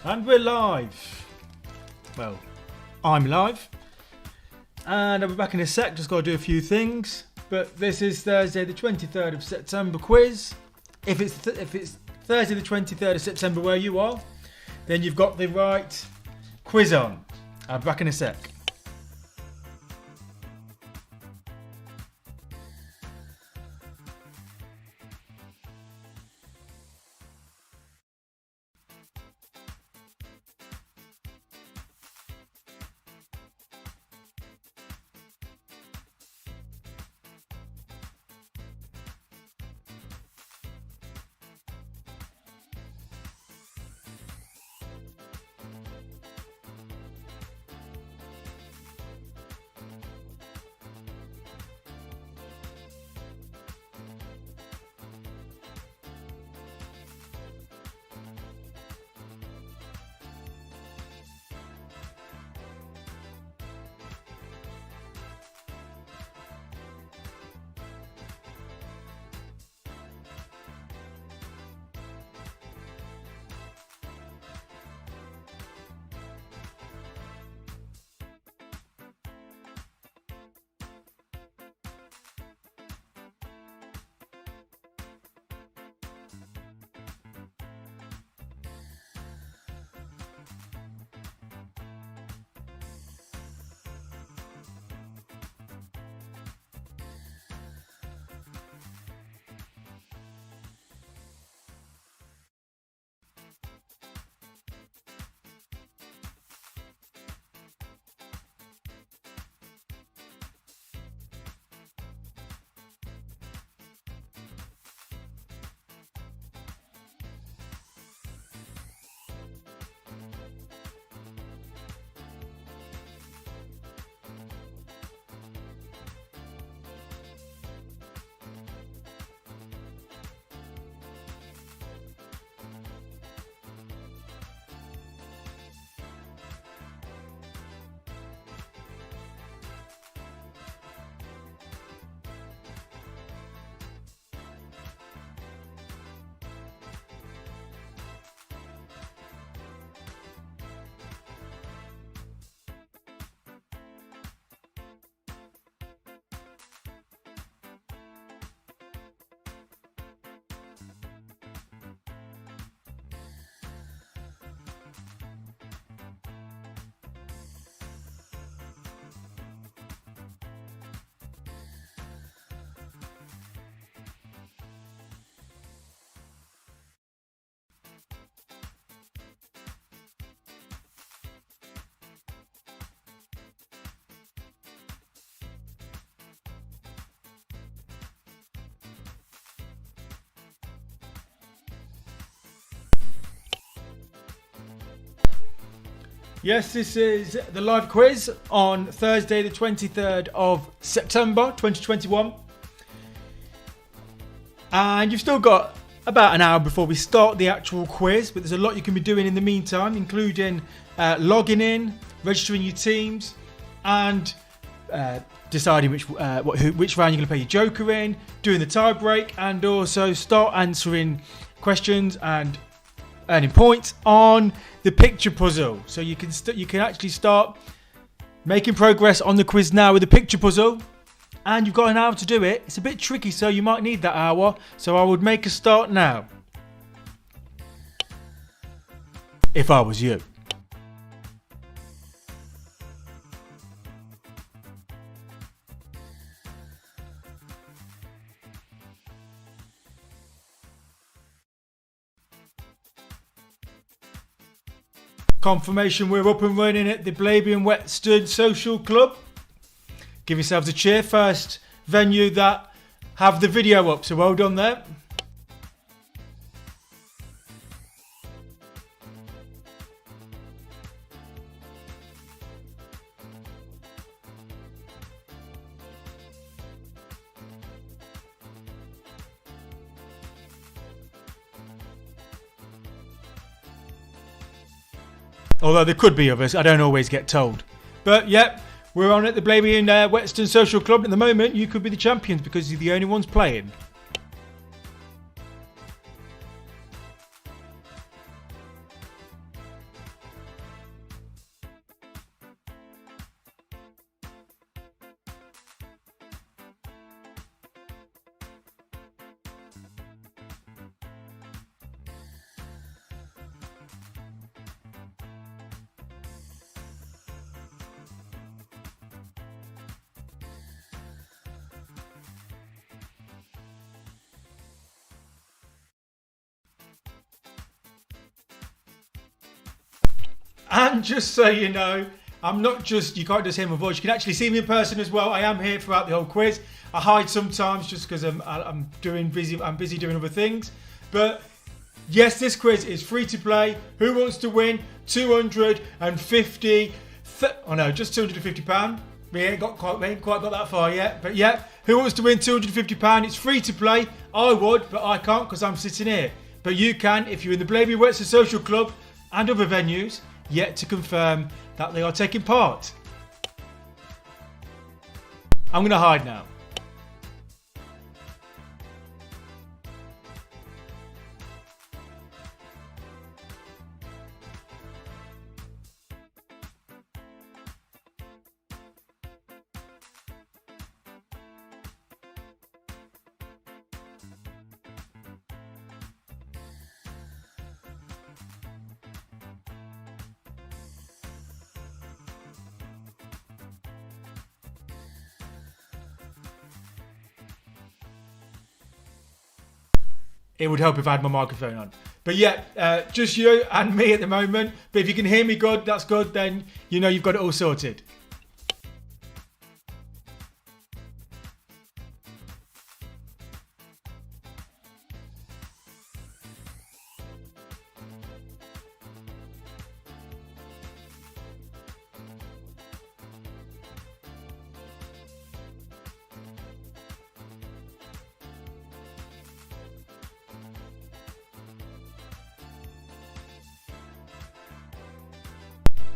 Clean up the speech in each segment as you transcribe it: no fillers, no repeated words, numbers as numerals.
And we're live. Well, I'm live. And I'll be back in a sec, just got to do a few things. But this is Thursday the 23rd of September quiz. If it's Thursday the 23rd of September where you are, then you've got the right quiz on. I'll be back in a sec. Yes, this is the live quiz on Thursday the 23rd of September 2021. And you've still got about an hour before we start the actual quiz, but there's a lot you can be doing in the meantime, including logging in, registering your teams, and deciding which round you're going to play your joker in, doing the tie break, and also start answering questions and earning points on the picture puzzle. So you can actually start making progress on the quiz now with the picture puzzle, and you've got an hour to do it. It's a bit tricky, so you might need that hour, so I would make a start now if I was you. Confirmation we're up and running at the Blaby and Whetstone Social Club. Give yourselves a cheer. First venue that have the video up, so well done there. Although there could be others, I don't always get told. But yep, we're on at the Blaby and Whetstone Social Club. At the moment, you could be the champions because you're the only ones playing. And just so you know, I'm not just, you can't just hear my voice, you can actually see me in person as well. I am here throughout the whole quiz. I hide sometimes just because I'm busy doing other things. But yes, this quiz is free to play. Who wants to win 250? Oh no, just £250. We ain't quite got that far yet. But yeah, who wants to win £250? It's free to play. I would, but I can't because I'm sitting here. But you can if you're in the Blaby Whetstone Social Club and other venues, yet to confirm that they are taking part. I'm going to hide now. It would help if I had my microphone on. But yeah, just you and me at the moment. But if you can hear me good, that's good. Then you know you've got it all sorted.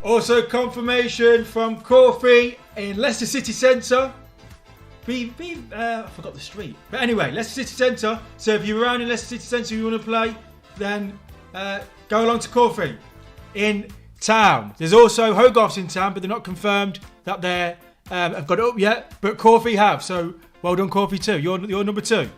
Also confirmation from Corfee in Leicester City Centre. I forgot the street. But anyway, Leicester City Centre. So if you're around in Leicester City Centre and you want to play, then go along to Corfee in town. There's also Hogarths in town, but they're not confirmed that they have got it up yet. But Corfee have. So well done, Corfee too. You're number 2.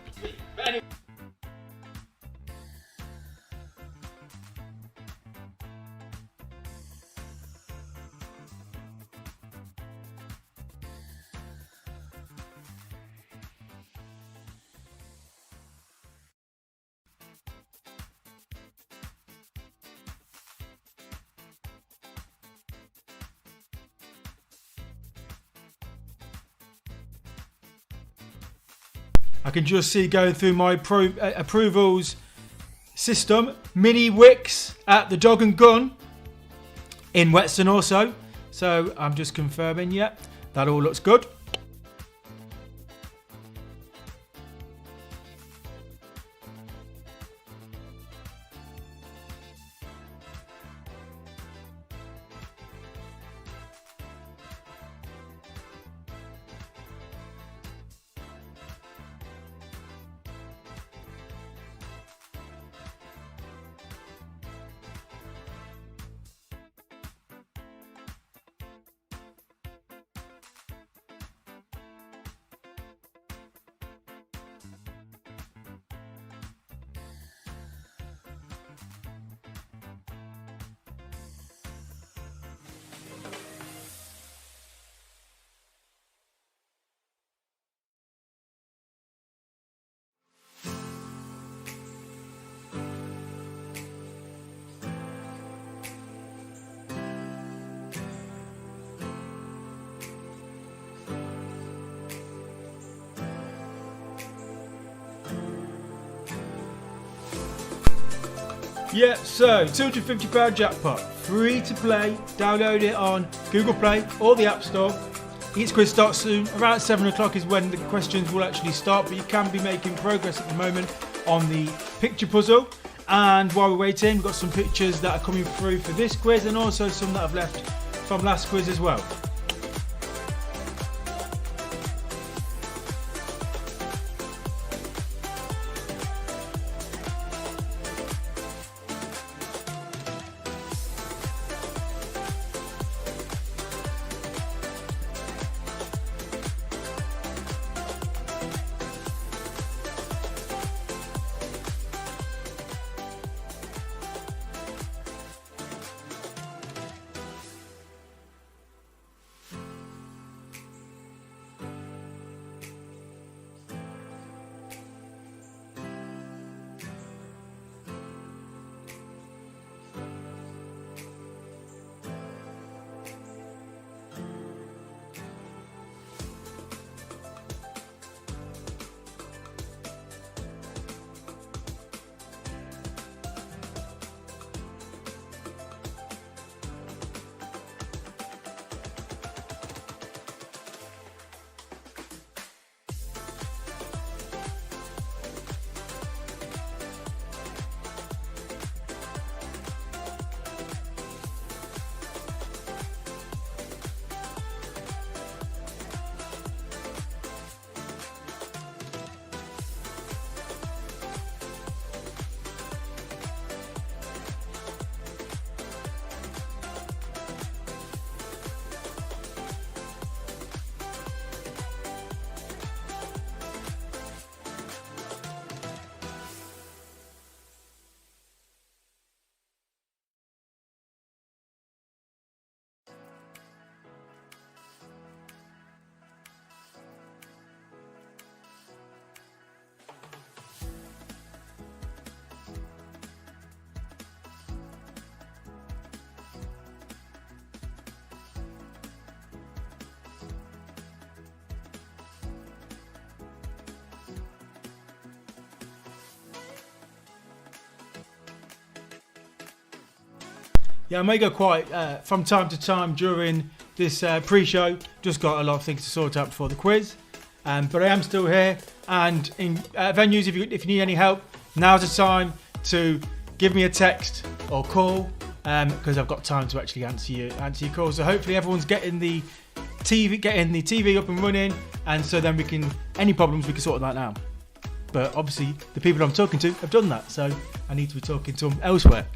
I can just see going through my approvals system. Mini Wicks at the Dog and Gun in Whetstone also. So I'm just confirming, yeah, that all looks good. Yeah, so £250 jackpot, free to play. Download it on Google Play or the App Store. Each quiz starts soon. Around 7 o'clock is when the questions will actually start, but you can be making progress at the moment on the picture puzzle. And while we're waiting, we've got some pictures that are coming through for this quiz and also some that I've left from last quiz as well. Yeah, I may go quiet from time to time during this pre-show. Just got a lot of things to sort out before the quiz. But I am still here. And in venues, if you need any help, now's the time to give me a text or call, because I've got time to actually answer your calls. So hopefully everyone's getting the TV up and running, and so then any problems we can sort them out now. But obviously the people I'm talking to have done that, so I need to be talking to them elsewhere.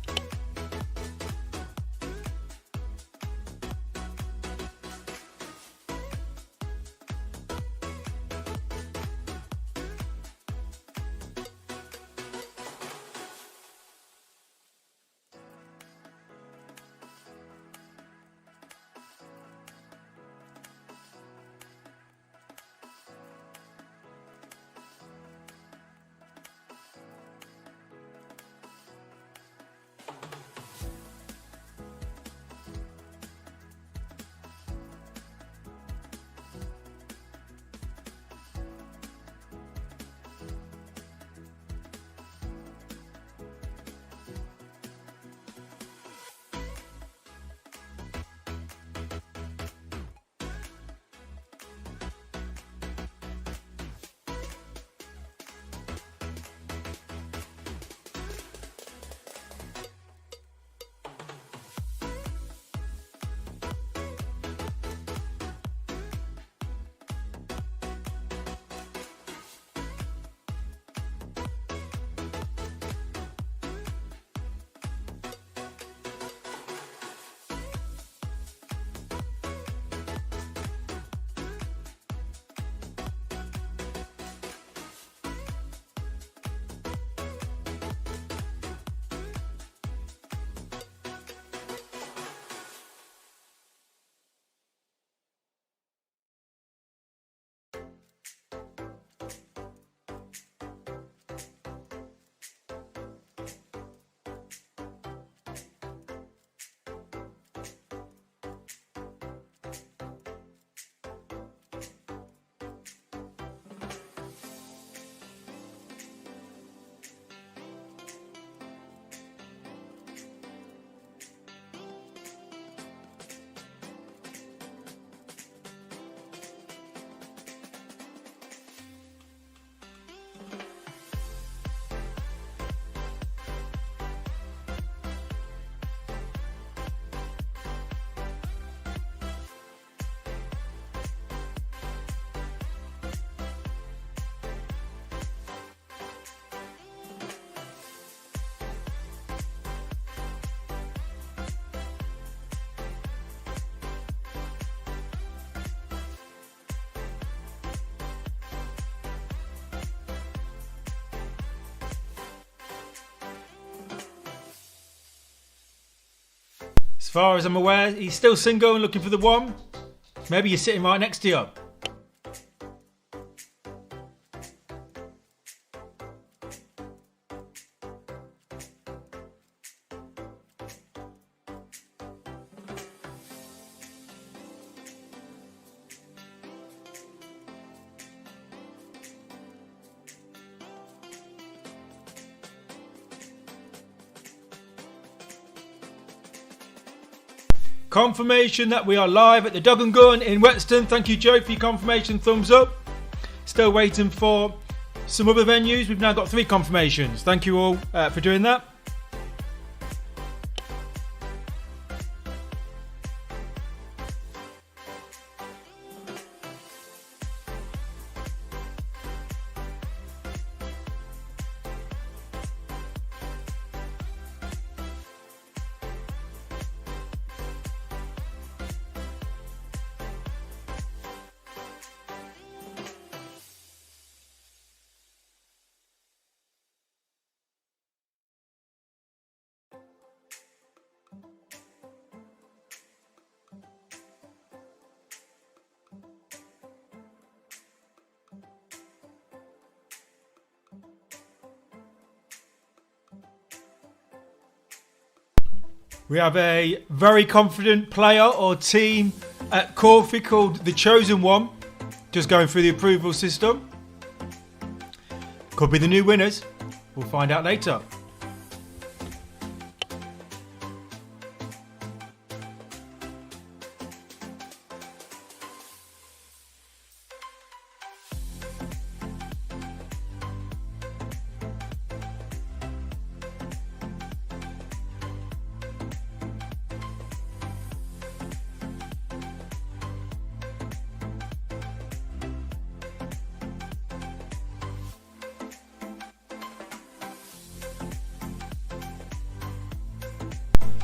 As far as I'm aware, he's still single and looking for the one. Maybe you're sitting right next to you. Confirmation that we are live at the Dog and Gun in Whetstone. Thank you, Joe, for your confirmation. Thumbs up. Still waiting for some other venues. We've now got 3 confirmations. Thank you all for doing that. We have a very confident player or team at Corfee called The Chosen One. Just going through the approval system. Could be the new winners. We'll find out later.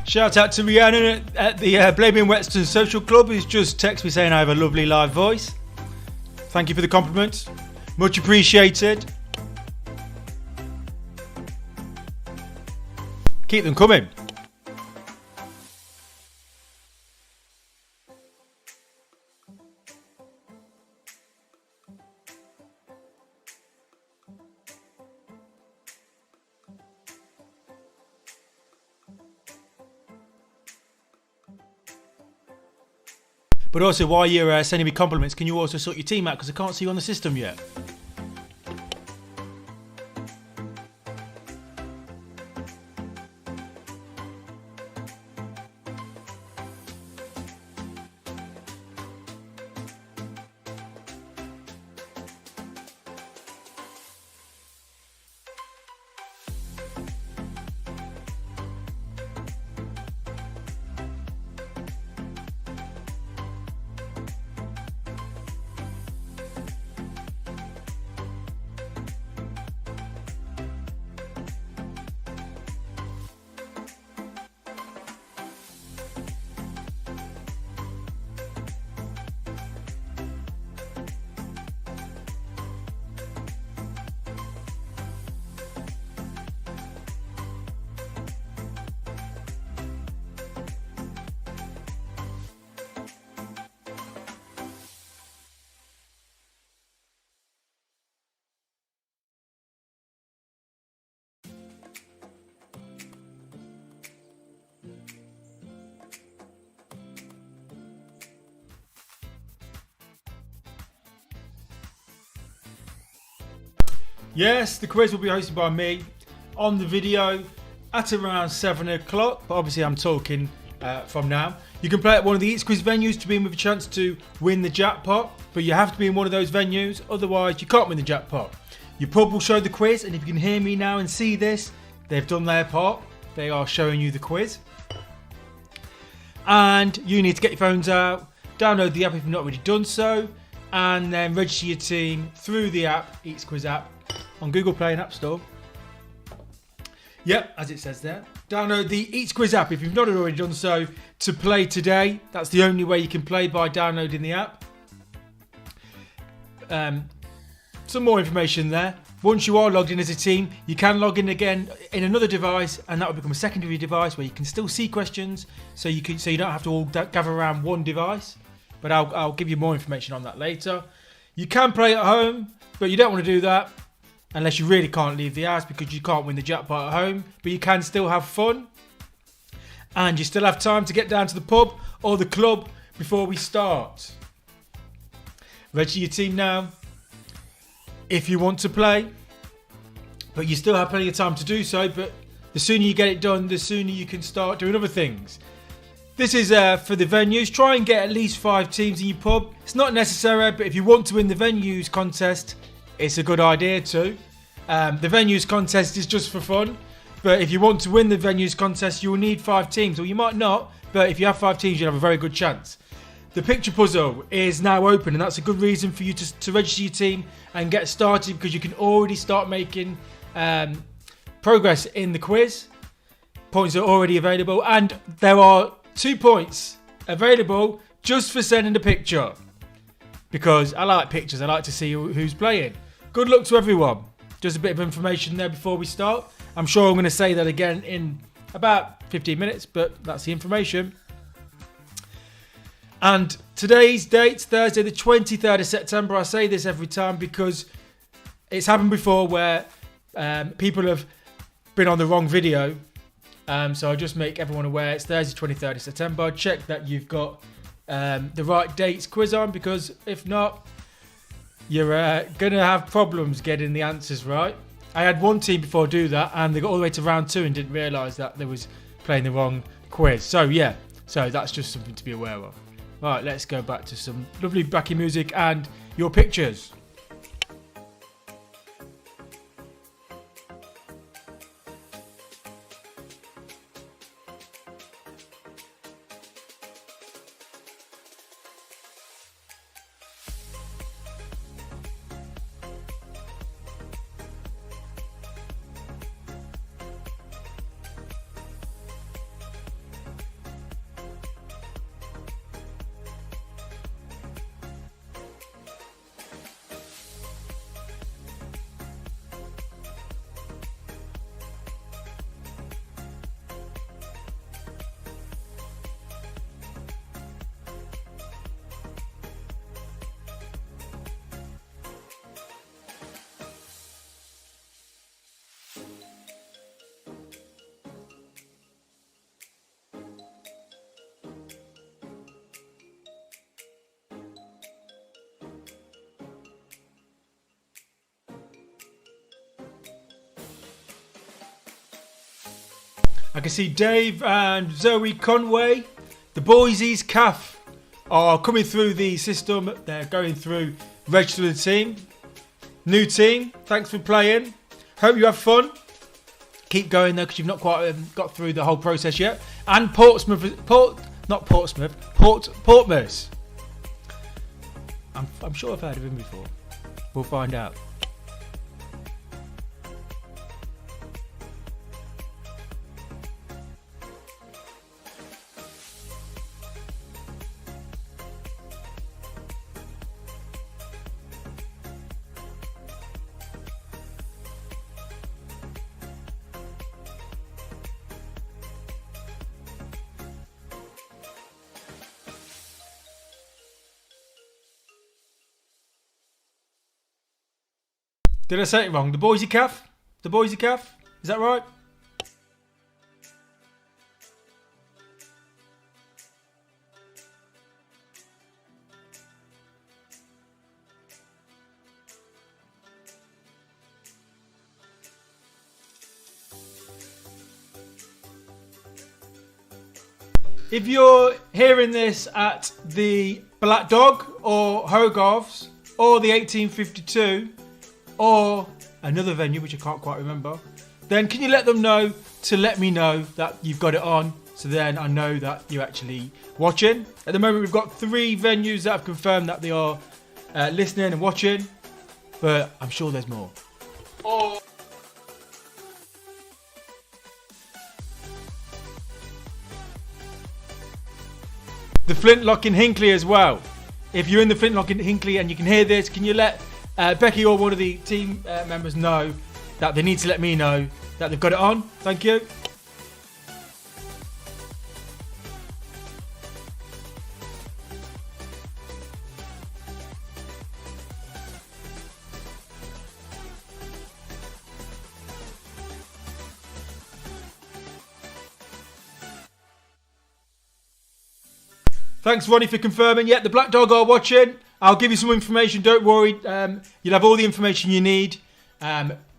Shout out to Rhiannon at the Blaby and Whetstone Social Club, who's just texted me saying I have a lovely live voice. Thank you for the compliment. Much appreciated. Keep them coming. But also, while you're sending me compliments, can you also sort your team out? Because I can't see you on the system yet. Yes, the quiz will be hosted by me on the video at around 7 o'clock. But obviously I'm talking from now. You can play at one of the Eats Quiz venues to be in with a chance to win the jackpot. But you have to be in one of those venues, otherwise you can't win the jackpot. Your pub will show the quiz, and if you can hear me now and see this, they've done their part. They are showing you the quiz. And you need to get your phones out, download the app if you've not already done so, and then register your team through the app, Eats Quiz app, on Google Play and App Store. Yep, as it says there. Download the Eats Quiz app if you've not already done so to play today. That's the only way you can play, by downloading the app. Some more information there. Once you are logged in as a team, you can log in again in another device, and that will become a secondary device where you can still see questions, so you don't have to all gather around one device. But I'll give you more information on that later. You can play at home, but you don't want to do that unless you really can't leave the house because you can't win the jackpot at home. But you can still have fun, and you still have time to get down to the pub or the club before we start. Register your team now if you want to play, but you still have plenty of time to do so. But the sooner you get it done, the sooner you can start doing other things. This is for the venues. Try and get at least 5 teams in your pub. It's not necessary, but if you want to win the venues contest, it's a good idea too. The venues contest is just for fun, but if you want to win the venues contest, you will need 5 teams, or you might not, but if you have 5 teams, you'll have a very good chance. The picture puzzle is now open, and that's a good reason for you to register your team and get started, because you can already start making progress in the quiz. Points are already available, and there are 2 points available just for sending a picture, because I like pictures. I like to see who's playing. Good luck to everyone. Just a bit of information there before we start. I'm sure I'm going to say that again in about 15 minutes, but that's the information. And today's date, Thursday the 23rd of September. I say this every time because it's happened before where people have been on the wrong video. So I'll just make everyone aware it's Thursday 23rd of September. Check that you've got the right dates quiz on, because if not, you're going to have problems getting the answers right. I had one team before do that, and they got all the way to round 2 and didn't realise that they was playing the wrong quiz. So yeah, so that's just something to be aware of. Right, let's go back to some lovely backing music and your pictures. I can see Dave and Zoe Conway. The Boise's CAF are coming through the system. They're going through registering the team. New team. Thanks for playing. Hope you have fun. Keep going though, because you've not quite got through the whole process yet. And Portsmouth. I'm sure I've heard of him before. We'll find out. Did I say it wrong? The Boise CAF? The Boise CAF? Is that right? If you're hearing this at the Black Dog or Hogarths or the 1852 or another venue which I can't quite remember, then can you let them know to let me know that you've got it on, so then I know that you're actually watching. At the moment we've got 3 venues that have confirmed that they are listening and watching, but I'm sure there's more. The Flintlock in Hinckley as well. If you're in the Flintlock in Hinckley and you can hear this, can you let Becky or one of the team members know that they need to let me know that they've got it on? Thank you. Thanks, Ronnie, for confirming. Yeah, the Black Dog are watching. I'll give you some information. Don't worry. You'll have all the information you need.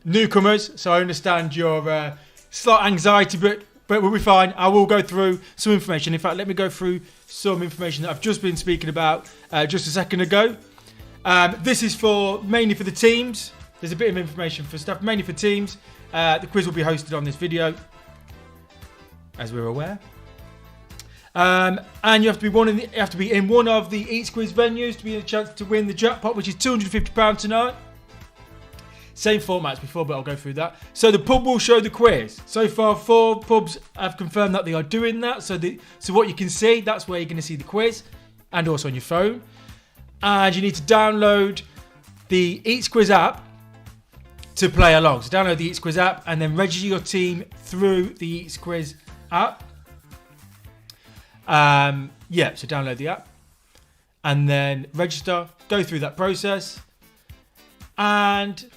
Newcomers, so I understand your slight anxiety, but we'll be fine. I will go through some information. In fact, let me go through some information that I've just been speaking about just a second ago. This is mainly for the teams. There's a bit of information for stuff, mainly for teams. The quiz will be hosted on this video, as we're aware. And you have to be in one of the Eats Quiz venues to be in a chance to win the jackpot, which is £250 tonight. Same format as before, but I'll go through that. So the pub will show the quiz. So far, 4 pubs have confirmed that they are doing that. So what you can see, that's where you're going to see the quiz, and also on your phone. And you need to download the Eats Quiz app to play along. So download the Eats Quiz app and then register your team through the Eats Quiz app. So download the app and then register, go through that process, and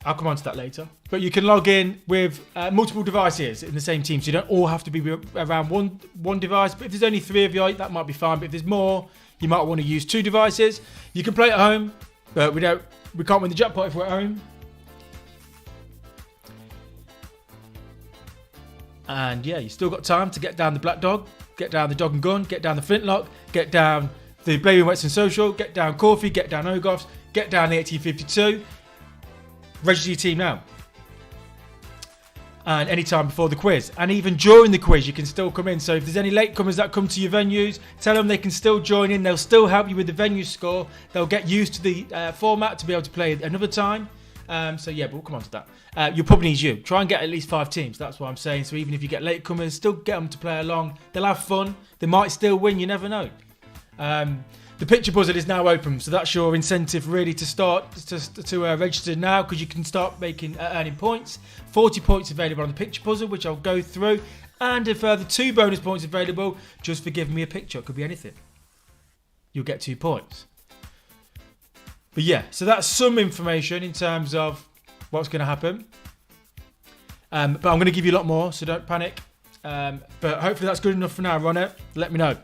I'll come on to that later. But you can log in with multiple devices in the same team, so you don't all have to be around one device. But if there's only 3 of you, that might be fine. But if there's more, you might want to use 2 devices. You can play at home, but we can't win the jackpot if we're at home. And yeah, you still got time to get down the Black Dog, get down the Dog and Gun, get down the Flintlock, get down the Blaby and Whetstone Social, get down Corfee, get down Hogarths, get down the 1852. Register your team now. And any time before the quiz. And even during the quiz, you can still come in. So if there's any latecomers that come to your venues, tell them they can still join in. They'll still help you with the venue score. They'll get used to the format to be able to play another time. But we'll come on to that. You'll probably need you. Try and get at least 5 teams. That's what I'm saying. So even if you get latecomers, still get them to play along. They'll have fun. They might still win. You never know. The picture puzzle is now open, so that's your incentive really to start to register now, because you can start earning points. 40 points available on the picture puzzle, which I'll go through, and a further 2 bonus points available just for giving me a picture. It could be anything. You'll get 2 points. But yeah, so that's some information in terms of what's going to happen. But I'm going to give you a lot more, so don't panic. But hopefully that's good enough for now, Ronnie. Let me know.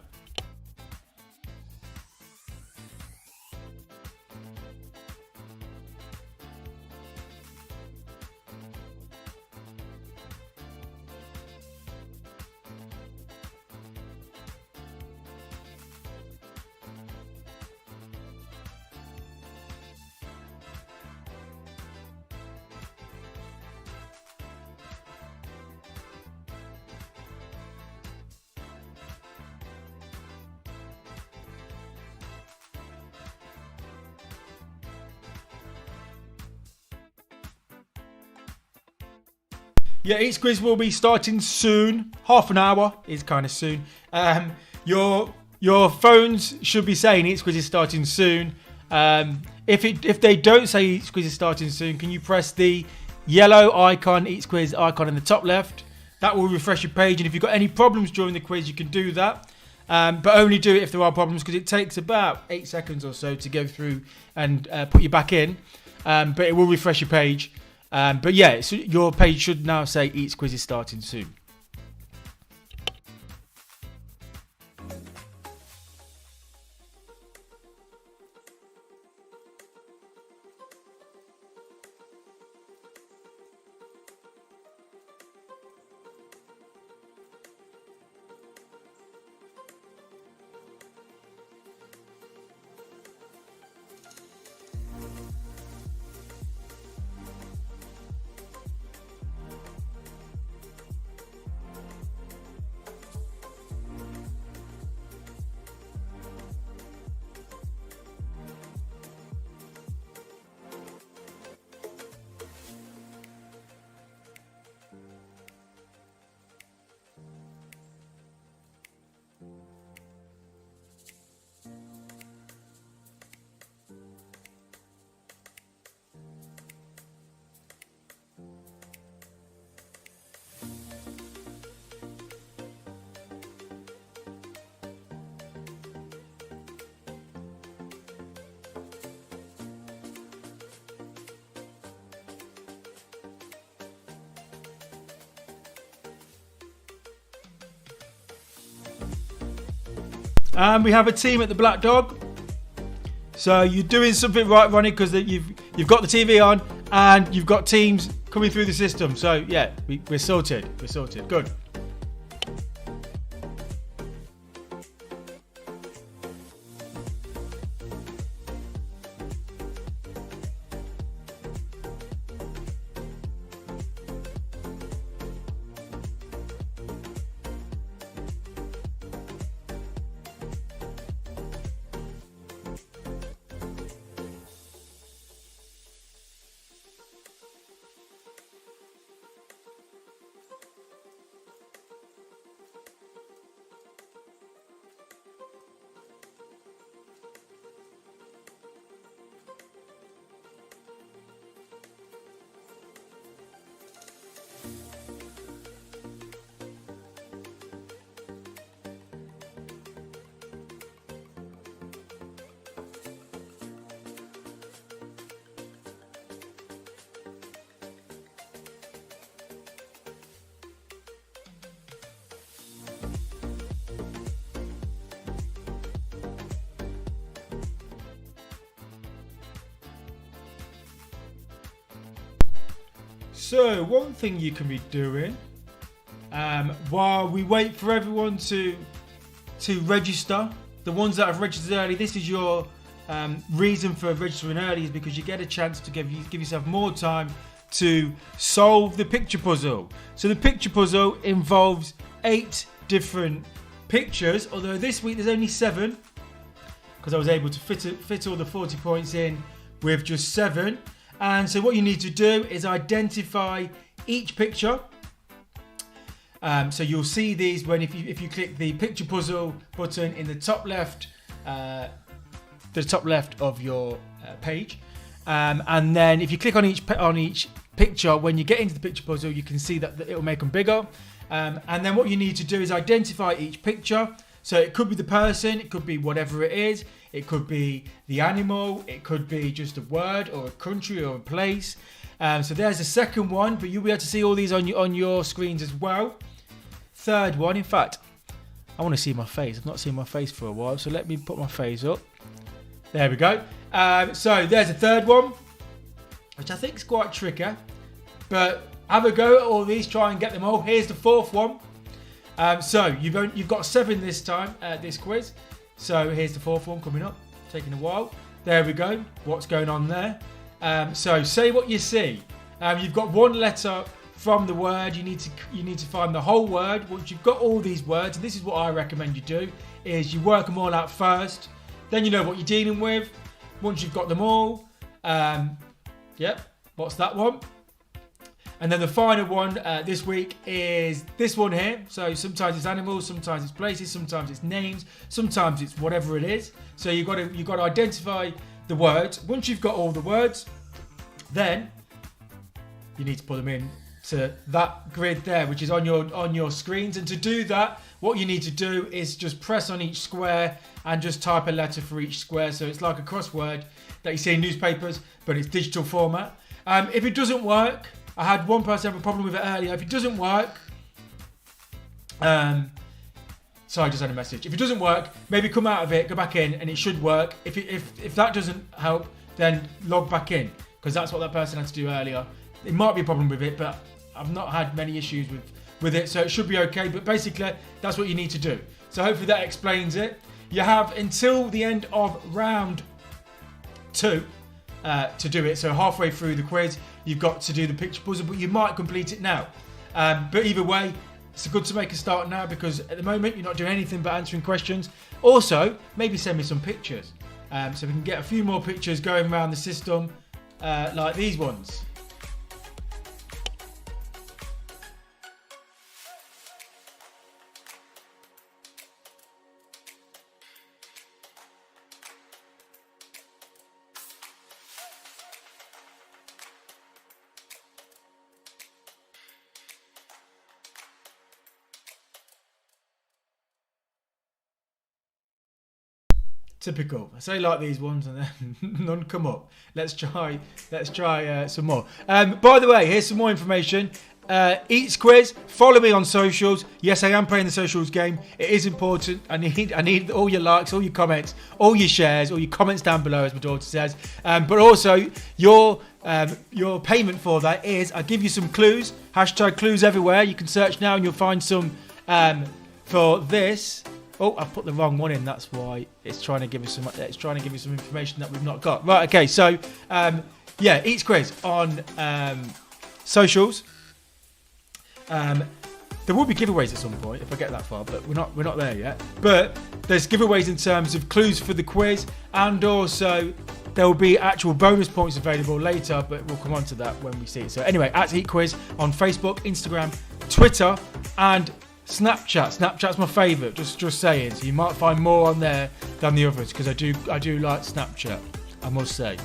Yeah, each quiz will be starting soon. Half an hour is kind of soon. Your phones should be saying each quiz is starting soon. If they don't say each quiz is starting soon, can you press the yellow icon, each quiz icon in the top left? That will refresh your page. And if you've got any problems during the quiz, you can do that. But only do it if there are problems, because it takes about 8 seconds or so to go through and put you back in. But it will refresh your page. But yeah, so your page should now say each quiz is starting soon. And we have a team at the Black Dog. So you're doing something right, Ronnie, because you've got the TV on and you've got teams coming through the system. So yeah, we're sorted. We're sorted. Good. So one thing you can be doing while we wait for everyone to register, the ones that have registered early, this is your reason for registering early, is because you get a chance to give yourself more time to solve the picture puzzle. So the picture puzzle involves 8 different pictures, although this week there's only 7 because I was able to fit all the 40 points in with just 7. And so what you need to do is identify each picture. So you'll see these when if you click the picture puzzle button in the top left of your page, and then if you click on each picture, when you get into the picture puzzle, you can see that it will make them bigger. And then what you need to do is identify each picture. So it could be the person, it could be whatever it is, it could be the animal, it could be just a word or a country or a place. So there's the second one, but you'll be able to see all these on your screens as well. Third one, in fact, I want to see my face. I've not seen my face for a while, so let me put my face up. There we go. So there's a third one, which I think is quite tricky, but have a go at all these, try and get them all. Here's the fourth one. So you've got 7 this time, this quiz. So here's the fourth one coming up, taking a while. There we go. What's going on there? So say what you see. You've got one letter from the word. You need to find the whole word. Once you've got all these words, and this is what I recommend you do, is you work them all out first. Then you know what you're dealing with. Once you've got them all, yep. What's that one? And then the final one this week is this one here. So sometimes it's animals, sometimes it's places, sometimes it's names, sometimes it's whatever it is. So you've got to identify the words. Once you've got all the words, then you need to put them in to that grid there, which is on your screens. And to do that, what you need to do is just press on each square and just type a letter for each square. So it's like a crossword that you see in newspapers, but it's digital format. If it doesn't work, I had one person have a problem with it earlier. If it doesn't work, sorry, I just had a message. If it doesn't work, maybe come out of it, go back in, and it should work. If that doesn't help, then log back in, because that's what that person had to do earlier. It might be a problem with it, but I've not had many issues with it, so it should be okay. But basically, that's what you need to do. So hopefully that explains it. You have until the end of round 2 to do it. So halfway through the quiz, you've got to do the picture puzzle, but you might complete it now. But either way, it's good to make a start now, because at the moment you're not doing anything but answering questions. Also, maybe send me some pictures, so we can get a few more pictures going around the system, like these ones. Typical. I say like these ones and then none come up. Let's try some more. By the way, here's some more information. Each quiz, follow me on socials. Yes, I am playing the socials game. It is important. I need all your likes, all your comments, all your shares, all your comments down below, as my daughter says. But also your payment for that is I give you some clues. Hashtag clues everywhere. You can search now and you'll find some for this. Oh, I put the wrong one in. That's why it's trying to give us some. It's trying to give you some information that we've not got. Right. Okay. So, yeah, each quiz on socials. There will be giveaways at some point if I get that far, but we're not there yet. But there's giveaways in terms of clues for the quiz, and also there will be actual bonus points available later. But we'll come on to that when we see it. So anyway, at Eat Quiz on Facebook, Instagram, Twitter, and Snapchat. Snapchat's my favourite, just saying. So you might find more on there than the others, because I do like Snapchat, I must say.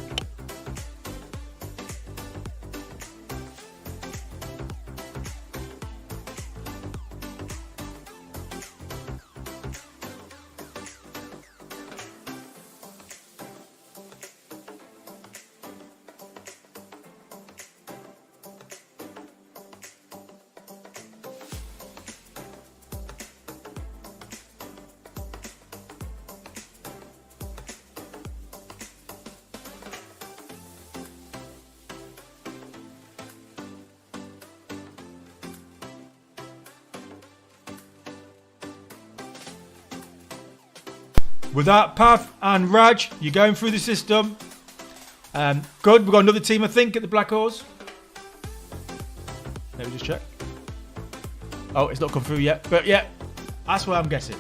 With that, Path and Raj, you're going through the system. Good. We've got another team, I think, at the Black Horse. Let me just check. Oh, it's not come through yet. But yeah, that's what I'm guessing.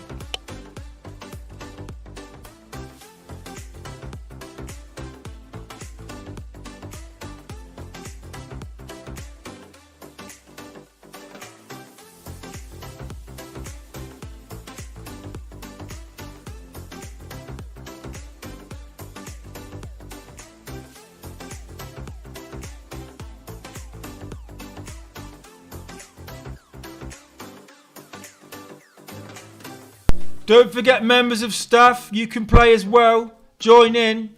Don't forget, members of staff, you can play as well. Join in,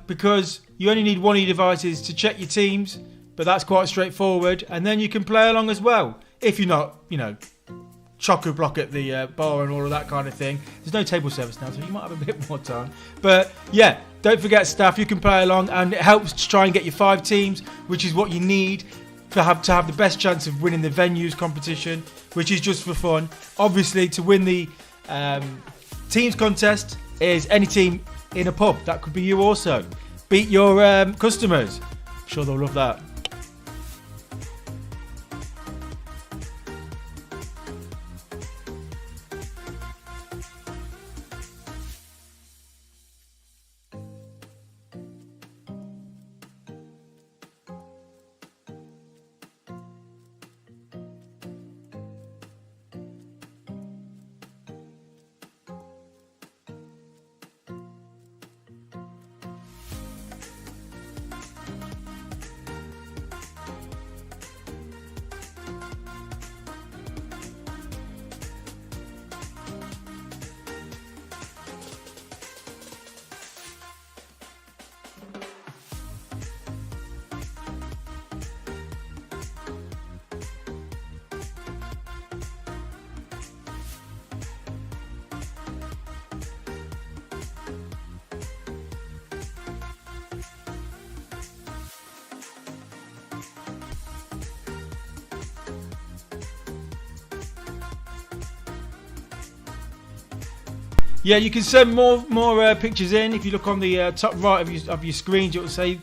because you only need one of your devices to check your teams, but that's quite straightforward. And then you can play along as well, if you're not, chock-a-block at the bar and all of that kind of thing. There's no table service now, so you might have a bit more time. But yeah, don't forget, staff, you can play along, and it helps to try and get your 5 teams, which is what you need to have the best chance of winning the venues competition, which is just for fun. Obviously, to win the teams contest is any team in a pub. That could be you also. Beat your customers. I'm sure they'll love that. Yeah, you can send more pictures in. If you look on the top right of your screen, it will say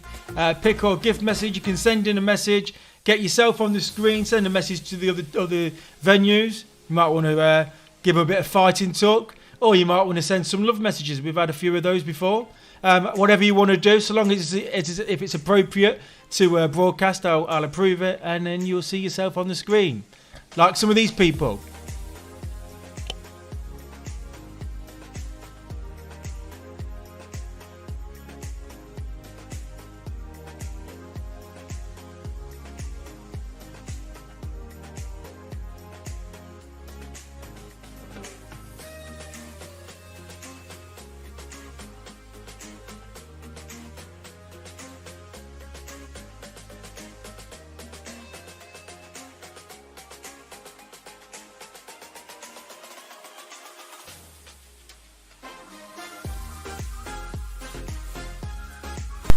pick or gift message. You can send in a message, get yourself on the screen, send a message to the other venues. You might want to give a bit of fighting talk, or you might want to send some love messages. We've had a few of those before. Whatever you want to do, so long as if it's appropriate to broadcast, I'll approve it, and then you'll see yourself on the screen, like some of these people.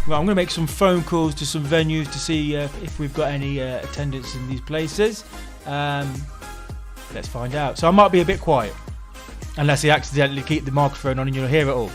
Right, I'm going to make some phone calls to some venues to see if we've got any attendance in these places. Let's find out. So I might be a bit quiet, unless I accidentally keep the microphone on and you'll hear it all.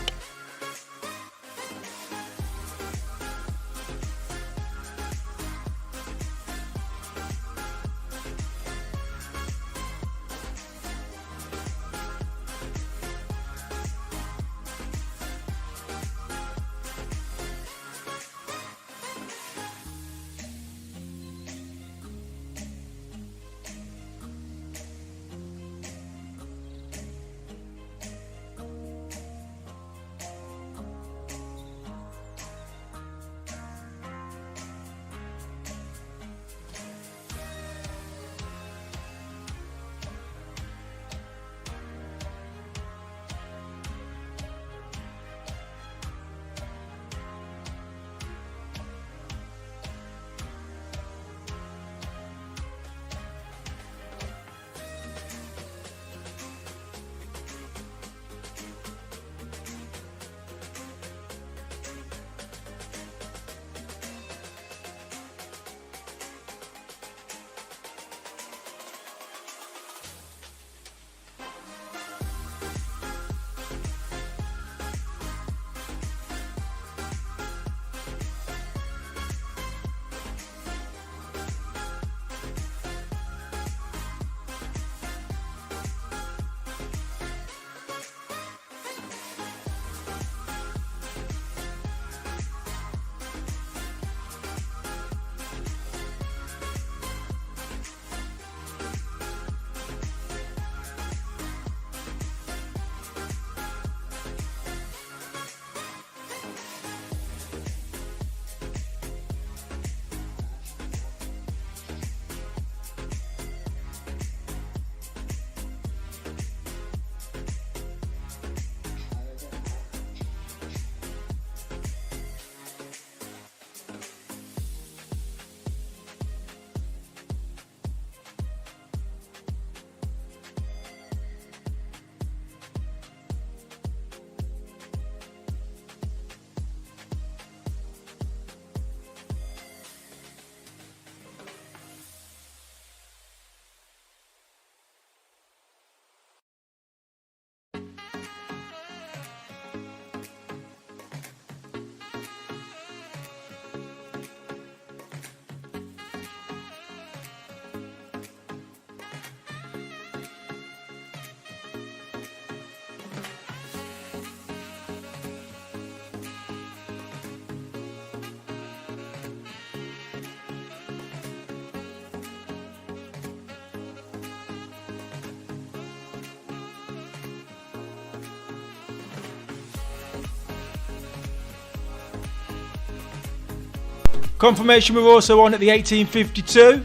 Confirmation we're also on at the 1852.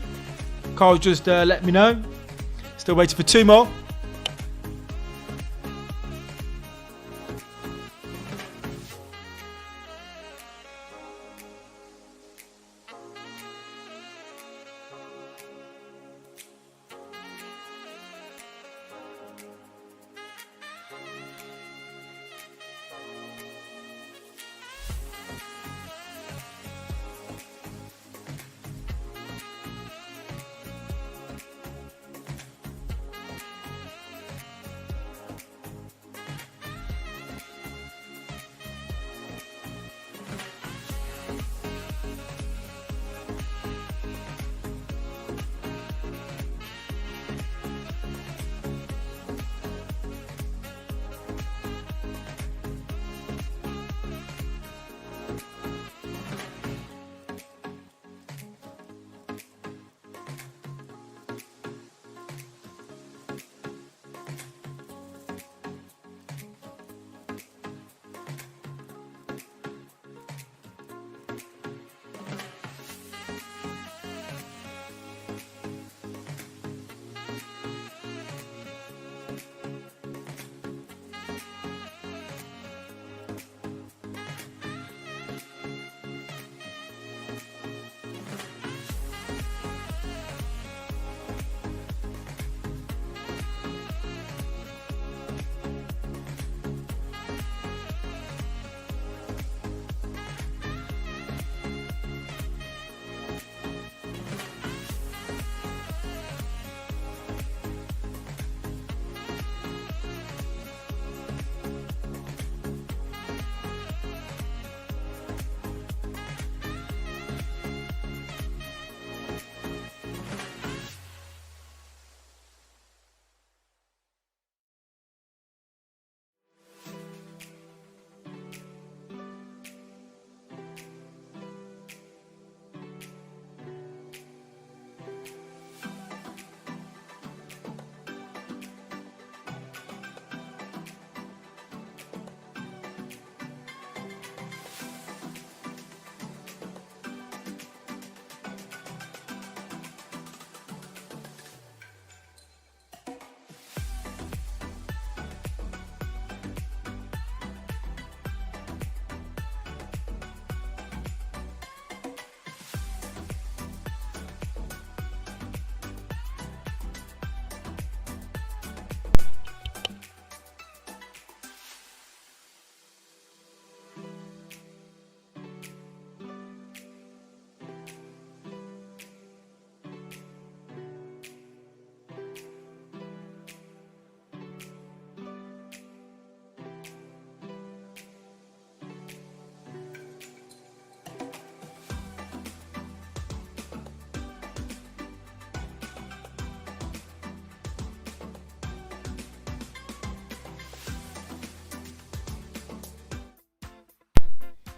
Carl just let me know. Still waiting for two more.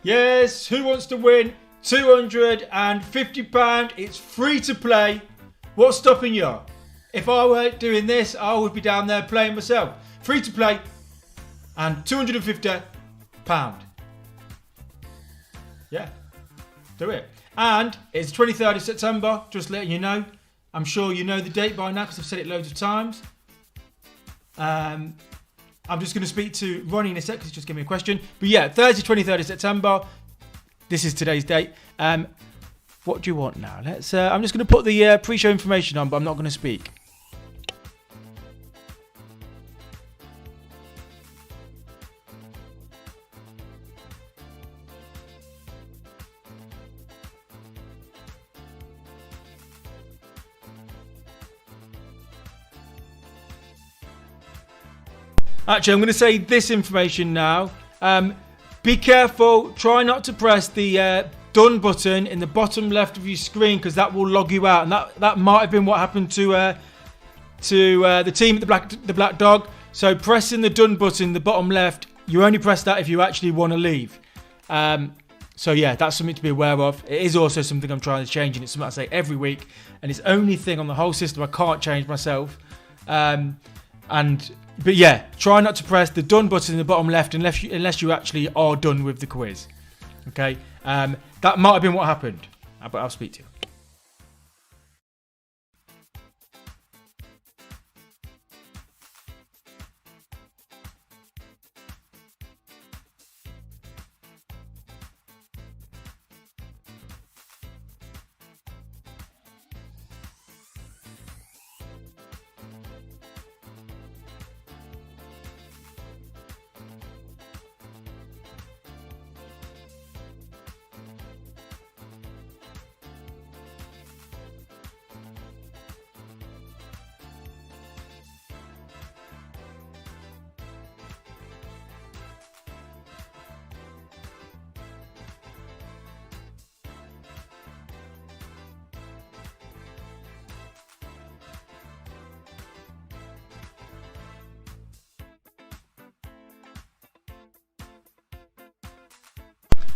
Yes, who wants to win £250? It's free to play. What's stopping you? If I were doing this, I would be down there playing myself. Free to play and £250. Yeah, do it. And it's 23rd of September, just letting you know. I'm sure you know the date by now because I've said it loads of times. I'm just going to speak to Ronnie in a sec because he's just giving me a question. But yeah, Thursday, 23rd of September. This is today's date. What do you want now? Let's. I'm just going to put the pre-show information on, but I'm not going to speak. Actually, I'm going to say this information now. Be careful. Try not to press the done button in the bottom left of your screen because that will log you out. And that might have been what happened to the team at the Black Dog. So pressing the done button in the bottom left, you only press that if you actually want to leave. So yeah, that's something to be aware of. It is also something I'm trying to change, and it's something I say every week. And it's the only thing on the whole system I can't change myself. But yeah, try not to press the done button in the bottom left unless you actually are done with the quiz. Okay, that might have been what happened, but I'll speak to you.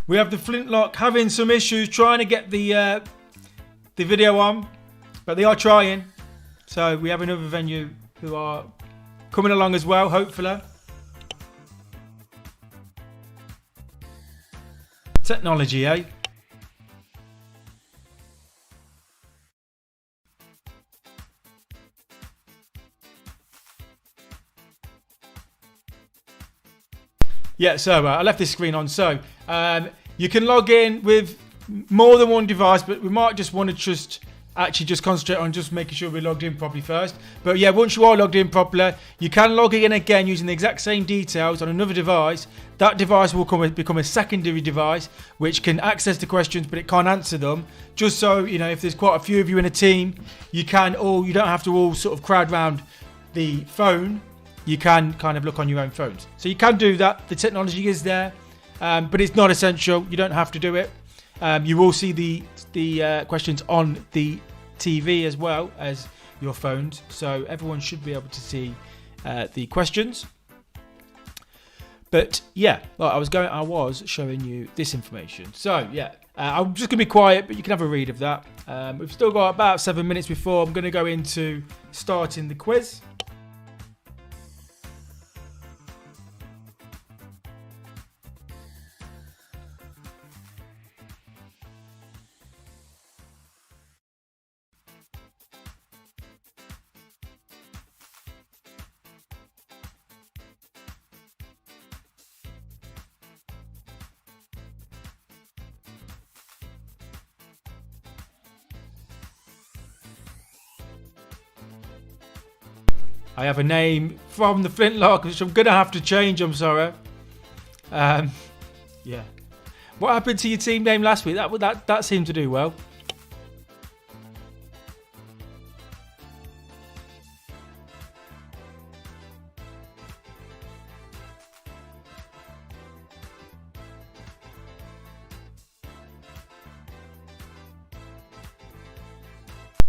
We have the Flintlock having some issues trying to get the video on, but they are trying. So we have another venue who are coming along as well, hopefully. Technology, eh? Yeah, so I left this screen on. So you can log in with more than one device, but we might just want to just concentrate on just making sure we're logged in properly first. But yeah, once you are logged in properly, you can log in again using the exact same details on another device. That device will become a secondary device which can access the questions, but it can't answer them. Just so you know, if there's quite a few of you in a team, you don't have to all sort of crowd round the phone. You can kind of look on your own phones. So you can do that. The technology is there, but it's not essential. You don't have to do it. You will see the questions on the TV as well as your phones. So everyone should be able to see the questions. But yeah, I was showing you this information. So yeah, I'm just going to be quiet, but you can have a read of that. We've still got about 7 minutes before I'm going to go into starting the quiz. I have a name from the Flintlock, which I'm going to have to change, I'm sorry. Yeah. What happened to your team name last week? That seemed to do well.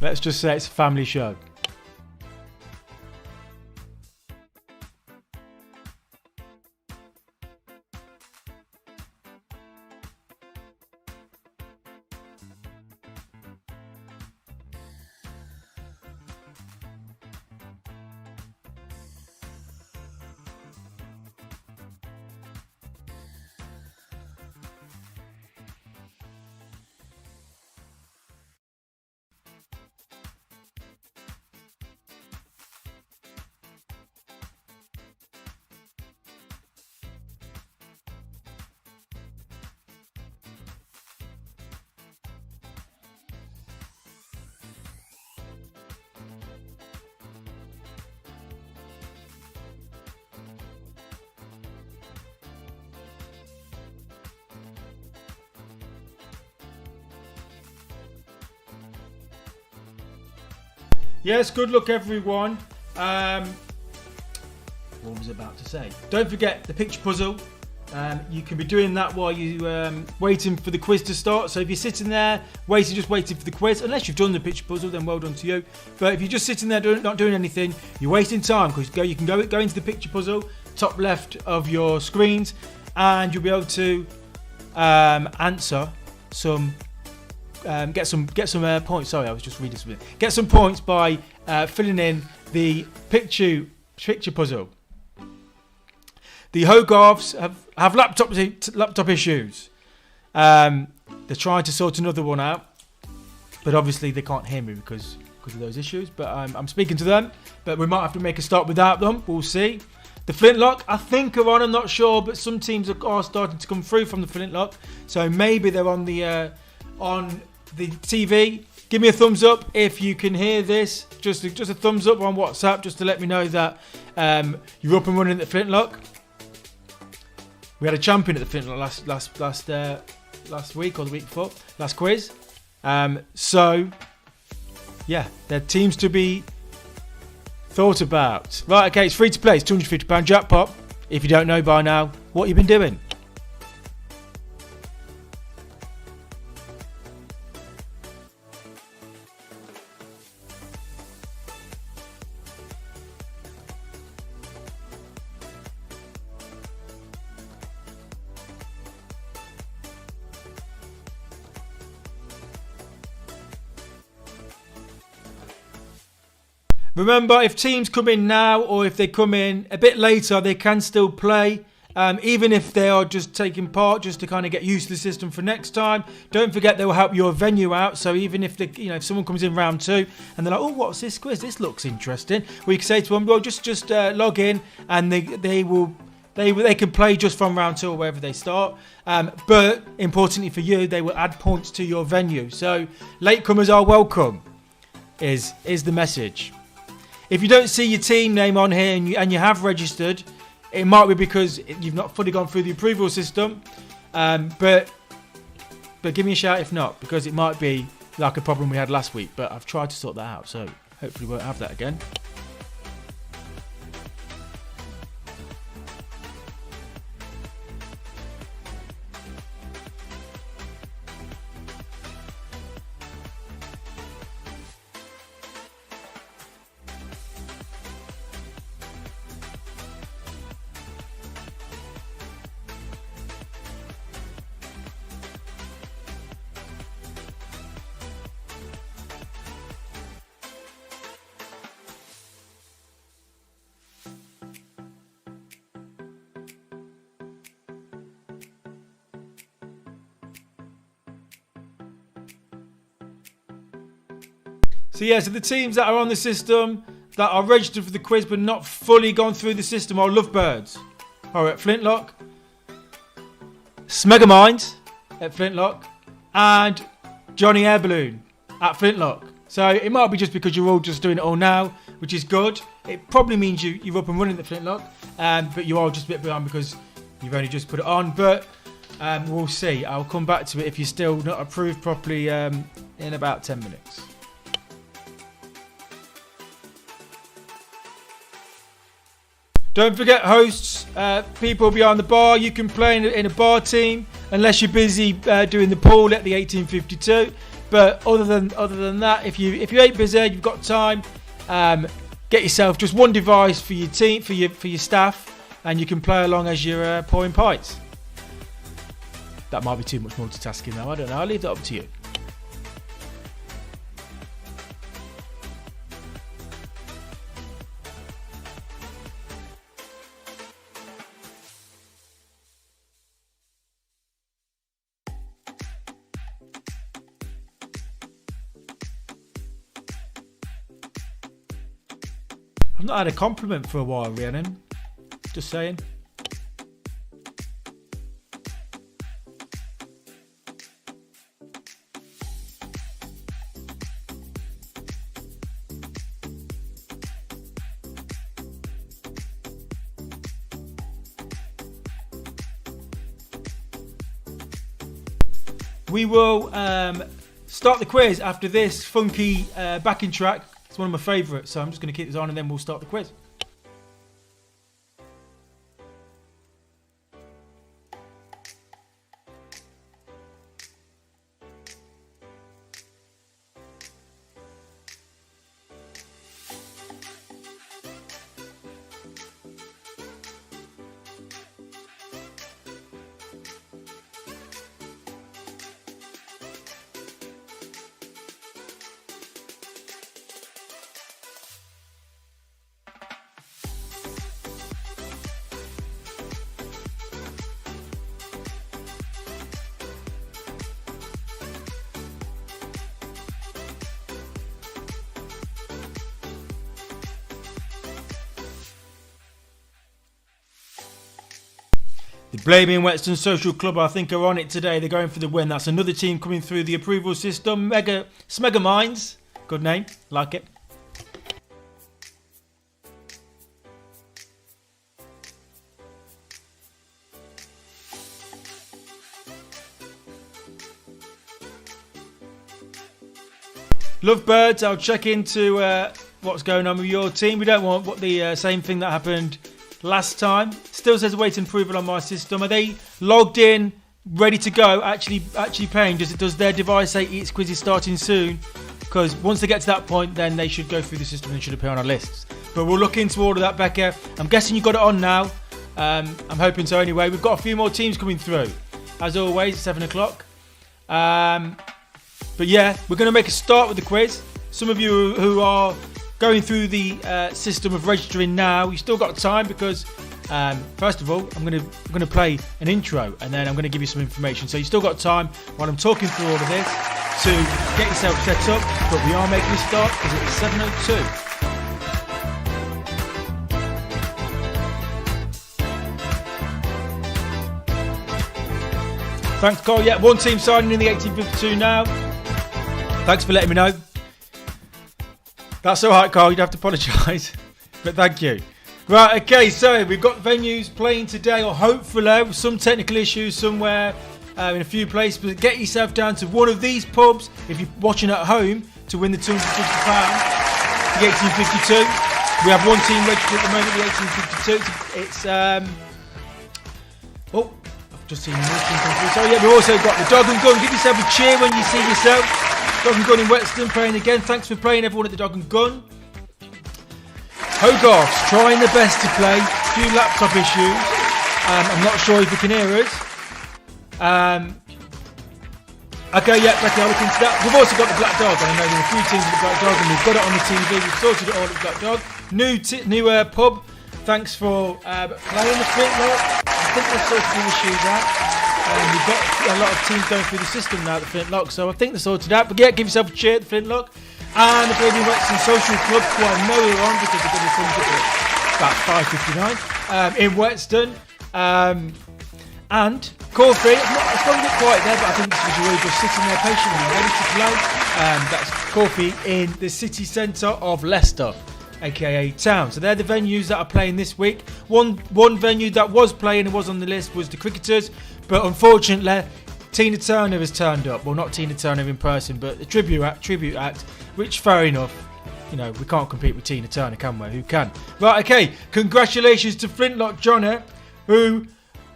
Let's just say it's a family show. Yes, good luck everyone. What was I about to say? Don't forget the picture puzzle. You can be doing that while you waiting for the quiz to start. So if you're sitting there just waiting for the quiz, unless you've done the picture puzzle, then well done to you. But if you're just sitting there not doing anything, you're wasting time, because you can go into the picture puzzle, top left of your screens, and you'll be able to answer some. Get some points. Sorry, I was just reading something. Get some points by filling in the picture puzzle. The Hogarths have laptop issues. They're trying to sort another one out, but obviously they can't hear me because of those issues. But I'm speaking to them. But we might have to make a start without them. We'll see. The Flintlock, I think, are on. I'm not sure, but some teams are starting to come through from the Flintlock. So maybe they're on the TV. Give me a thumbs up if you can hear this. Just a thumbs up on WhatsApp, just to let me know that you're up and running at the Flintlock. We had a champion at the Flintlock last week or the week before, last quiz. So yeah, they're teams to be thought about. Right, okay, it's free to play. It's £250 jackpot. If you don't know by now what you've been doing. Remember, if teams come in now or if they come in a bit later, they can still play. Even if they are just taking part, just to kind of get used to the system for next time. Don't forget they will help your venue out. So even if if someone comes in round 2 and they're like, oh, what's this quiz? This looks interesting. We can say to them, well, just log in, and they can play just from round 2 or wherever they start. But importantly for you, they will add points to your venue. So latecomers are welcome. Is the message. If you don't see your team name on here and you have registered, it might be because you've not fully gone through the approval system. But give me a shout if not, because it might be like a problem we had last week. But I've tried to sort that out, so hopefully we won't have that again. So the teams that are on the system, that are registered for the quiz but not fully gone through the system, are Lovebirds, are at Flintlock, Smegamind at Flintlock, and Johnny Airballoon at Flintlock. So it might be just because you're all just doing it all now, which is good. It probably means you're up and running at Flintlock, but you are just a bit behind because you've only just put it on. But we'll see. I'll come back to it if you're still not approved properly in about 10 minutes. Don't forget, hosts, people behind the bar. You can play in a bar team unless you're busy doing the pool at the 1852. But other than that, if you ain't busy, you've got time. Get yourself just one device for your team, for your staff, and you can play along as you're pouring pints. That might be too much multitasking now. I don't know. I'll leave that up to you. I've not had a compliment for a while, Rhiannon. Just saying. We will start the quiz after this funky backing track It's one of my favourites, so I'm just going to keep this on and then we'll start the quiz. The Blaby and Whetstone Social Club, I think, are on it today. They're going for the win. That's another team coming through the approval system. Smega Minds. Good name. Like it. Lovebirds, I'll check into what's going on with your team. We don't want the same thing that happened last time. Still says awaiting approval on my system. Are they logged in, ready to go, actually paying? Does their device say its quiz is starting soon? Because once they get to that point, then they should go through the system and should appear on our lists. But we'll look into all of that, Becca. I'm guessing you got it on now. I'm hoping so anyway. We've got a few more teams coming through. As always, 7 o'clock. But yeah, we're going to make a start with the quiz. Some of you who are going through the system of registering now, you still got time because first of all, I'm going to play an intro and then I'm going to give you some information. So you still got time while I'm talking through all of this to get yourself set up. But we are making a start because it is 7:02. Thanks, Carl. Yeah, one team signing in the 1852 now. Thanks for letting me know. That's all right, Carl. You'd have to apologise. But thank you. Right, okay, so we've got venues playing today, or hopefully with some technical issues somewhere in a few places. But get yourself down to one of these pubs if you're watching at home to win the £250, the 1852. We have one team registered at the moment, the 1852. It's, I've just seen the new team come through. So yeah, we've also got the Dog and Gun. Give yourself a cheer when you see yourself. Dog and Gun in Whetstone playing again. Thanks for playing, everyone at the Dog and Gun. Hogarths trying the best to play. A few laptop issues. I'm not sure if you can hear us. Okay, yeah, Becky, I'll look into that. We've also got the Black Dog, and I know there are a few teams with the Black Dog, and we've got it on the TV. We've sorted it all at the Black Dog. New pub. Thanks for playing the Flintlock. I think they're sorted the issues out. We've got a lot of teams going through the system now at the Flintlock, so I think they're sorted out. But yeah, give yourself a cheer at the Flintlock. And the Blaby Whetstone Social Club, who I know we're on because they're going to finish at about 5:59 in Whetstone. And Corfee, it's not quite there, but I think this was really just sitting there patiently, ready to play. That's Corfee in the city centre of Leicester, aka Town. So they're the venues that are playing this week. One venue that was playing and was on the list was the Cricketers, but unfortunately Tina Turner has turned up. Well, not Tina Turner in person, but the tribute act, which fair enough. You know, we can't compete with Tina Turner, can we? Who can? Right, okay. Congratulations to Flintlock Johnny, who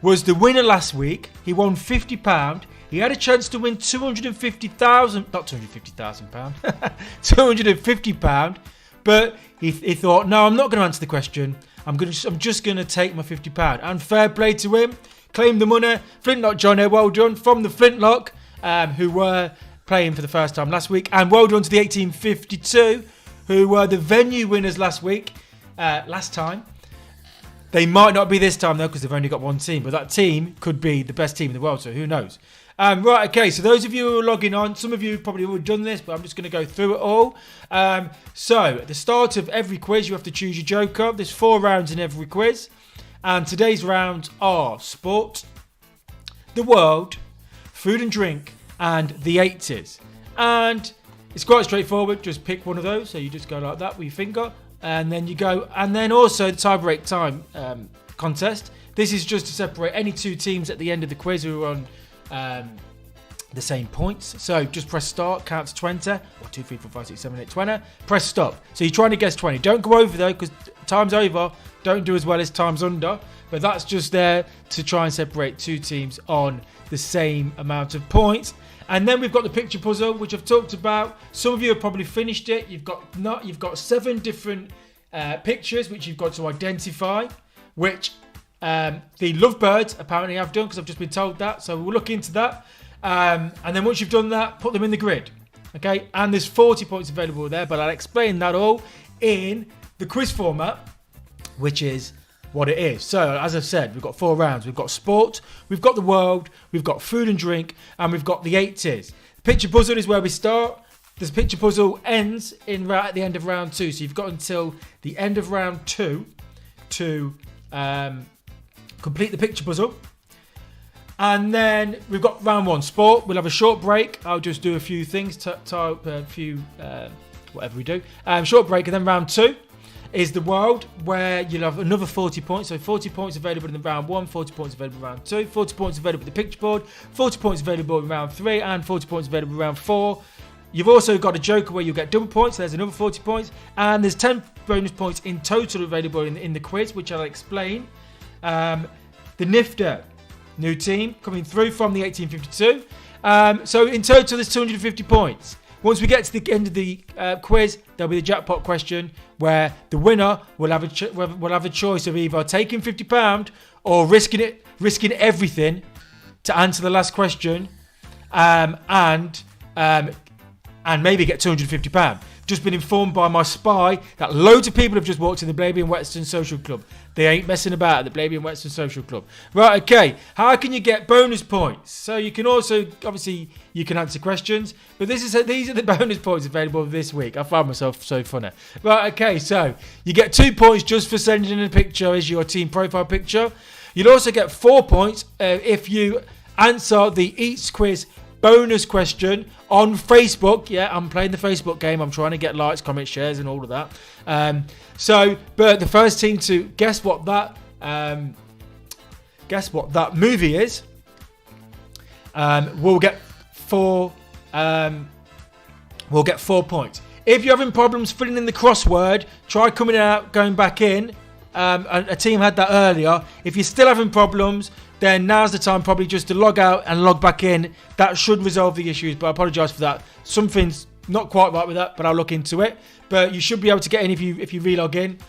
was the winner last week. He won £50. He had a chance to win £250,000, not £250,000, £250. But he thought, no, I'm not going to answer the question. I'm just going to take my £50. And fair play to him. Claimed the money. Flintlock Johnny, well done. From the Flintlock, who were playing for the first time last week. And well done to the 1852, who were the venue winners last time. They might not be this time, though, because they've only got one team. But that team could be the best team in the world, so who knows? Right, okay, so those of you who are logging on, some of you probably would have done this, but I'm just going to go through it all. So, at the start of every quiz, you have to choose your joker. There's 4 rounds in every quiz. And today's rounds are sport, the world, food and drink, and the 80s. And it's quite straightforward. Just pick one of those. So you just go like that with your finger. And then you go. And then also the tie-break time contest. This is just to separate any 2 teams at the end of the quiz who are on the same points. So just press start, count to 20, or 2, 3, 4, 5, 6, 7, 8, 20. Press stop. So you're trying to guess 20. Don't go over though, because time's over. Don't do as well as time's under. But that's just there to try and separate two teams on the same amount of points. And then we've got the picture puzzle, which I've talked about. Some of you have probably finished it. You've got 7 different pictures which you've got to identify, which the lovebirds apparently have done, because I've just been told that. So we'll look into that. And then once you've done that, put them in the grid. Okay, and there's 40 points available there, but I'll explain that all in the quiz format, which is what it is. So as I've said, we've got 4 rounds. We've got sport, we've got the world, we've got food and drink, and we've got the 8 tiers. The picture puzzle is where we start. This picture puzzle ends at the end of round 2. So you've got until the end of round 2 to complete the picture puzzle. And then we've got round 1, sport. We'll have a short break. I'll just do a few things, type a few, whatever we do. Short break, and then round 2 is the world, where you'll have another 40 points. So 40 points available in round 1, 40 points available in round 2, 40 points available with the picture board, 40 points available in round 3, and 40 points available in round 4. You've also got a joker where you'll get double points. So there's another 40 points. And there's 10 bonus points in total available in the quiz, which I'll explain. The Nifter, new team coming through from the 1852. So in total, there's 250 points. Once we get to the end of the quiz, there'll be the jackpot question, where the winner will have a choice of either taking £50 or risking everything to answer the last question, and maybe get £250. Just been informed by my spy that loads of people have just walked in the Blaby and Whetstone Social Club. They ain't messing about at the Blaby and Whetstone Social Club. Right, okay. How can you get bonus points? So you can also, obviously, you can answer questions. But these are the bonus points available this week. I found myself so funny. Right, okay. So you get 2 points just for sending in a picture as your team profile picture. You'll also get 4 points if you answer the Eats Quiz bonus question on Facebook. Yeah, I'm playing the Facebook game. I'm trying to get likes, comments, shares, and all of that. But the first team to guess what that movie is, will get 4 points. If you're having problems filling in the crossword, try going back in. A team had that earlier. If you're still having problems, then now's the time probably just to log out and log back in. That should resolve the issues, but I apologise for that. Something's not quite right with that, but I'll look into it. But you should be able to get in if you re-log in.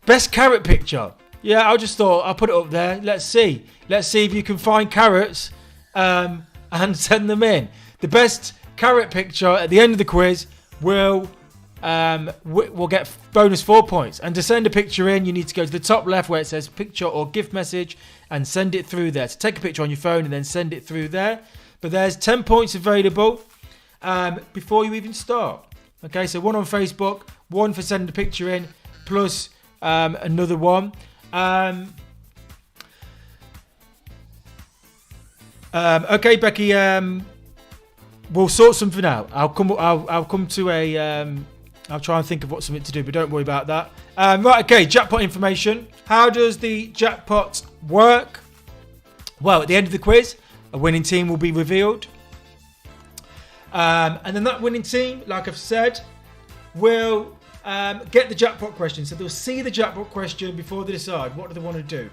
Best carrot picture. Yeah, I just thought I'll put it up there. Let's see if you can find carrots and send them in. The best carrot picture at the end of the quiz will get bonus 4 points. And to send a picture in, you need to go to the top left where it says picture or gift message and send it through there. So take a picture on your phone and then send it through there. But there's 10 points available before you even start. Okay, so 1 on Facebook, 1 for sending a picture in, plus another one. Okay, Becky, we'll sort something out. I'll come to a. I'll try and think of what's something to do, but don't worry about that. Right, okay, jackpot information. How does the jackpot work? Well, at the end of the quiz, a winning team will be revealed. And then that winning team, like I've said, will get the jackpot question. So they'll see the jackpot question before they decide what do they want to do.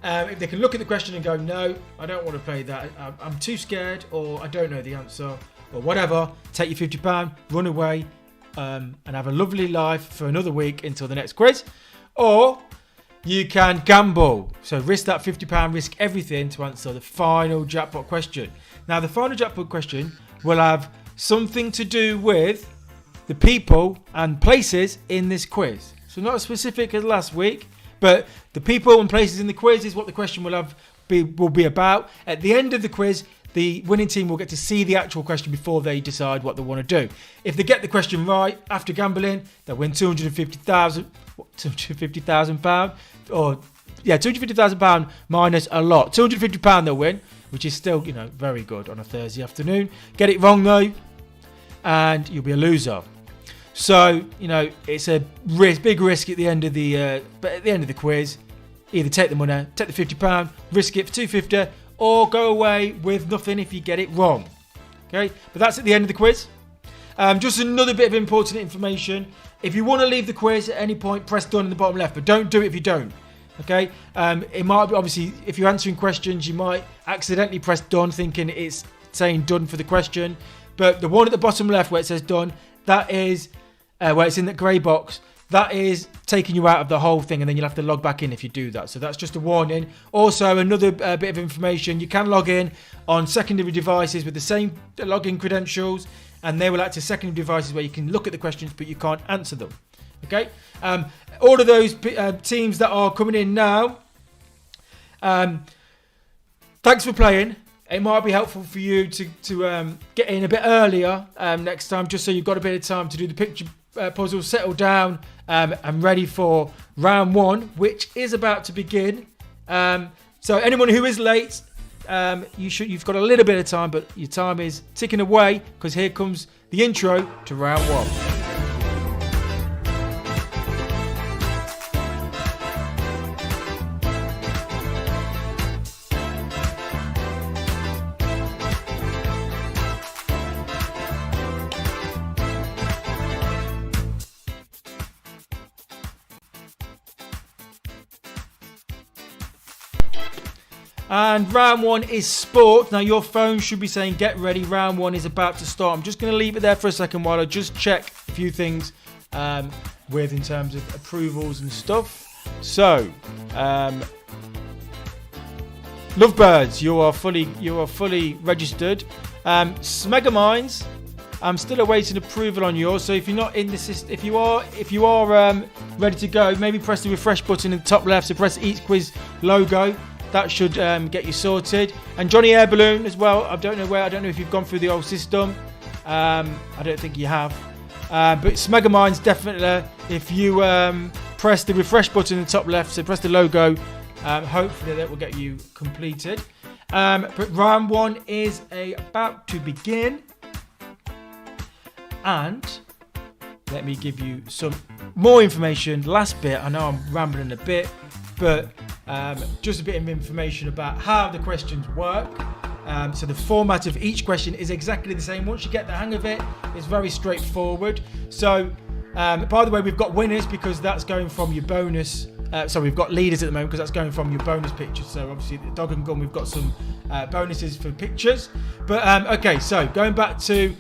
If they can look at the question and go, no, I don't want to play that. I'm too scared, or I don't know the answer, or whatever. Take your £50, run away, and have a lovely life for another week until the next quiz. Or you can gamble. So risk that £50, risk everything to answer the final jackpot question. Now, the final jackpot question will have something to do with the people and places in this quiz. So not as specific as last week, but the people and places in the quiz is what the question will be about. At the end of the quiz, the winning team will get to see the actual question before they decide what they want to do. If they get the question right after gambling, they'll win £250,000, or £250,000 minus a lot. £250 they'll win, which is still, very good on a Thursday afternoon. Get it wrong though, and you'll be a loser. So, it's a big risk at the end of the quiz. Either take the money, take the £50, risk it for $250, or go away with nothing if you get it wrong. Okay, but that's at the end of the quiz. Just another bit of important information. If you want to leave the quiz at any point, press done in the bottom left, but don't do it if you don't. Okay, it might be, obviously, if you're answering questions, you might accidentally press done thinking it's saying done for the question. But the one at the bottom left where it says done, that is where it's in that grey box. That is taking you out of the whole thing, and then you'll have to log back in if you do that. So that's just a warning. Also, another bit of information, you can log in on secondary devices with the same login credentials, and they will act as secondary devices where you can look at the questions, but you can't answer them. Okay? All of those teams that are coming in now, thanks for playing. It might be helpful for you to get in a bit earlier next time, just so you've got a bit of time to do the picture puzzle, settle down, and ready for round 1, which is about to begin. So anyone who is late, you've got a little bit of time, but your time is ticking away, because here comes the intro to round 1. And round 1 is sport. Now your phone should be saying get ready, round 1 is about to start. I'm just going to leave it there for a second while I just check a few things with in terms of approvals and stuff. So, Lovebirds, you are fully registered. Smega Minds, I'm still awaiting approval on yours. So if you're not in the system, if you are ready to go, maybe press the refresh button in the top left. So press each quiz logo. That should get you sorted. And Johnny Air Balloon as well. I don't know if you've gone through the old system. I don't think you have. But Smega Minds, definitely. If you press the refresh button in the top left, so press the logo, hopefully that will get you completed. But round 1 is about to begin. And let me give you some more information. Last bit, I know I'm rambling a bit, but just a bit of information about how the questions work. So the format of each question is exactly the same. Once you get the hang of it, it's very straightforward. So, by the way, we've got winners because that's going from your bonus. We've got leaders at the moment because that's going from your bonus pictures. So obviously, the dog and gun, we've got some bonuses for pictures. But okay, so going back to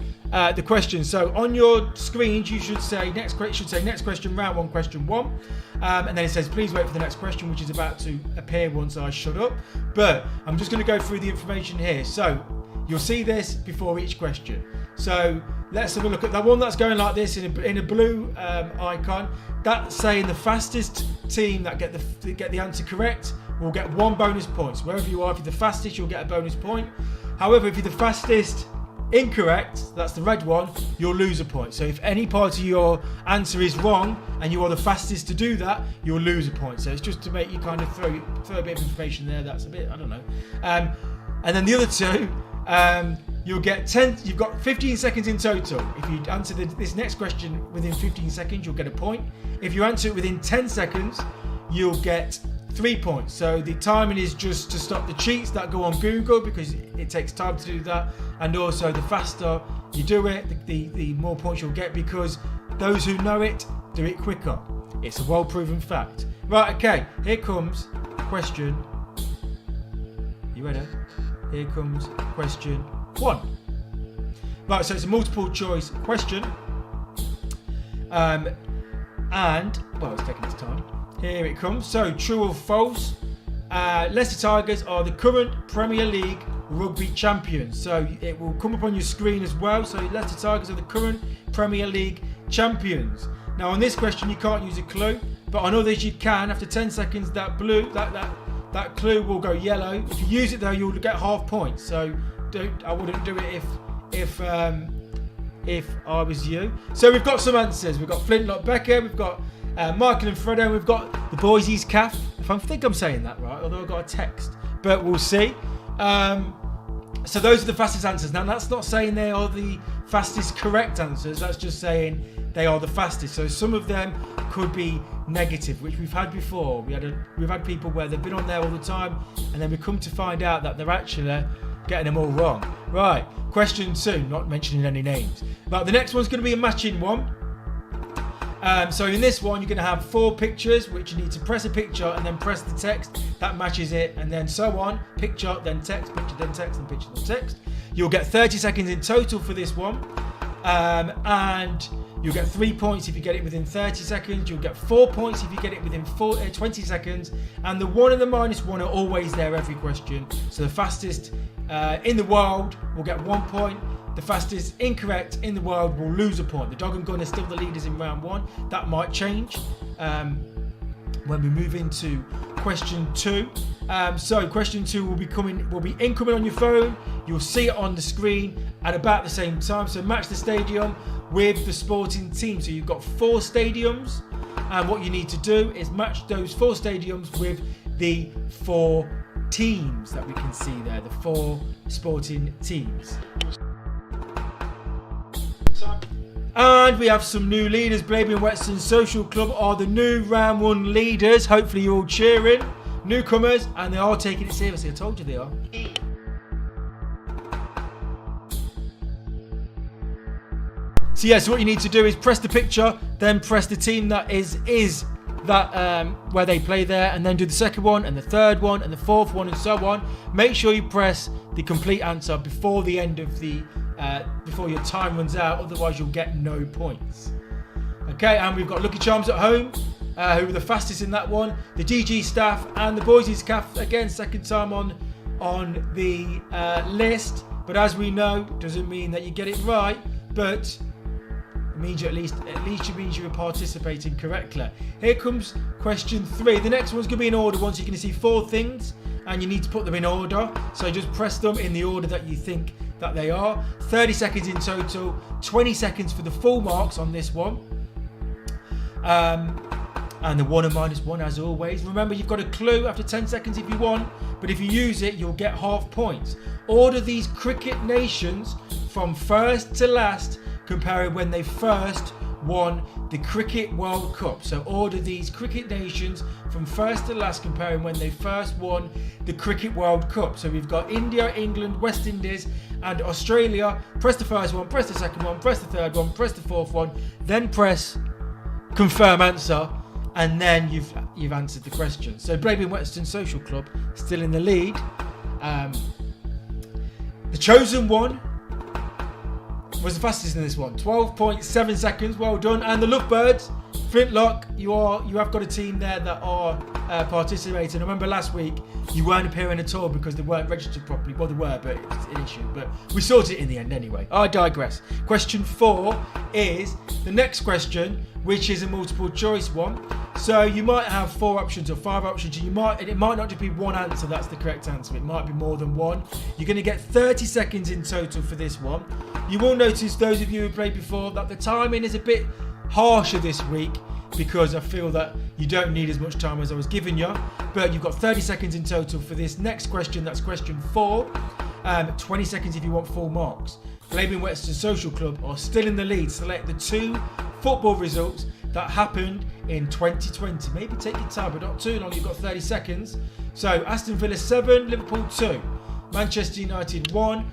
the question. So on your screens, you should say next question, round 1, question 1. And then it says, please wait for the next question, which is about to appear once I shut up. But I'm just going to go through the information here. So you'll see this before each question. So let's have a look at that one that's going like this in a blue icon. That's saying the fastest team that get the answer correct will get 1 bonus point. So wherever you are, if you're the fastest, you'll get a bonus point. However, if you're the fastest incorrect, that's the red one, you'll lose a point. So if any part of your answer is wrong and you are the fastest to do that, you'll lose a point. So it's just to make you kind of throw a bit of information there. That's a bit, I don't know. And then the other two, you'll get 10. You've got 15 seconds in total. If you answer this next question within 15 seconds, you'll get a point. If you answer it within 10 seconds, you'll get 3 points. So the timing is just to stop the cheats that go on Google, because it takes time to do that. And also, the faster you do it, the more points you'll get, because those who know it do it quicker. It's a well-proven fact. Right, okay, here comes question. You ready? Here comes question 1. Right, so it's a multiple choice question. And, well, it's taking its time. Here it comes. So, true or false? Leicester Tigers are the current Premier League rugby champions. So it will come up on your screen as well. So Leicester Tigers are the current Premier League champions. Now on this question you can't use a clue, but on others you can. After 10 seconds that clue will go yellow. If you use it though, you'll get half points. So I wouldn't do it if I was you. So we've got some answers. We've got Flintlock Becker, we've got Michael and Fredo, we've got the Boise's Calf. I think I'm saying that right, although I got a text, but we'll see. So those are the fastest answers. Now that's not saying they are the fastest correct answers. That's just saying they are the fastest. So some of them could be negative, which we've had before. We've had people where they've been on there all the time, and then we come to find out that they're actually getting them all wrong. Right, question 2, not mentioning any names. But the next one's going to be a matching one. So in this one, you're going to have 4 pictures, which you need to press a picture and then press the text that matches it, and then so on. Picture, then text, picture, then text, and picture, then text. You'll get 30 seconds in total for this one, and you'll get 3 points if you get it within 30 seconds. You'll get 4 points if you get it within 20 seconds, and the 1 and the -1 are always there every question. So the fastest in the world will get 1 point. The fastest incorrect in the world will lose a point. The Dog and Gun are still the leaders in round 1. That might change when we move into question 2. So question 2 will be incoming on your phone. You'll see it on the screen at about the same time. So match the stadium with the sporting team. So you've got 4 stadiums, and what you need to do is match those 4 stadiums with the 4 teams that we can see there, the 4 sporting teams. And we have some new leaders. Blaby and Whetstone Social Club are the new round 1 leaders. Hopefully you're all cheering. Newcomers, and they are taking it seriously. I told you they are. So yeah, so what you need to do is press the picture, then press the team that is that where they play there, and then do the second one and the third one and the fourth one and so on. Make sure you press the complete answer before the end of the before your time runs out, otherwise you'll get no points. Okay, and we've got Lucky Charms at home, who were the fastest in that one. The DG staff and the Boise's Caff, again, second time on the list. But as we know, doesn't mean that you get it right, but it means you at least you were participating correctly. Here comes question 3. The next one's going to be in order. Once you're going to see 4 things, and you need to put them in order. So just press them in the order that you think that they are. 30 seconds in total, 20 seconds for the full marks on this one. And the 1 and -1 as always. Remember, you've got a clue after 10 seconds if you want, but if you use it, you'll get half points. Order these cricket nations from first to last, comparing when they first won the Cricket World Cup. So order these cricket nations from first to last, comparing when they first won the Cricket World Cup. So we've got India, England, West Indies and Australia. Press the first one, press the second one, press the third one, press the fourth one, then press confirm answer, and then you've answered the question. So Blaby and Whetstone Social Club still in the lead. The chosen one was the fastest in this one, 12.7 seconds. Well done. And the Lovebirds, Flintlock, you have got a team there that are participating. I remember last week you weren't appearing at all because they weren't registered properly. Well, they were, but it's an issue. But we sorted it in the end anyway. I digress. Question 4 is the next question, which is a multiple choice one. So you might have 4 options or 5 options. It might not just be one answer that's the correct answer. It might be more than one. You're going to get 30 seconds in total for this one. You will notice, those of you who played before, that the timing is a bit harsher this week because I feel that you don't need as much time as I was giving you. But you've got 30 seconds in total for this next question. That's question 4. 20 seconds if you want full marks. Blaby and Whetstone Social Club are still in the lead. Select the 2 football results that happened in 2020. Maybe take your time, but not too long. You've got 30 seconds. So Aston Villa 7, Liverpool 2, Manchester United 1,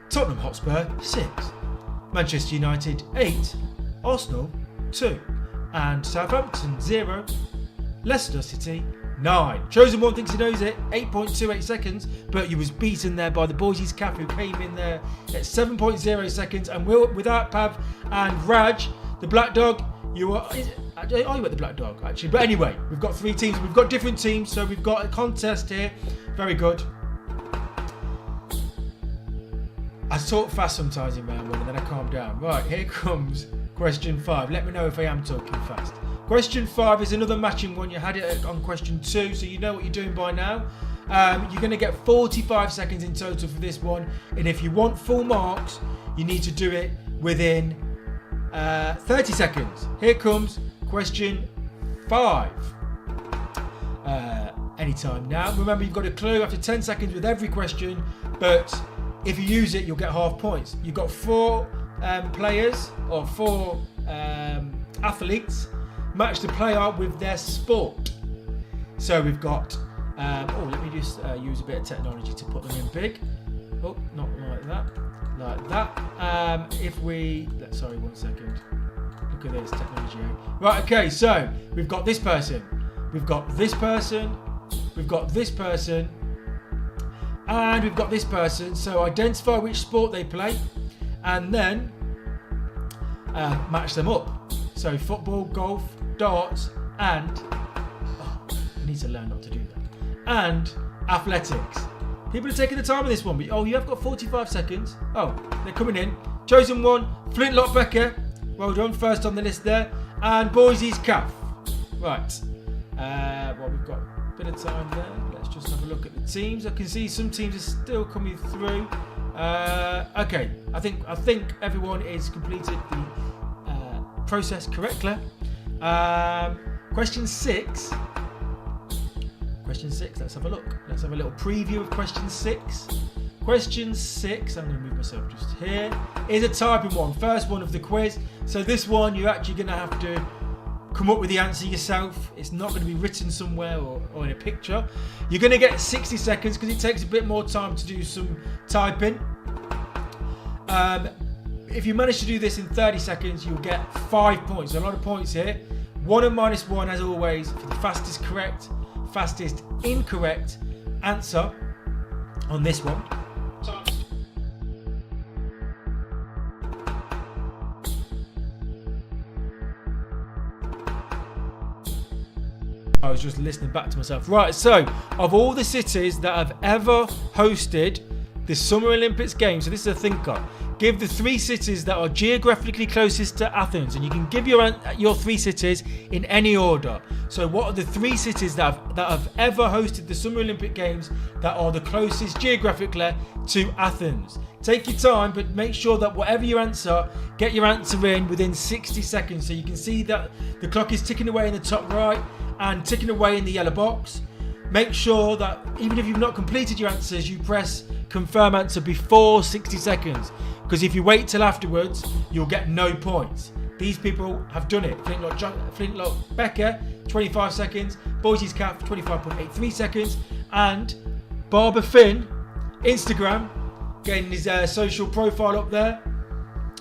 Tottenham Hotspur 6, Manchester United 8, Arsenal 2, and Southampton 0, Leicester City 9. Chosen one thinks he knows it, 8.28 seconds, but you was beaten there by the Boise's Caff, who came in there at 7.0 seconds. And without Pav and Raj, the Black Dog, are you at the Black Dog actually? But anyway, we've got 3 teams. We've got different teams, so we've got a contest here. Very good. I talk fast sometimes in round 1 and then I calm down. Right, here comes question 5. Let me know if I am talking fast. Question 5 is another matching one. You had it on question 2, so you know what you're doing by now. You're going to get 45 seconds in total for this one, and if you want full marks, you need to do it within 30 seconds. Here comes question 5. Anytime now. Remember, you've got a clue after 10 seconds with every question, but if you use it, you'll get half points. You've got 4 players or 4 athletes. Match the player with their sport. So we've got, let me just use a bit of technology to put them in big. Oh, not like that, like that. Sorry, 1 second. Look at this technology. Right, okay, so we've got this person, we've got this person, we've got this person, and we've got this person. So identify which sport they play, and then match them up. So football, golf, darts, and I need to learn not to do that. And athletics. People are taking the time on this one. But, you have got 45 seconds. Oh, they're coming in. Chosen one, Flintlock Becker. Well done, first on the list there. And Boise's Calf. Right. We've got a bit of time there. Let's just have a look at the teams. I can see some teams are still coming through. Okay, I think everyone is completed the process correctly. Question 6. Question 6, let's have a look. Let's have a little preview of question 6. Question 6, I'm going to move myself just here, is a typing one. First one of the quiz. So this one, you're actually going to have to come up with the answer yourself. It's not going to be written somewhere or in a picture. You're going to get 60 seconds because it takes a bit more time to do some typing. If you manage to do this in 30 seconds, you'll get 5 points. A lot of points here. 1 and -1, as always, for the fastest incorrect answer on this one. I was just listening back to myself. Right, so of all the cities that have ever hosted the Summer Olympics Games, so this is a thinker, give the 3 cities that are geographically closest to Athens, and you can give your 3 cities in any order. So what are the 3 cities that have ever hosted the Summer Olympic Games that are the closest geographically to Athens? Take your time, but make sure that whatever you answer, get your answer in within 60 seconds. So you can see that the clock is ticking away in the top right and ticking away in the yellow box. Make sure that even if you've not completed your answers, you press confirm answer before 60 seconds. Because if you wait till afterwards, you'll get no points. These people have done it. Flintlock Becker, 25 seconds. Boise's Calf, 25.83 seconds. And Barber Finn, Instagram, getting his social profile up there.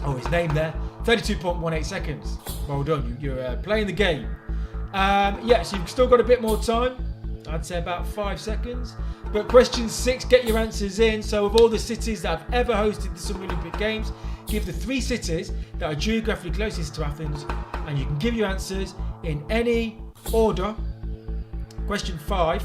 Oh, his name there. 32.18 seconds. Well done. You're playing the game. So you've still got a bit more time. I'd say about 5 seconds. But question 6, get your answers in. So of all the cities that have ever hosted the Summer Olympic Games, give the 3 cities that are geographically closest to Athens, and you can give your answers in any order. Question 5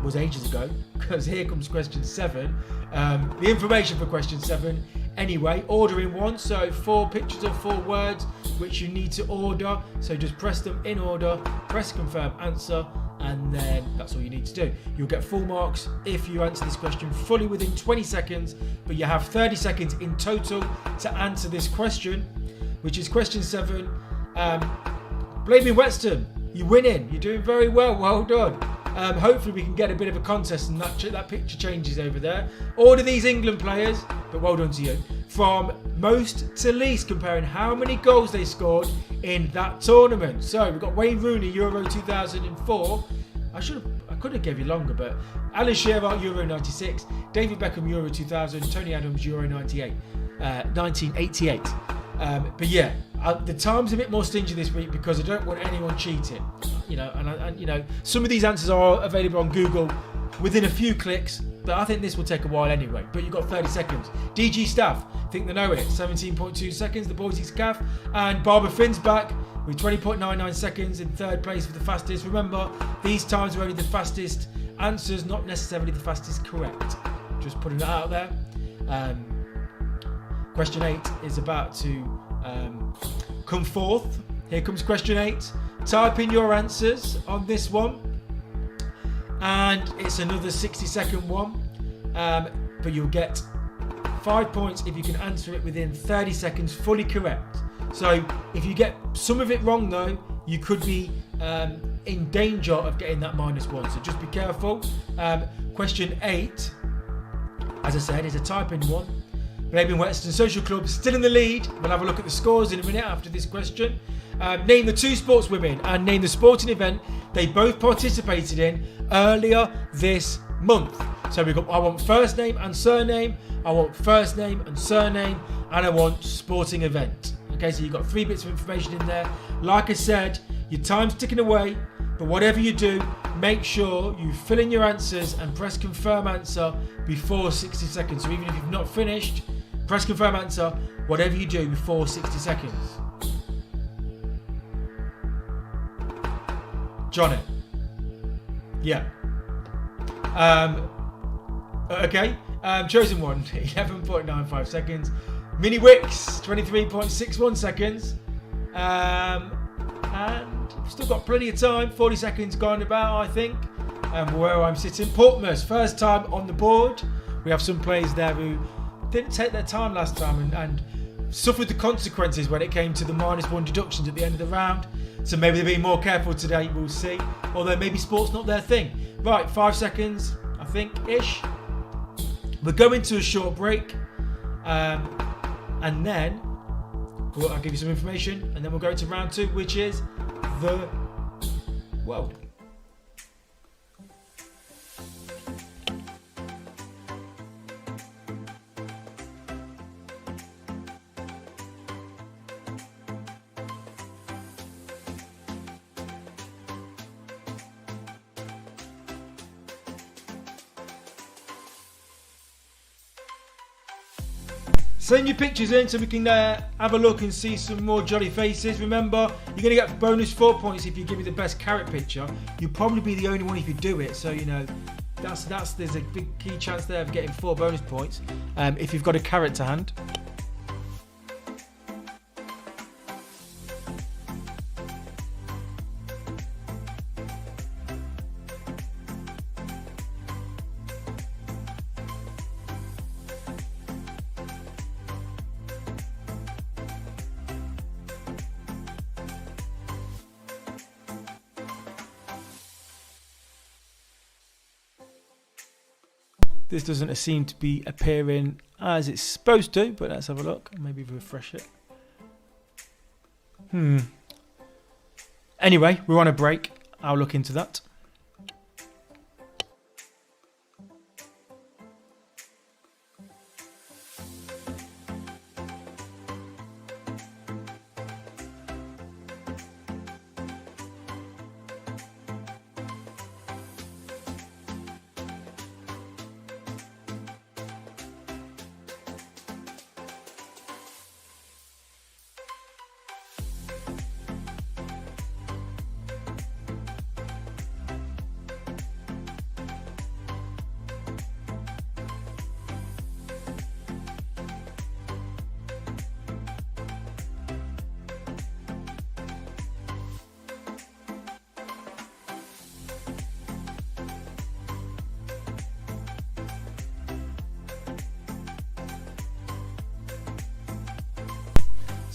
was ages ago, because here comes question 7. The information for question 7, anyway, order in one. So 4 pictures or 4 words which you need to order. So just press them in order, press confirm answer, and then that's all you need to do. You'll get full marks if you answer this question fully within 20 seconds, but you have 30 seconds in total to answer this question, which is question 7. Blaby Whetstone, you're winning. You're doing very well. Well done. Hopefully we can get a bit of a contest and that picture changes over there. Order these England players, but well done to you. From most to least, comparing how many goals they scored in that tournament. So we've got Wayne Rooney, Euro 2004. I could have gave you longer, but Alan Shearer, Euro 96. David Beckham, Euro 2000. Tony Adams, Euro 1988. But yeah, the time's a bit more stingy this week because I don't want anyone cheating. And some of these answers are available on Google within a few clicks, but I think this will take a while anyway. But you've got 30 seconds. DG Staff, think they know it. 17.2 seconds. The Boise's Calf, and Barber Finn's back with 20.99 seconds in 3rd place for the fastest. Remember, these times are only the fastest answers, not necessarily the fastest correct. Just putting that out there. Question 8 is about to come forth. Here comes question 8. Type in your answers on this one, and it's another 60-second one, but you'll get 5 points if you can answer it within 30 seconds fully correct. So if you get some of it wrong though, you could be in danger of getting that -1, so just be careful. Question 8, as I said, is a type in one. Blaby and Whetstone Social Club still in the lead. We'll have a look at the scores in a minute after this question. Name the 2 sportswomen and name the sporting event they both participated in earlier this month. So we've got, I want first name and surname, I want first name and surname, and I want sporting event. Okay, so you've got 3 bits of information in there. Like I said, your time's ticking away, but whatever you do, make sure you fill in your answers and press confirm answer before 60 seconds. So even if you've not finished, press confirm answer, whatever you do before 60 seconds. Johnny. Yeah. Okay. Chosen one, 11.95 seconds. Mini Wix, 23.61 seconds. And we've still got plenty of time. 40 seconds gone about, I think. Where I'm sitting. Portmas, first time on the board. We have some players there who didn't take their time last time and suffered the consequences when it came to the -1 deductions at the end of the round. So maybe they're being more careful today, we'll see. Although maybe sport's not their thing. Right, 5 seconds, I think, ish. We're going to a short break. And then I'll give you some information. And then we'll go to round 2, which is the world. Send your pictures in so we can have a look and see some more jolly faces. Remember, you're going to get bonus 4 points if you give me the best carrot picture. You'll probably be the only one if you do it. So, you know, there's a big key chance there of getting 4 bonus points if you've got a carrot to hand. This doesn't seem to be appearing as it's supposed to, but let's have a look. Maybe refresh it. Anyway, we're on a break. I'll look into that.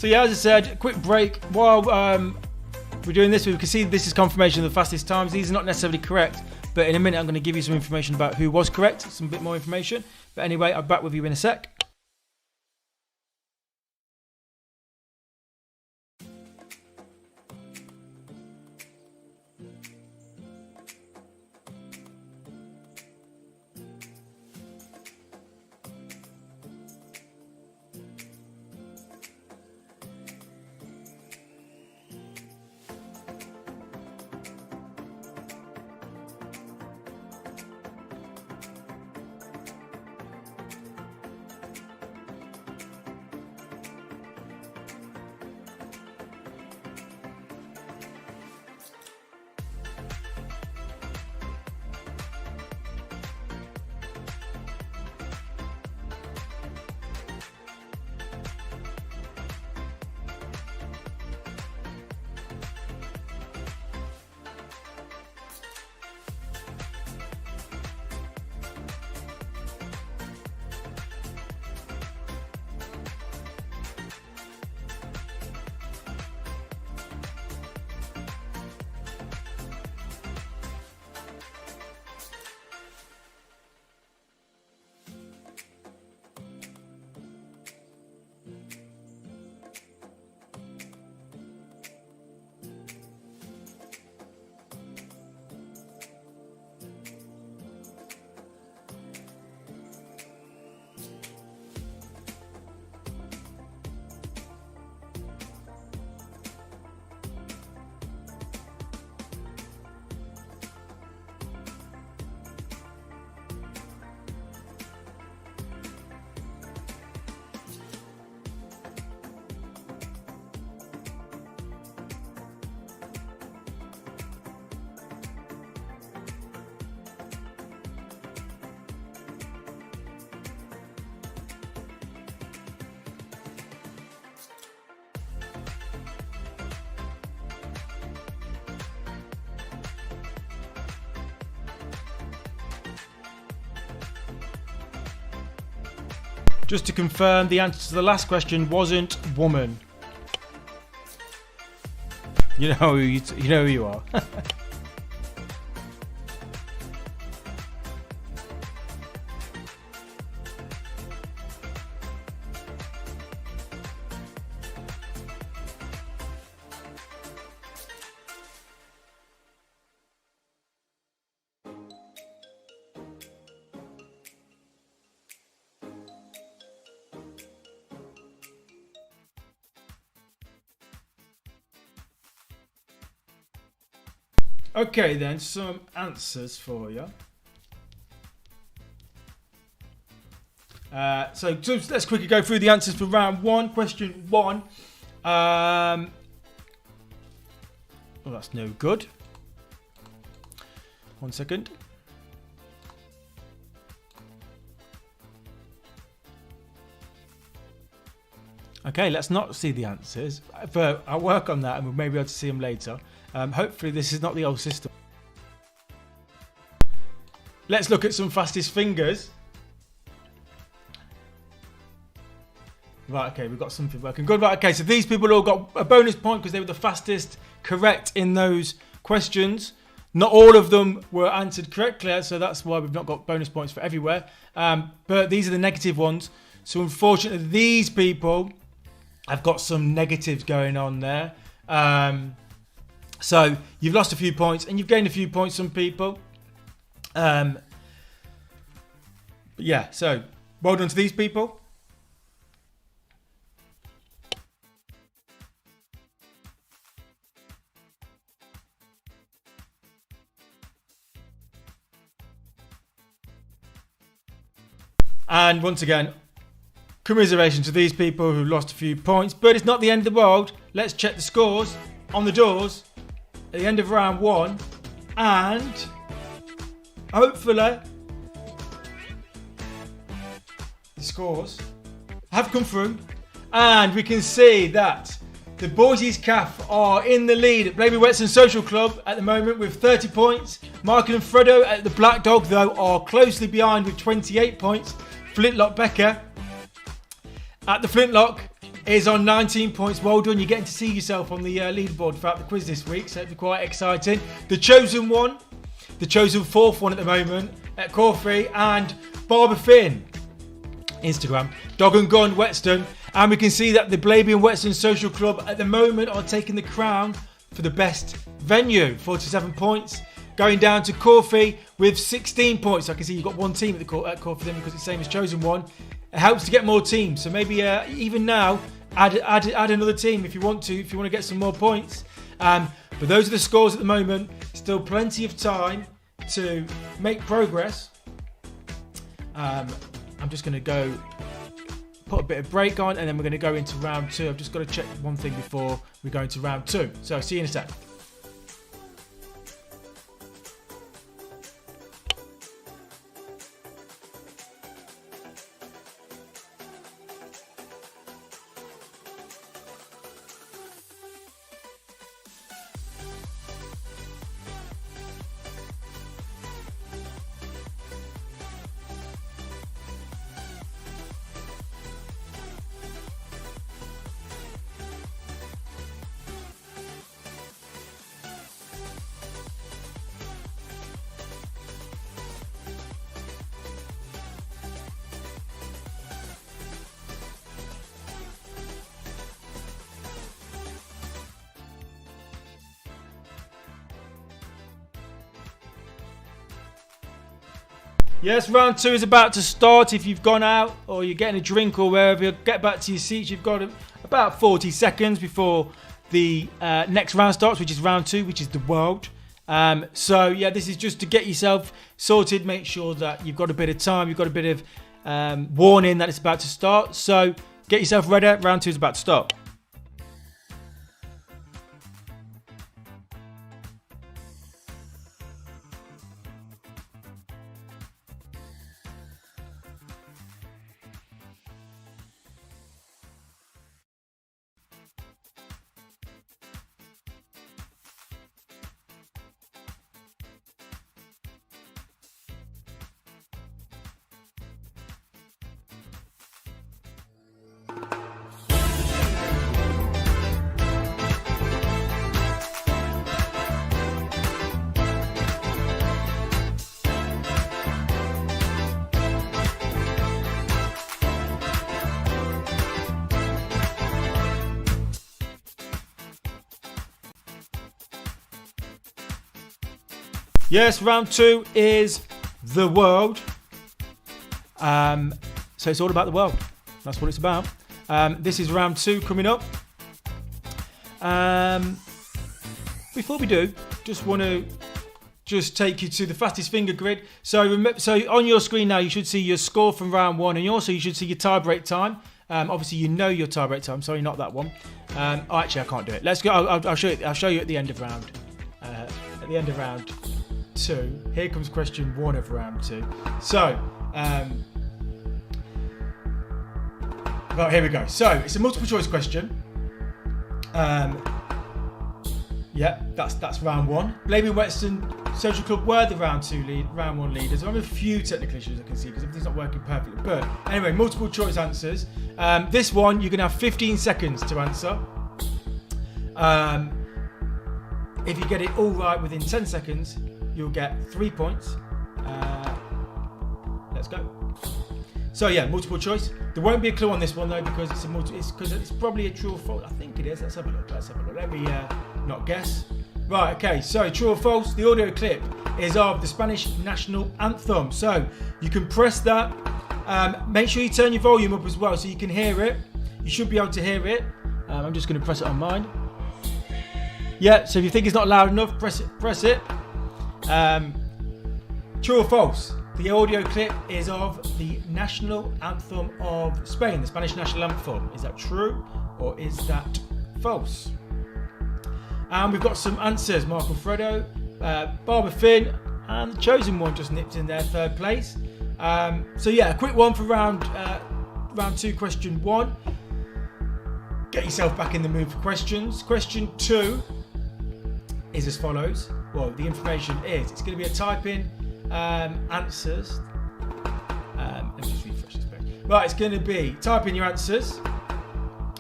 So yeah, as I said, a quick break. While we're doing this, we can see this is confirmation of the fastest times. These are not necessarily correct, but in a minute I'm going to give you some information about who was correct, some bit more information. But anyway, I'll be back with you in a sec. Just to confirm, the answer to the last question wasn't woman. You know who you are. Okay then, some answers for you. So let's quickly go through the answers for round 1. Question 1. Well, that's no good. 1 second. Okay, let's not see the answers, but I'll work on that and we'll maybe be able to see them later. Hopefully this is not the old system. Let's look at some fastest fingers. Right, okay, we've got something working good. Right, okay, so these people all got a bonus point because they were the fastest correct in those questions. Not all of them were answered correctly, so that's why we've not got bonus points for everywhere. But these are the negative ones. So unfortunately, these people have got some negatives going on there. So you've lost a few points and you've gained a few points, some people. But yeah, so well done to these people. And once again, commiseration to these people who lost a few points, but it's not the end of the world. Let's check the scores on the doors at the end of round 1, and hopefully the scores have come through, and we can see that the Boys Calf are in the lead at Blaby Whetstone Social Club at the moment with 30 points. Michael and Fredo at the Black Dog, though, are closely behind with 28 points. Flintlock Becca at the Flintlock is on 19 points. Well done. You're getting to see yourself on the leaderboard throughout the quiz this week, so it'll be quite exciting. The chosen one, the chosen 4th one at the moment at Corfee, and Barber Finn, Instagram, Dog and Gun, Whetstone. And we can see that the Blaby and Whetstone Social Club at the moment are taking the crown for the best venue, 47 points. Going down to Corfee with 16 points. I can see you've got one team at Corfee then because it's the same as chosen one. It helps to get more teams. So maybe even now, add another team if you want to get some more points. But those are the scores at the moment. Still plenty of time to make progress. I'm just going to go put a bit of break on and then we're going to go into round 2. I've just got to check one thing before we go into round 2. So see you in a sec. Yes, round 2 is about to start. If you've gone out or you're getting a drink or wherever, get back to your seats. You've got about 40 seconds before the next round starts, which is round 2, which is the world. So yeah, this is just to get yourself sorted. Make sure that you've got a bit of time. You've got a bit of warning that it's about to start. So get yourself ready. Round 2 is about to start. Yes, round 2 is the world. So it's all about the world. That's what it's about. This is round 2 coming up. Before we do, just want to take you to the fastest finger grid. So on your screen now, you should see your score from round 1, and also you should see your tie break time. Obviously, you know your tie break time. Sorry, not that one. Actually, I can't do it. Let's go. I'll show you. I'll show you at the end of round. At the end of round 2. Here comes question 1 of round 2. So. Right, here we go. So it's a multiple choice question. Yeah, that's round 1. Blaby and Whetstone Social Club were the round 1 leaders. I have a few technical issues I can see because everything's not working perfectly. But anyway, multiple choice answers. This one you're gonna have 15 seconds to answer. If you get it all right within 10 seconds, you'll get 3 points. Let's go. So yeah, multiple choice. There won't be a clue on this one though because it's probably a true or false. I think it is. Let's have a look. Let me not guess. Right. Okay. So true or false? The audio clip is of the Spanish national anthem. So you can press that. Make sure you turn your volume up as well so you can hear it. You should be able to hear it. I'm just going to press it on mine. Yeah. So if you think it's not loud enough, press it. True or false? The audio clip is of the national anthem of Spain, the Spanish national anthem. Is that true or is that false? And we've got some answers. Mark Alfredo, Barbara Finn, and the chosen one just nipped in there, 3rd place. So yeah, a quick one for round 2, question 1. Get yourself back in the mood for questions. Question 2 is as follows. Well, the information is, it's going to be a type-in answers. Let me just refresh this page. Right, it's going to be type in your answers,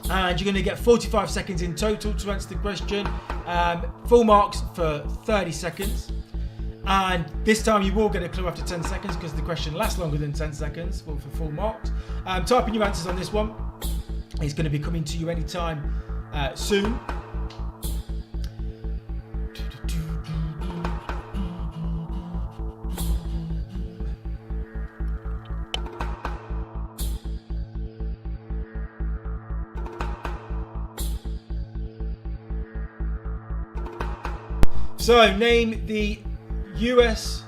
and you're going to get 45 seconds in total to answer the question. Full marks for 30 seconds, and this time you will get a clue after 10 seconds because the question lasts longer than 10 seconds for full marks. Type in your answers on this one. It's going to be coming to you anytime soon. So name the US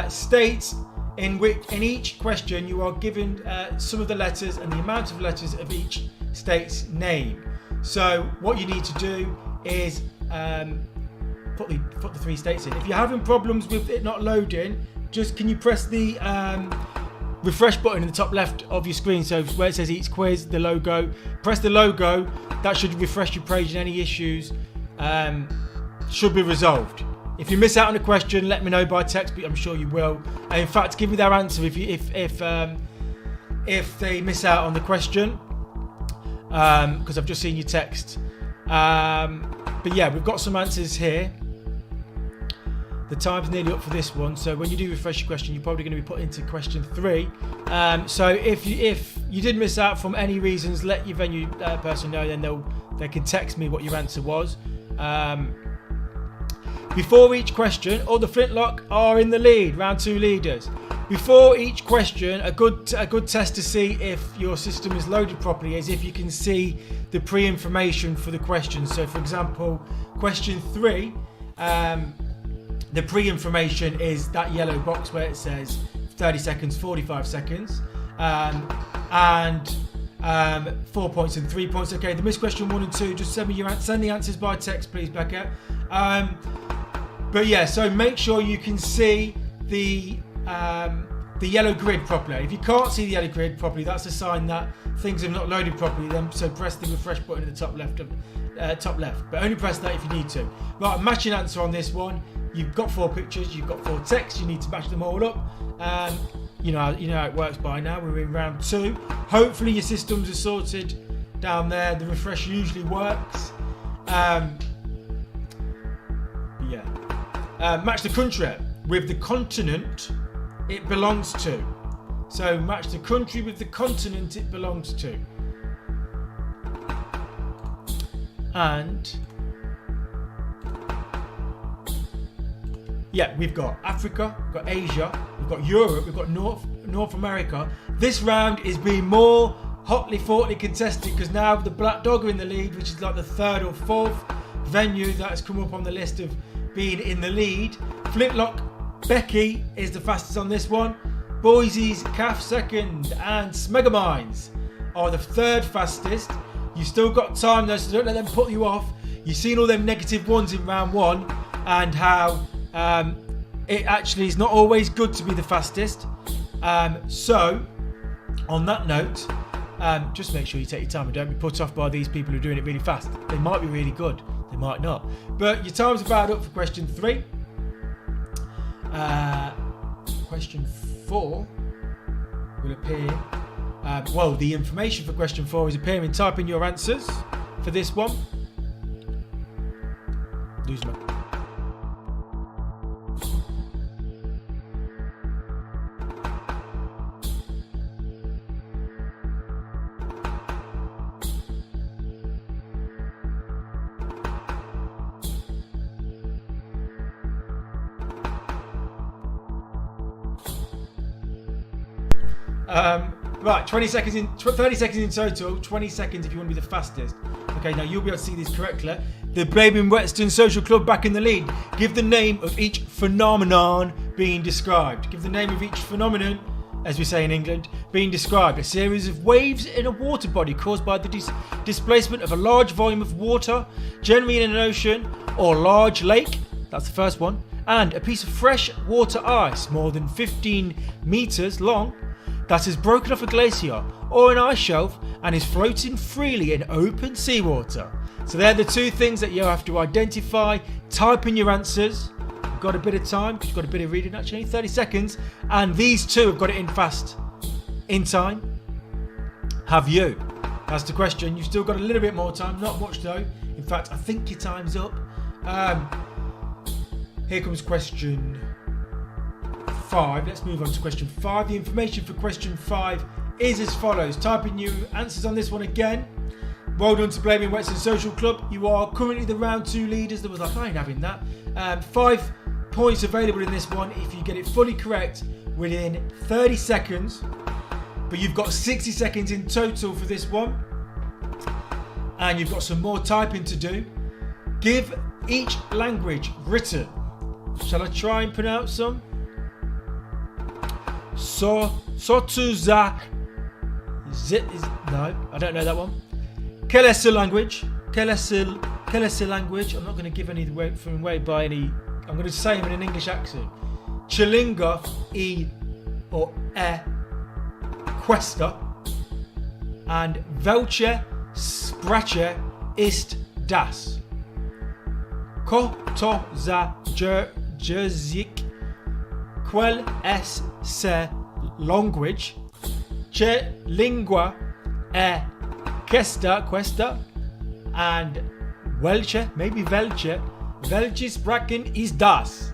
states in which in each question you are given some of the letters and the amount of letters of each state's name. So what you need to do is put the 3 states in. If you're having problems with it not loading, can you press the refresh button in the top left of your screen, so where it says each quiz, the logo, press the logo. That should refresh your page, and any issues should be resolved. If you miss out on a question, let me know by text, but I'm sure you will. And in fact, give me their answer if they miss out on the question, because I've just seen your text. But yeah, we've got some answers here. The time's nearly up for this one, so when you do refresh your question, you're probably going to be put into question 3. So if you did miss out from any reasons, let your venue person know. Then they can text me what your answer was. Before each question, all the Flintlock are in the lead, round 2 leaders. Before each question, a good test to see if your system is loaded properly is if you can see the pre-information for the question. So for example, question 3, the pre-information is that yellow box where it says 30 seconds, 45 seconds, and 4 points and 3 points. Okay, the missed question 1 and 2, just send the answers by text, please, Becca. But yeah, so make sure you can see the yellow grid properly. If you can't see the yellow grid properly, that's a sign that things have not loaded properly. Then so press the refresh button at the top left, but only press that if you need to. Right, matching answer on this one. You've got 4 pictures, you've got 4 texts. You need to match them all up. You know how it works by now. We're in round 2. Hopefully your systems are sorted down there. The refresh usually works. Match the country with the continent it belongs to. So match the country with the continent it belongs to. And yeah, we've got Africa, we've got Asia, we've got Europe, we've got North America. This round is being more hotly fought contested because now the Black Dog are in the lead, which is like the third or fourth venue that has come up on the list of being in the lead. Flintlock Becky is the fastest on this one. Boise's Calf second, and Smegamines are the third fastest. You've still got time though, so don't let them put you off. You've seen all them negative ones in round one and how it actually is not always good to be the fastest. So on that note, just make sure you take your time and don't be put off by these people who are doing it really fast. They might be really good, they might not. But your time's about up for question 3. Question 4 will appear. Well, the information for question 4 is appearing. Type in your answers for this one. Lose my. Right, 20 seconds in, 30 seconds in total, 20 seconds if you want to be the fastest. Okay, now you'll be able to see these correctly. The Blaby and Whetstone Social Club back in the lead. Give the name of each phenomenon being described. Give the name of each phenomenon, as we say in England, being described. A series of waves in a water body caused by the displacement of a large volume of water, generally in an ocean or large lake. That's the first one. And a piece of fresh water ice more than 15 meters long that has broken off a glacier or an ice shelf and is floating freely in open seawater. So they're the two things that you have to identify. Type in your answers. You've got a bit of time because you've got a bit of reading actually, 30 seconds. And these two have got it in fast, in time. Have you? That's the question. You've still got a little bit more time, not much though. In fact, I think your time's up. Here comes question 5. Let's move on to question 5. The information for question 5 is as follows. Type in your answers on this one again. Well done to Blaby and Whetstone Social Club. You are currently the round 2 leaders. There was like, I ain't having that. 5 points available in this one if you get it fully correct within 30 seconds. But you've got 60 seconds in total for this one. And you've got some more typing to do. Give each language written. Shall I try and pronounce some? Sotuzak. No, I don't know that one. Kelesi language. Kelesi language. I'm not going to give any away by any. I'm going to say them in an English accent. Chilinga e or e questa. And Welche Sprache ist das? Ko to za Jezik. Quel es se language? Che lingua è questa? And welche, maybe welche Sprachen ist das?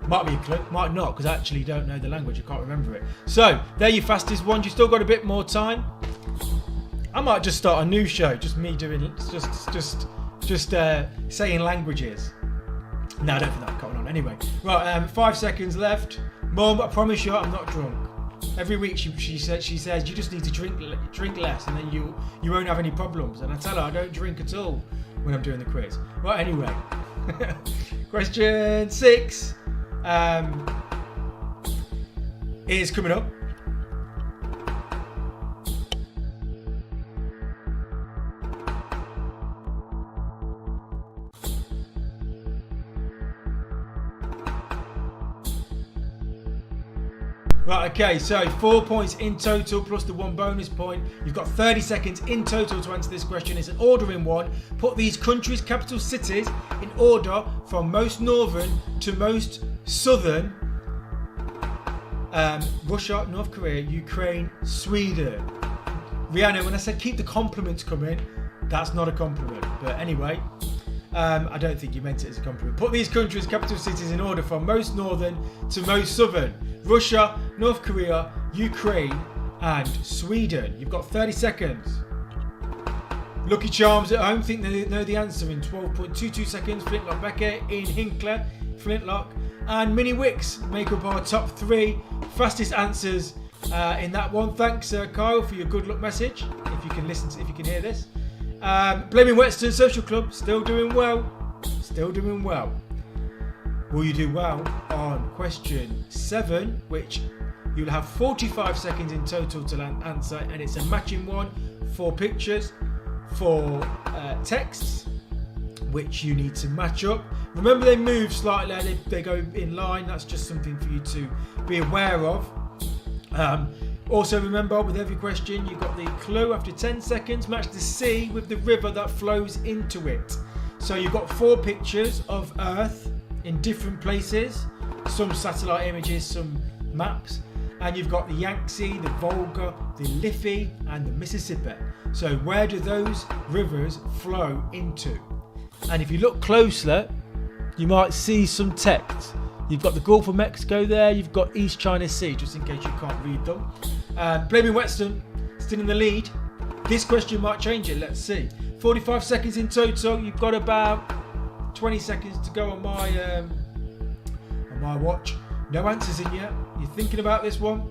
Might be a clue, might not, because I actually don't know the language. I can't remember it. So they're your fastest ones. You've still got a bit more time. I might just start a new show, just me doing just saying languages. No, I don't think that'll come on. Anyway, right, 5 seconds left. Mum, I promise you, I'm not drunk. Every week she says you just need to drink less, and then you won't have any problems. And I tell her I don't drink at all when I'm doing the quiz. Right, anyway, question 6 is coming up. Right, okay, so 4 points in total plus the 1 bonus point. You've got 30 seconds in total to answer this question. It's an order in one. Put these countries' capital cities in order from most northern to most southern. Russia, North Korea, Ukraine, Sweden. Rihanna, when I said keep the compliments coming, that's not a compliment. But anyway, I don't think you meant it as a compliment. Put these countries' capital cities in order from most northern to most southern. Russia, North Korea, Ukraine, and Sweden. You've got 30 seconds. Lucky Charms at home think they know the answer in 12.22 seconds. Flintlock Becker in Hinckley, Flintlock, and Mini Wicks make up our top 3 fastest answers in that one. Thanks, Kyle, for your good luck message. If you can listen, if you can hear this. Blaming Whetstone Social Club, still doing well. Still doing well. Will you do well on question 7, which you'll have 45 seconds in total to answer, and it's a matching one, 4 pictures, 4 texts, which you need to match up. Remember, they move slightly, they go in line. That's just something for you to be aware of. Also remember, with every question, you've got the clue after 10 seconds. Match the sea with the river that flows into it. So you've got 4 pictures of Earth in different places, some satellite images, some maps, and you've got the Yangtze, the Volga, the Liffey, and the Mississippi. So where do those rivers flow into? And if you look closer, you might see some text. You've got the Gulf of Mexico there, you've got East China Sea, just in case you can't read them. Blaby Whetstone still in the lead. This question might change it, let's see. 45 seconds in total. You've got about 20 seconds to go on my watch. No answers in yet. You're thinking about this one.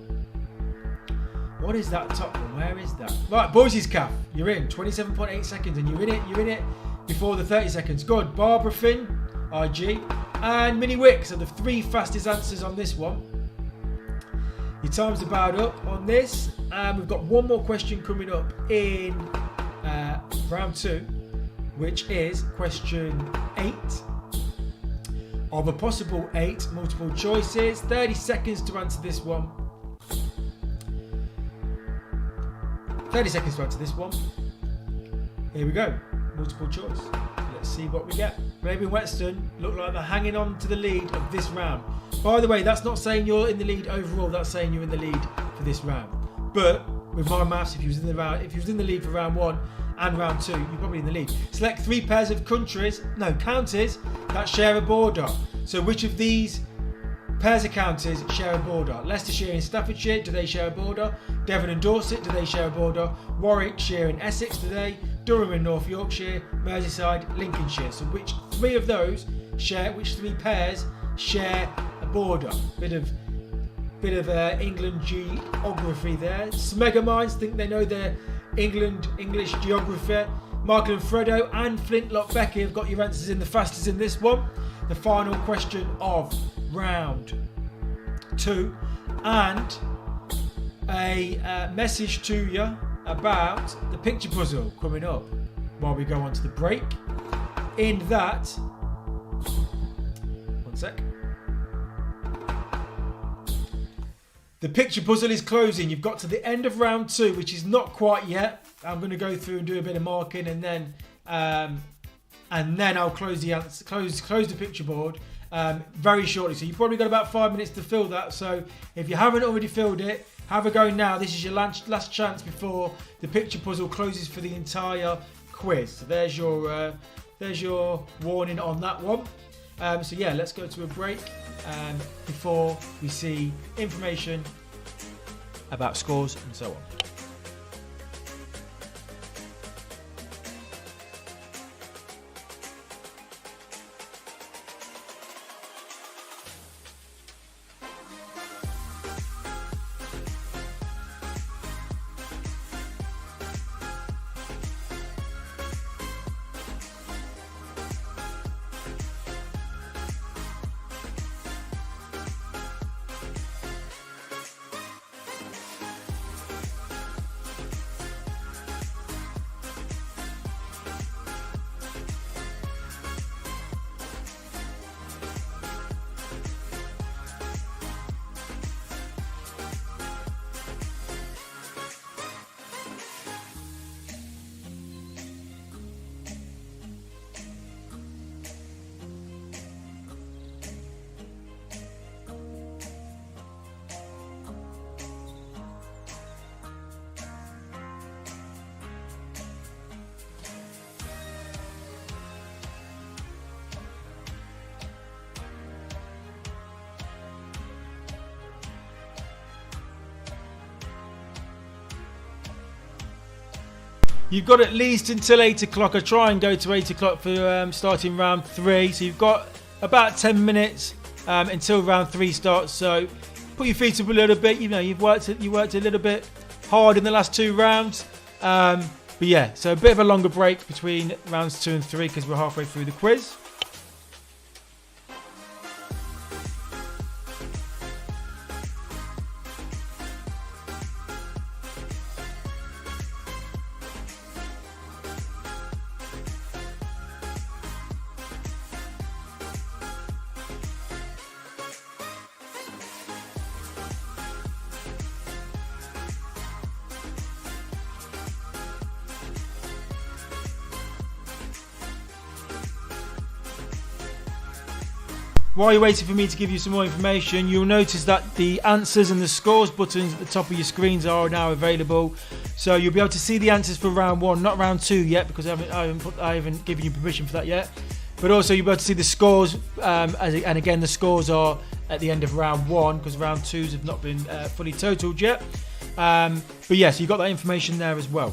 What is that top one? Where is that? Right, Boise's Calf. You're in. 27.8 seconds, and you're in it. You're in it before the 30 seconds. Good. Barbara Finn, IG, and Mini Wicks are the 3 fastest answers on this one. Your time's about up on this. We've got one more question coming up in round 2, which is question 8 of a possible 8 multiple choices. 30 seconds to answer this one. 30 seconds to answer this one. Here we go. Multiple choice. Let's see what we get. Blaby Whetstone look like they're hanging on to the lead of this round. By the way, that's not saying you're in the lead overall. That's saying you're in the lead for this round. But with my maths, if you was in the lead for round 1 and round 2, you're probably in the lead. Select 3 pairs of counties that share a border. So which of these pairs of counties share a border? Leicestershire and Staffordshire, do they share a border? Devon and Dorset, do they share a border? Warwickshire and Essex, do they? Durham and North Yorkshire, Merseyside, Lincolnshire. So which 3 of those which 3 pairs share a border? Bit of England geography there. Smega Minds think they know their English geography. Michael and Fredo and Flintlock Becky have got your answers in the fastest in this one. The final question of round 2, and a message to you about the picture puzzle coming up while we go on to the break. In that, one sec. The picture puzzle is closing. You've got to the end of round 2, which is not quite yet. I'm going to go through and do a bit of marking, and then I'll close the picture board very shortly. So you've probably got about 5 minutes to fill that. So if you haven't already filled it, have a go now. This is your last chance before the picture puzzle closes for the entire quiz. So there's your warning on that one. So yeah, let's go to a break before we see information about scores and so on. You've got at least until 8 o'clock. I try and go to 8 o'clock for starting round 3. So you've got about 10 minutes until round 3 starts. So put your feet up a little bit. You know, you worked a little bit hard in the last 2 rounds. But yeah, so a bit of a longer break between rounds 2 and 3 because we're halfway through the quiz. While you're waiting for me to give you some more information, you'll notice that the answers and the scores buttons at the top of your screens are now available. So you'll be able to see the answers for round 1, not round 2 yet, because I haven't given you permission for that yet. But also you'll be able to see the scores, and again the scores are at the end of round 1, because round 2s have not been fully totaled yet. But yes, you got that information there as well.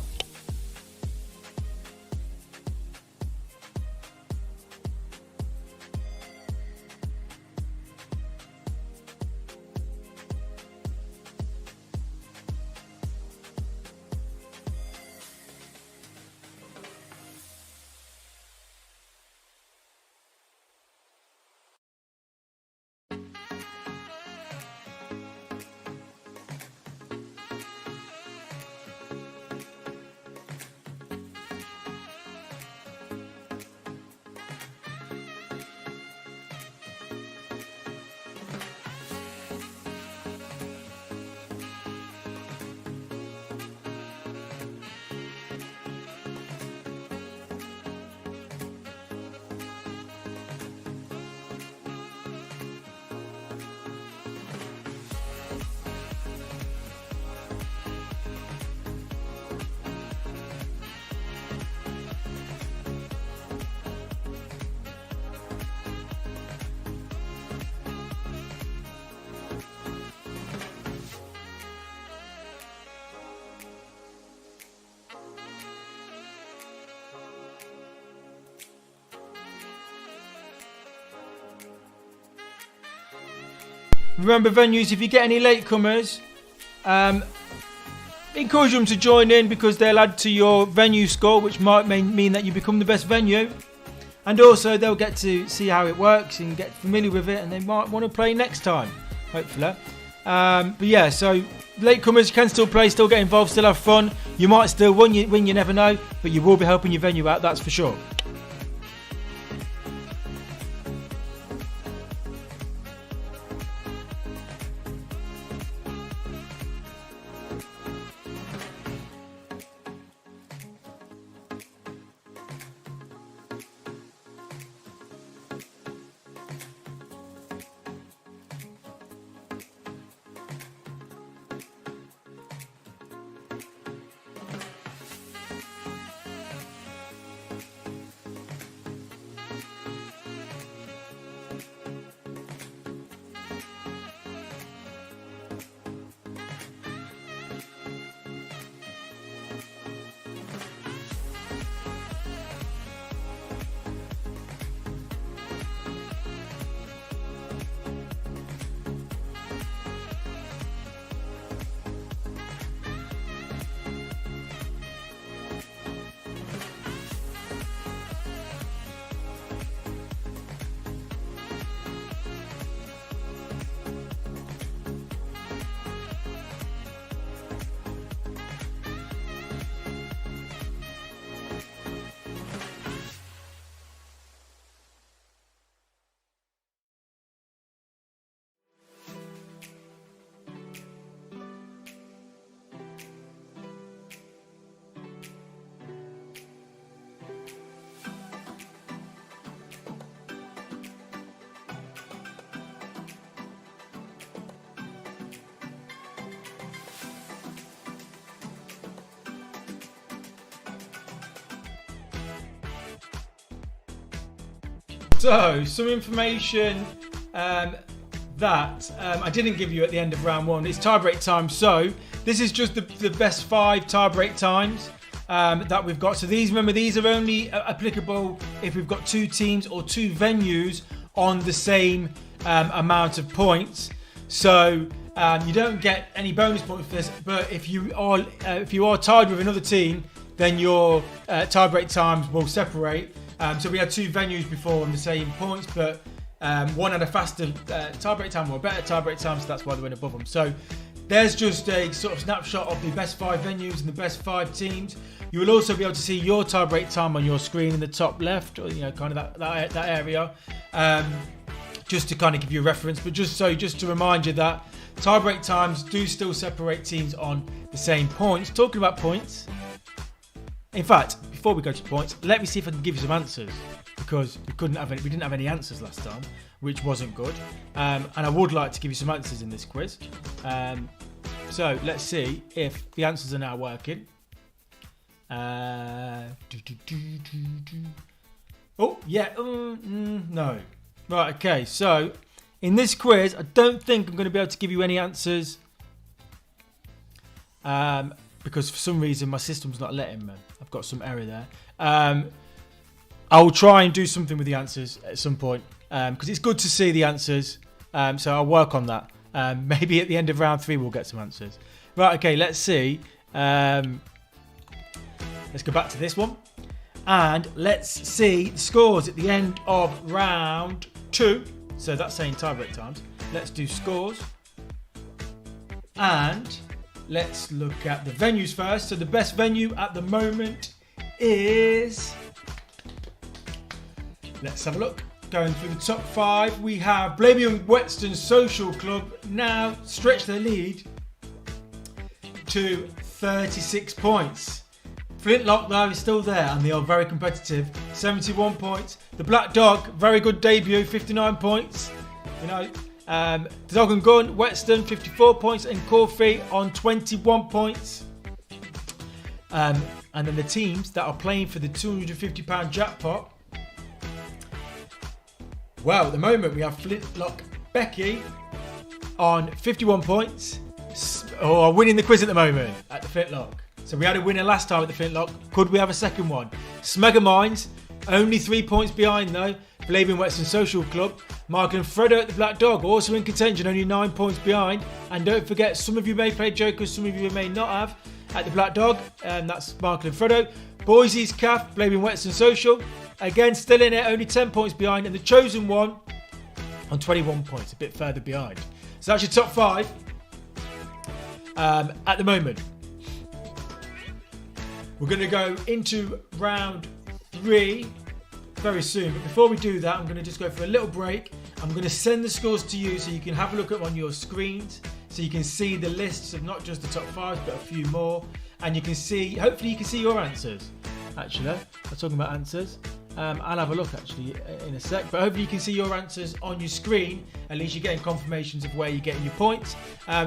Remember, venues, if you get any latecomers, encourage them to join in because they'll add to your venue score, which might mean that you become the best venue. And also they'll get to see how it works and get familiar with it, and they might want to play next time, hopefully. But yeah, so latecomers can still play, still get involved, still have fun. You might still win, you never know, but you will be helping your venue out, that's for sure. So, some information that I didn't give you at the end of round 1. It's tiebreak time. So, this is just the best 5 tiebreak times that we've got. So, remember, these are only applicable if we've got 2 teams or 2 venues on the same amount of points. So you don't get any bonus points for this. But if you are tied with another team, then your tiebreak times will separate. So we had 2 venues before on the same points, but one had a faster tiebreak time or a better tiebreak time, so that's why they went above them. So there's just a sort of snapshot of the best 5 venues and the best 5 teams. You will also be able to see your tiebreak time on your screen in the top left, or kind of that area, just to kind of give you a reference. But just to remind you that tiebreak times do still separate teams on the same points. Talking about points, in fact, before we go to points, let me see if I can give you some answers, because we didn't have any answers last time, which wasn't good. And I would like to give you some answers in this quiz. So let's see if the answers are now working. Oh yeah, no. Right, okay. So in this quiz, I don't think I'm going to be able to give you any answers, because for some reason my system's not letting me. I've got some error there. I will try and do something with the answers at some point, because it's good to see the answers. So I'll work on that. Maybe at the end of round 3 we'll get some answers. Right, okay, let's see. Let's go back to this one. And let's see the scores at the end of round 2. So that's saying tiebreak times. Let's do scores. And let's look at the venues first. So the best venue at the moment is... Let's have a look. Going through the top 5, we have Blaby and Whetstone Social Club now stretch their lead to 36 points. Flintlock, though, is still there, and they are very competitive. 71 points. The Black Dog, very good debut, 59 points. The Dog and Gun, Whetstone, 54 points, and Corfee on 21 points. And then the teams that are playing for the £250 jackpot. Well, at the moment we have Flintlock Becky on 51 points. Are winning the quiz at the moment at the Flintlock. So we had a winner last time at the Flintlock. Could we have a second one? Smegger Mines, only 3 points behind though. Blaby and Whetstone Social Club. Mark and Fredo at the Black Dog, also in contention, only 9 points behind. And don't forget, some of you may play Jokers, some of you may not have. At the Black Dog, and that's Mark and Fredo. Boise's Calf, Blaby and Whetstone Social. Again, still in it, only 10 points behind. And the Chosen One on 21 points, a bit further behind. So that's your top 5 at the moment. We're going to go into round 3 very soon. But before we do that, I'm going to just go for a little break. I'm going to send the scores to you so you can have a look at them on your screens. So you can see the lists of not just the top 5, but a few more. And you can see, hopefully you can see your answers. Actually, I'm talking about answers. I'll have a look actually in a sec. But hopefully you can see your answers on your screen. At least you're getting confirmations of where you're getting your points.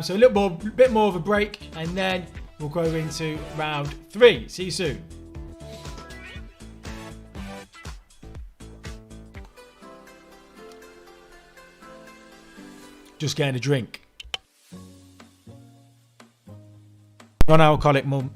So a bit more of a break. And then we'll go into round 3. See you soon. Just getting a drink. Non-alcoholic, mum.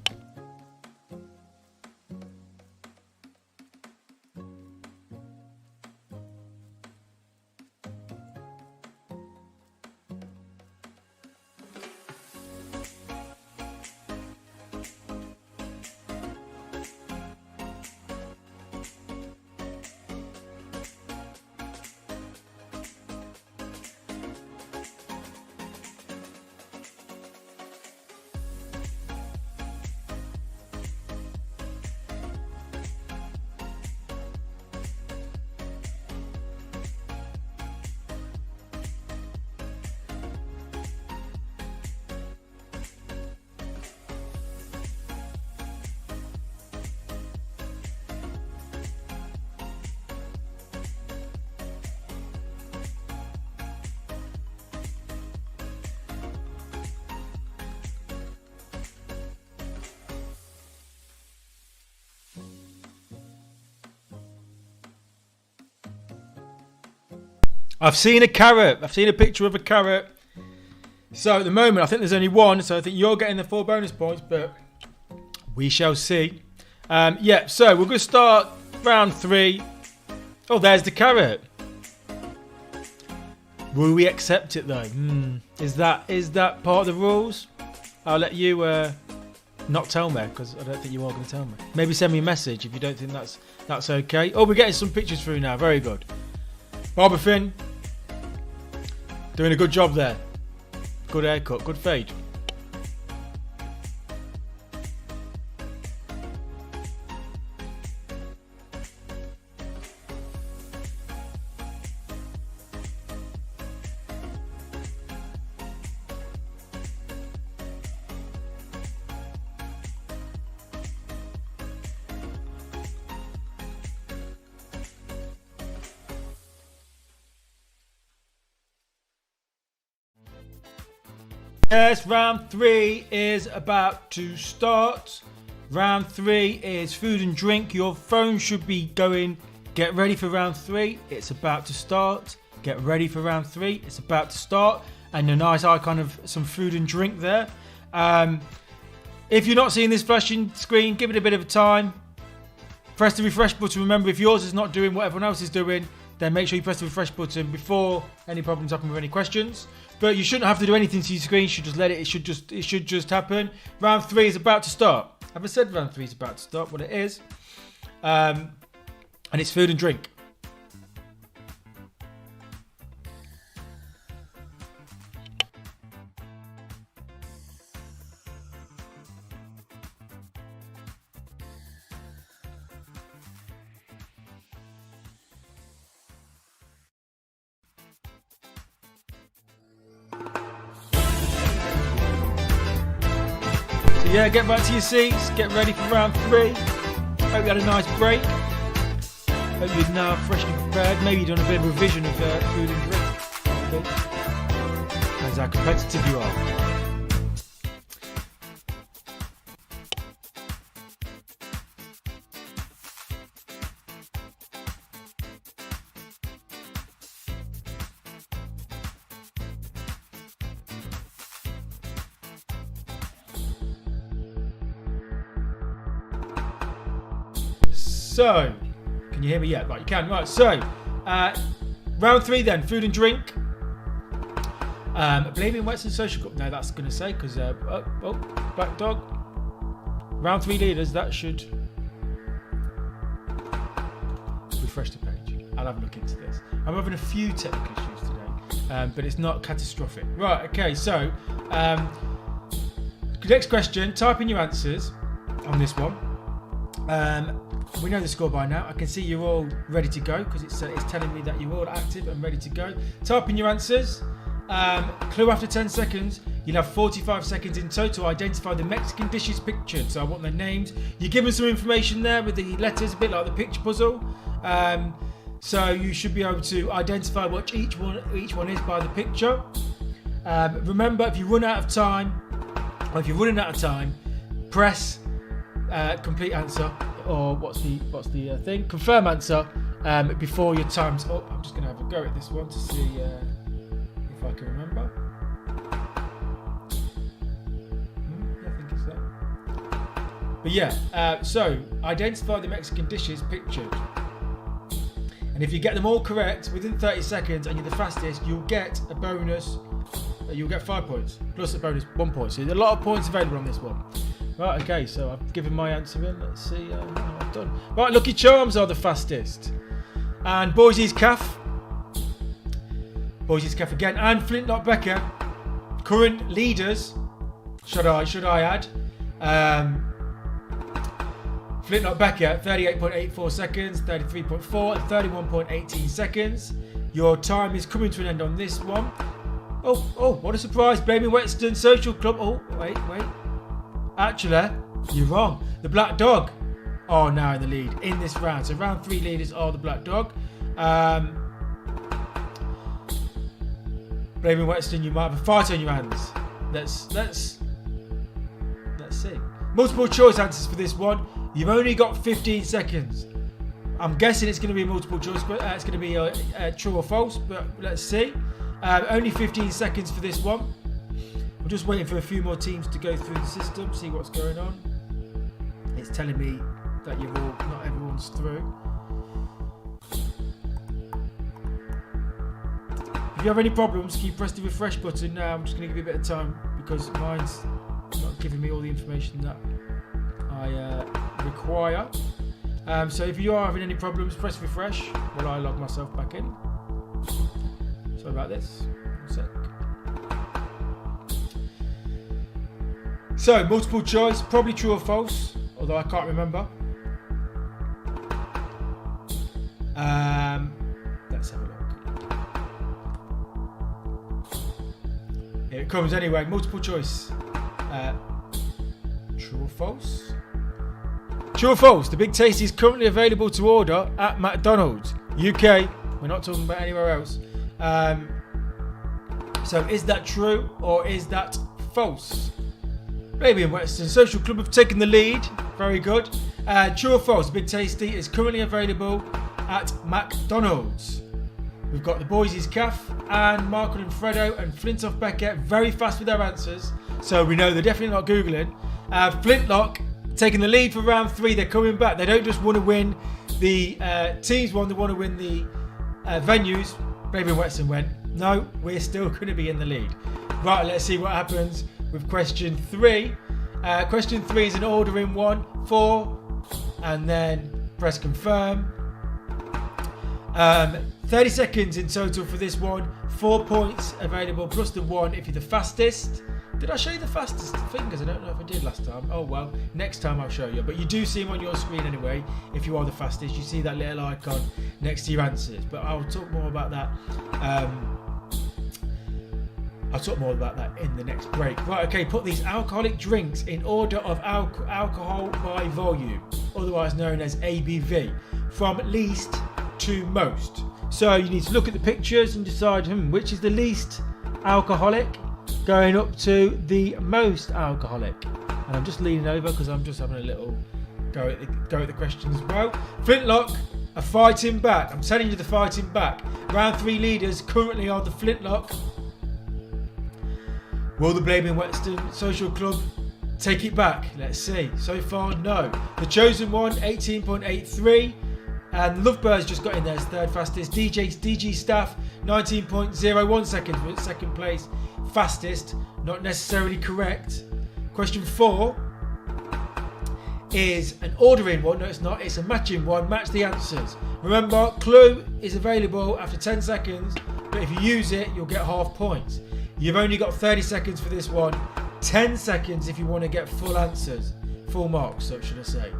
I've seen a carrot. I've seen a picture of a carrot. So at the moment, I think there's only one. So I think you're getting the 4 bonus points, but we shall see. Yeah, so we're going to start round 3. Oh, there's the carrot. Will we accept it though? Is that part of the rules? I'll let you not tell me, because I don't think you are going to tell me. Maybe send me a message if you don't think that's okay. Oh, we're getting some pictures through now. Very good. Barber Finn, doing a good job there. Good haircut, good fade. Yes, round 3 is about to start. Round 3 is food and drink. Your phone should be going. Get ready for round 3. It's about to start. Get ready for round 3. It's about to start. And a nice icon of some food and drink there. If you're not seeing this flashing screen, give it a bit of time. Press the refresh button. Remember, if yours is not doing what everyone else is doing, then make sure you press the refresh button before any problems happen with any questions. But you shouldn't have to do anything to your screen. You should just let it. It should just happen. Round 3 is about to start. Have I said round 3 is about to start? Well, it is. And it's food and drink. Yeah, get back to your seats. Get ready for round 3. Hope you had a nice break. Hope you're now freshly prepared. Maybe you've done a bit of revision of food and drink. That's how competitive you are. So, can you hear me yet? Right, you can. Right, so, round 3 then, food and drink. Blaby and Whetstone social club. No, that's going to say, because, black dog. Round 3 leaders, that should refresh the page. I'll have a look into this. I'm having a few technical issues today, but it's not catastrophic. Right, okay, so, next question, type in your answers on this one. We know the score by now. I can see you're all ready to go because it's telling me that you're all active and ready to go. Type in your answers. Clue after 10 seconds. You'll have 45 seconds in total to identify the Mexican dishes pictured. So I want their names. You're given some information there with the letters, a bit like the picture puzzle. So you should be able to identify what each one is by the picture. Remember, if you run out of time, or if you're running out of time, press complete answer. Or what's the thing? Confirm answer before your time's up. I'm just going to have a go at this one to see if I can remember. I think it's that. But yeah, so identify the Mexican dishes pictured. And if you get them all correct within 30 seconds and you're the fastest, you'll get a bonus. You'll get 5 points plus a bonus 1 point. So there's a lot of points available on this one. Right, okay, so I've given my answer in. Let's see how I've done. Right, Lucky Charms are the fastest. And Boise's Calf. Boise's Calf again. And Flintlock Becker. Current leaders. Should I add? Flintlock Becker, 38.84 seconds, 33.4 and 31.18 seconds. Your time is coming to an end on this one. Oh, what a surprise. Blaby Whetstone Social Club. Oh, wait. Actually, you're wrong. The Black Dog are now in the lead in this round. So round 3 leaders are the Black Dog. Blaby Whetstone, you might have a fight on your hands. Let's see. Multiple choice answers for this one. You've only got 15 seconds. I'm guessing it's going to be multiple choice. It's going to be true or false, but let's see. Only 15 seconds for this one. I'm just waiting for a few more teams to go through the system, see what's going on. It's telling me that not everyone's through. If you have any problems, can you press the refresh button now? I'm just going to give you a bit of time because mine's not giving me all the information that I require. So if you are having any problems, press refresh while I log myself back in. Sorry about this. 1 sec. So, multiple choice, probably true or false, although I can't remember. Let's have a look. Here it comes anyway, multiple choice. True or false? True or false, the Big Tasty is currently available to order at McDonald's, UK. We're not talking about anywhere else. So is that true or is that false? Blaby and Whetstone Social Club have taken the lead. Very good. True or false, Big Tasty is currently available at McDonald's. We've got the boys' calf and Markle and Fredo and Flintlock Beckett very fast with their answers. So we know they're definitely not Googling. Flintlock taking the lead for round 3. They're coming back. They don't just want to win the teams one, they want to win the venues. Blaby and Whetstone went, no, we're still going to be in the lead. Right, let's see what happens with question 3. Question 3 is an order in 1, 4, and then press confirm. 30 seconds in total for this one. 4 points available plus the 1 if you're the fastest. Did I show you the fastest fingers? I don't know if I did last time. Oh well, next time I'll show you. But you do see them on your screen anyway. If you are the fastest, you see that little icon next to your answers. But I'll talk more about that. I'll talk more about that in the next break. Right, okay, put these alcoholic drinks in order of alcohol by volume, otherwise known as ABV, from least to most. So you need to look at the pictures and decide which is the least alcoholic going up to the most alcoholic. And I'm just leaning over because I'm just having a little go at the questions as well. Flintlock are fighting back. I'm telling you, they're fighting back. Round 3 leaders currently are the Flintlock. Will the Blaby and Whetstone Social Club take it back? Let's see. So far, no. The Chosen One, 18.83. And Lovebirds just got in there as third fastest. DG Staff, 19.01 seconds with second place. Fastest, not necessarily correct. Question 4 is an ordering one. No, it's not. It's a matching one. Match the answers. Remember, clue is available after 10 seconds, but if you use it, you'll get half points. You've only got 30 seconds for this one. 10 seconds if you want to get full answers. Full marks, so should I say.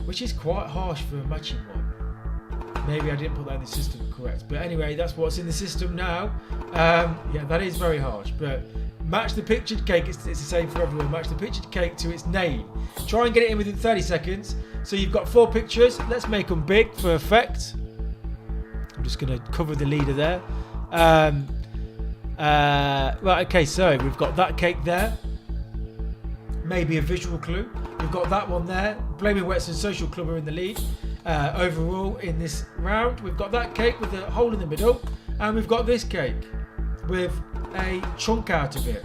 Which is quite harsh for a matching one. Maybe I didn't put that in the system correct. But anyway, that's what's in the system now. Yeah, that is very harsh. But match the pictured cake. It's the same for everyone. Match the pictured cake to its name. Try and get it in within 30 seconds. So you've got 4 pictures. Let's make them big for effect. I'm just going to cover the leader there. Right, okay, so we've got that cake there. Maybe a visual clue. We've got that one there. Blaby and Whetstone Social Club are in the lead overall in this round. We've got that cake with a hole in the middle, and we've got this cake with a chunk out of it.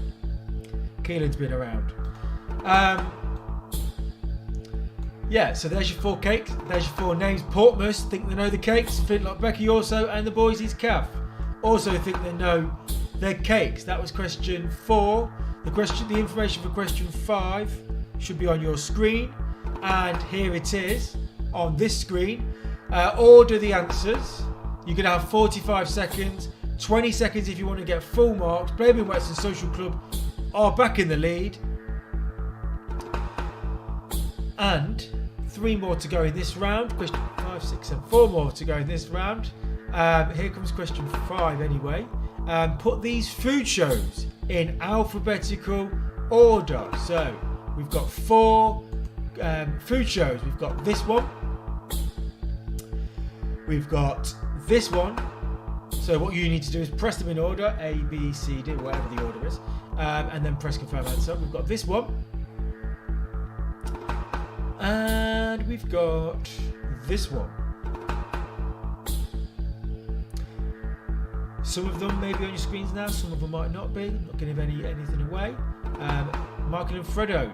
Keelan's been around. Yeah, so there's your 4 cakes. There's your 4 names. Portmus think they know the cakes. Flintlock Becky also, and the boys is calf also think they know their cakes. That was question 4. The information for question 5 should be on your screen, and here it is on this screen. Order the answers. You're going to have 45 seconds, 20 seconds if you want to get full marks. Blaby and Whetstone Social Club are back in the lead, and 3 more to go in this round. Question 5, 6, 7, 4 more to go in this round. Here comes question 5 anyway. Put these food shows in alphabetical order. So we've got 4 food shows. We've got this one. We've got this one. So what you need to do is press them in order, A, B, C, D, whatever the order is, and then press confirm answer. We've got this one. And we've got this one. Some of them may be on your screens now, some of them might not be. I'm not going to give anything away. Markle and Fredo,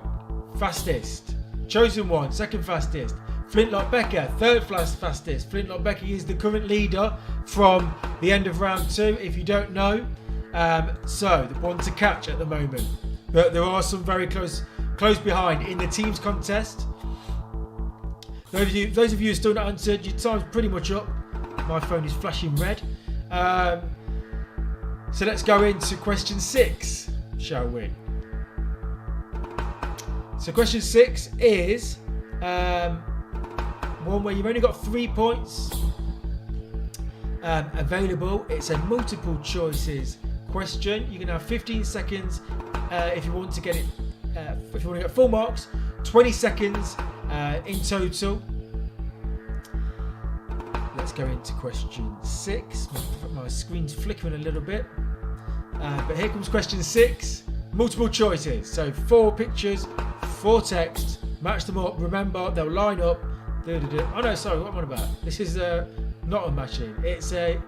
fastest. Chosen One, second fastest. Flintlock Becker, third fastest. Flintlock Becker is the current leader from the end of round 2, if you don't know. So the one to catch at the moment. But there are some very close behind in the teams contest. Those of you who still not answered, your time's pretty much up. My phone is flashing red. So let's go into question 6, shall we? So question 6 is one where you've only got 3 points available. It's a multiple choices question. You can have 15 seconds if you want to get it. If you want to get full marks, 20 seconds in total. Let's go into question 6. My screen's flickering a little bit. But here comes question 6. Multiple choices. So 4 pictures, 4 texts. Match them up. Remember, they'll line up. Oh no, sorry, what am I on about? This is not a matching. It's a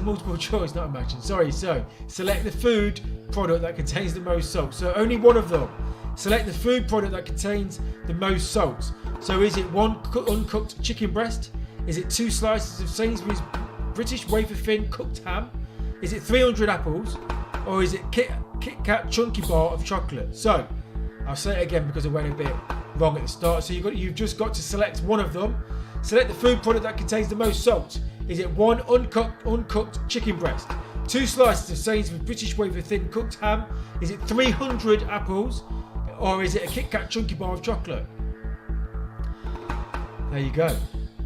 multiple choice, not a matching. Sorry. So select the food product that contains the most salt. So only one of them. Select the food product that contains the most salt. So is it 1 uncooked chicken breast? Is it 2 slices of Sainsbury's British wafer thin cooked ham? Is it 300 apples? Or is it Kit Kat chunky bar of chocolate? So I'll say it again because I went a bit wrong at the start. So you've just got to select one of them. Select the food product that contains the most salt. Is it 1 uncooked chicken breast? 2 slices of Sainsbury's British wafer thin cooked ham? Is it 300 apples? Or is it a Kit Kat chunky bar of chocolate? There you go.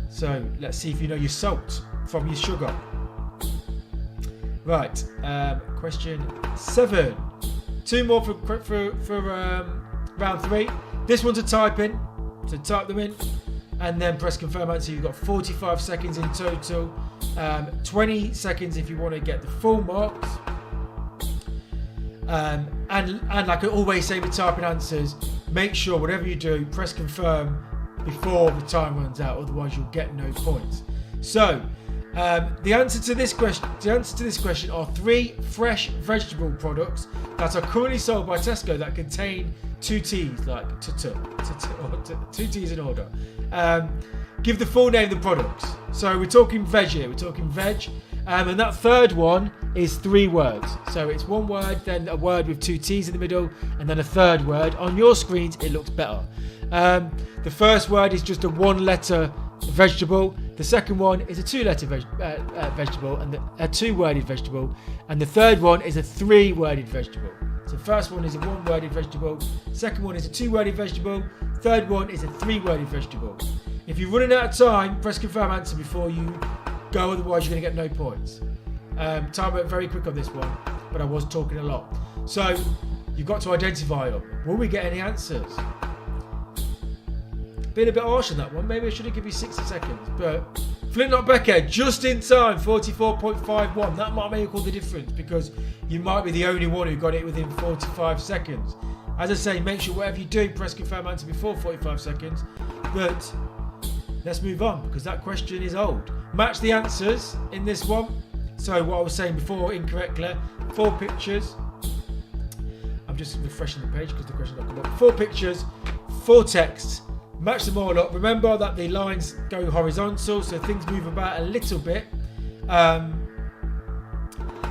So let's see if you know your salt from your sugar. Right, question 7. 2 more for round 3. This one's a type in, so type them in and then press confirm answer. You've got 45 seconds in total, 20 seconds if you want to get the full marks. And like I always say with typing answers, make sure whatever you do, press confirm before the time runs out, otherwise you'll get no points. So the answer to this question are 3 fresh vegetable products that are currently sold by Tesco that contain 2 T's, like or 2 T's in order. Give the full name of the products. So we're talking veg here. We're talking veg. And that third one is 3 words. So it's 1 word, then a word with 2 T's in the middle, and then a third word. On your screens, it looks better. The first word is just a 1-letter vegetable. The second one is a 2-letter vegetable, and a 2-worded vegetable. And the third one is a 3-worded vegetable. So the first one is a 1-worded vegetable. Second one is a 2-worded vegetable. Third one is a 3-worded vegetable. If you're running out of time, press confirm answer before you go, otherwise you're going to get no points. Time went very quick on this one, but I was talking a lot. So you've got to identify them. Will we get any answers? Been a bit harsh on that one. Maybe I should have given you 60 seconds. But Flintlock Becker, just in time, 44.51. That might make all the difference because you might be the only one who got it within 45 seconds. As I say, make sure whatever you do, press confirm answer before 45 seconds. But let's move on because that question is old. Match the answers in this one. So what I was saying before incorrectly, 4 pictures. I'm just refreshing the page because the question not come up. 4 pictures, 4 texts. Match them all up. Remember that the lines go horizontal, so things move about a little bit.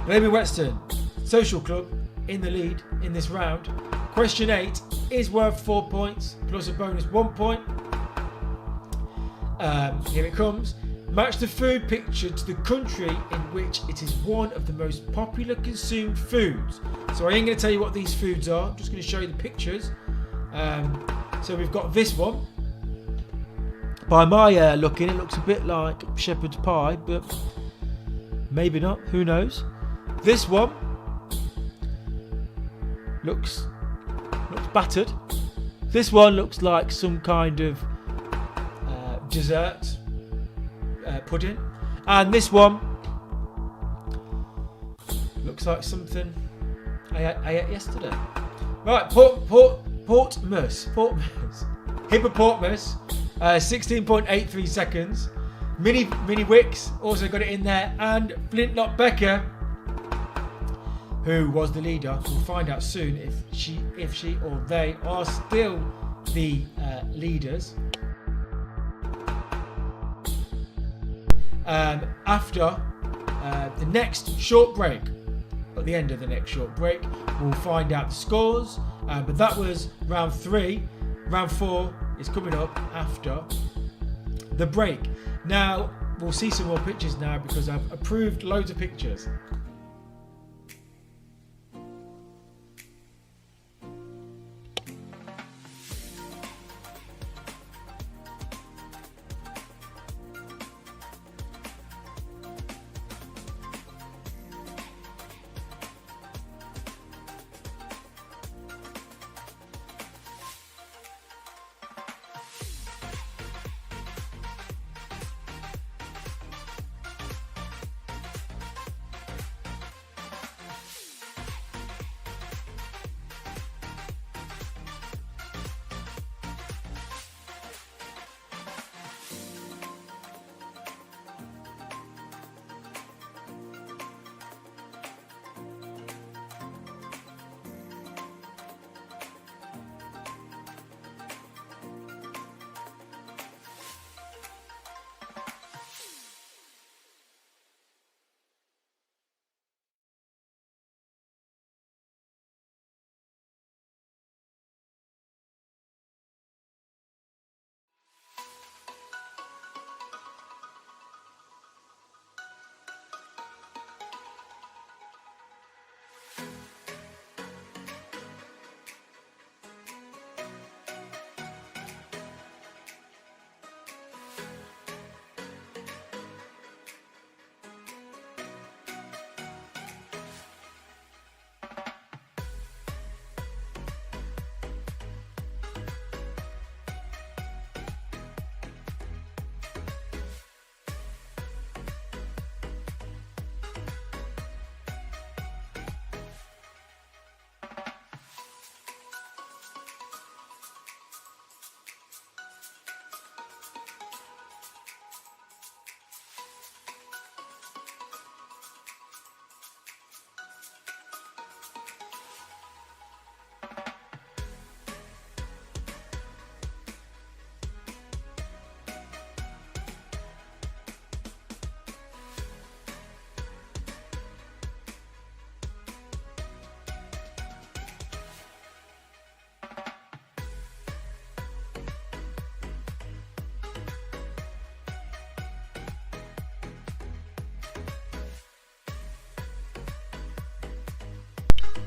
Blaby Whetstone Social Club in the lead in this round. Question 8 is worth 4 points plus a bonus 1 point. Here it comes. Match the food picture to the country in which it is one of the most popular consumed foods. So I ain't going to tell you what these foods are. I'm just going to show you the pictures. So we've got this one. By my looking, it looks a bit like shepherd's pie, but maybe not. Who knows? This one looks battered. This one looks like some kind of dessert pudding, and this one looks like something I ate yesterday. Right, Portmus, hippopotamus, 16.83 seconds. Mini Wicks also got it in there, and Flintlock Becker, who was the leader. We'll find out soon if she or they are still the leaders. after the next short break. At the end of the next short break, we'll find out the scores. But that was round 3. Round 4 is coming up after the break. Now, we'll see some more pictures now because I've approved loads of pictures.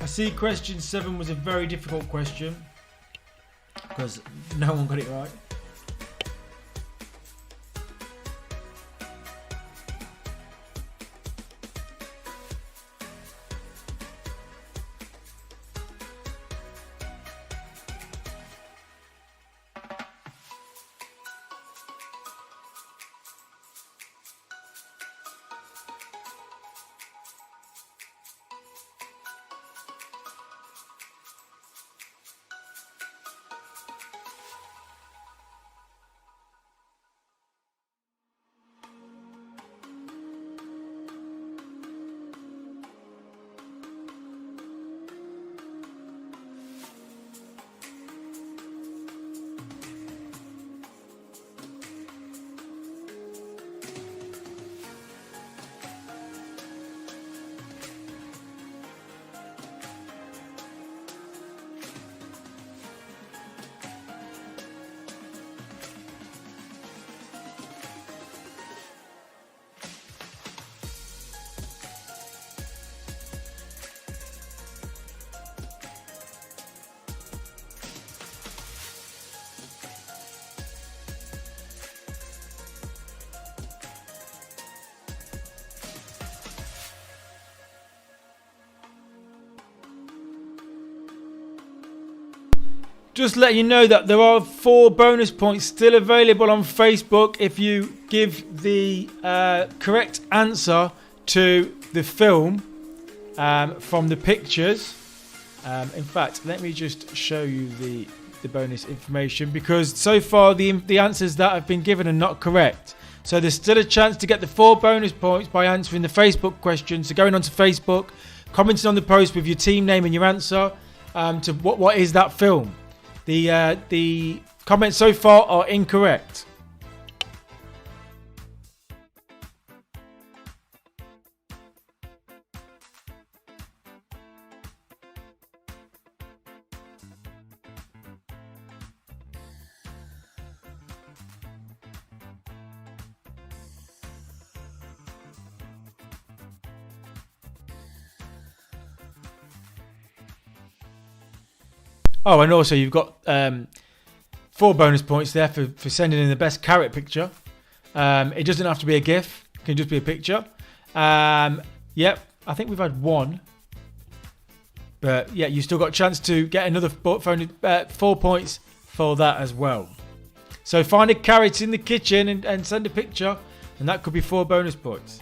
I see question 7 was a very difficult question because no one got it right. Just let you know that there are 4 bonus points still available on Facebook if you give the correct answer to the film from the pictures. In fact, let me just show you the bonus information, because so far the answers that have been given are not correct. So there's still a chance to get the 4 bonus points by answering the Facebook question. So going onto Facebook, commenting on the post with your team name and your answer to what is that film. The comments so far are incorrect. Oh, and also you've got 4 bonus points there for sending in the best carrot picture. It doesn't have to be a GIF. It can just be a picture. Yep, I think we've had 1. But yeah, you still got a chance to get another 4 points for that as well. So find a carrot in the kitchen and send a picture, and that could be 4 bonus points.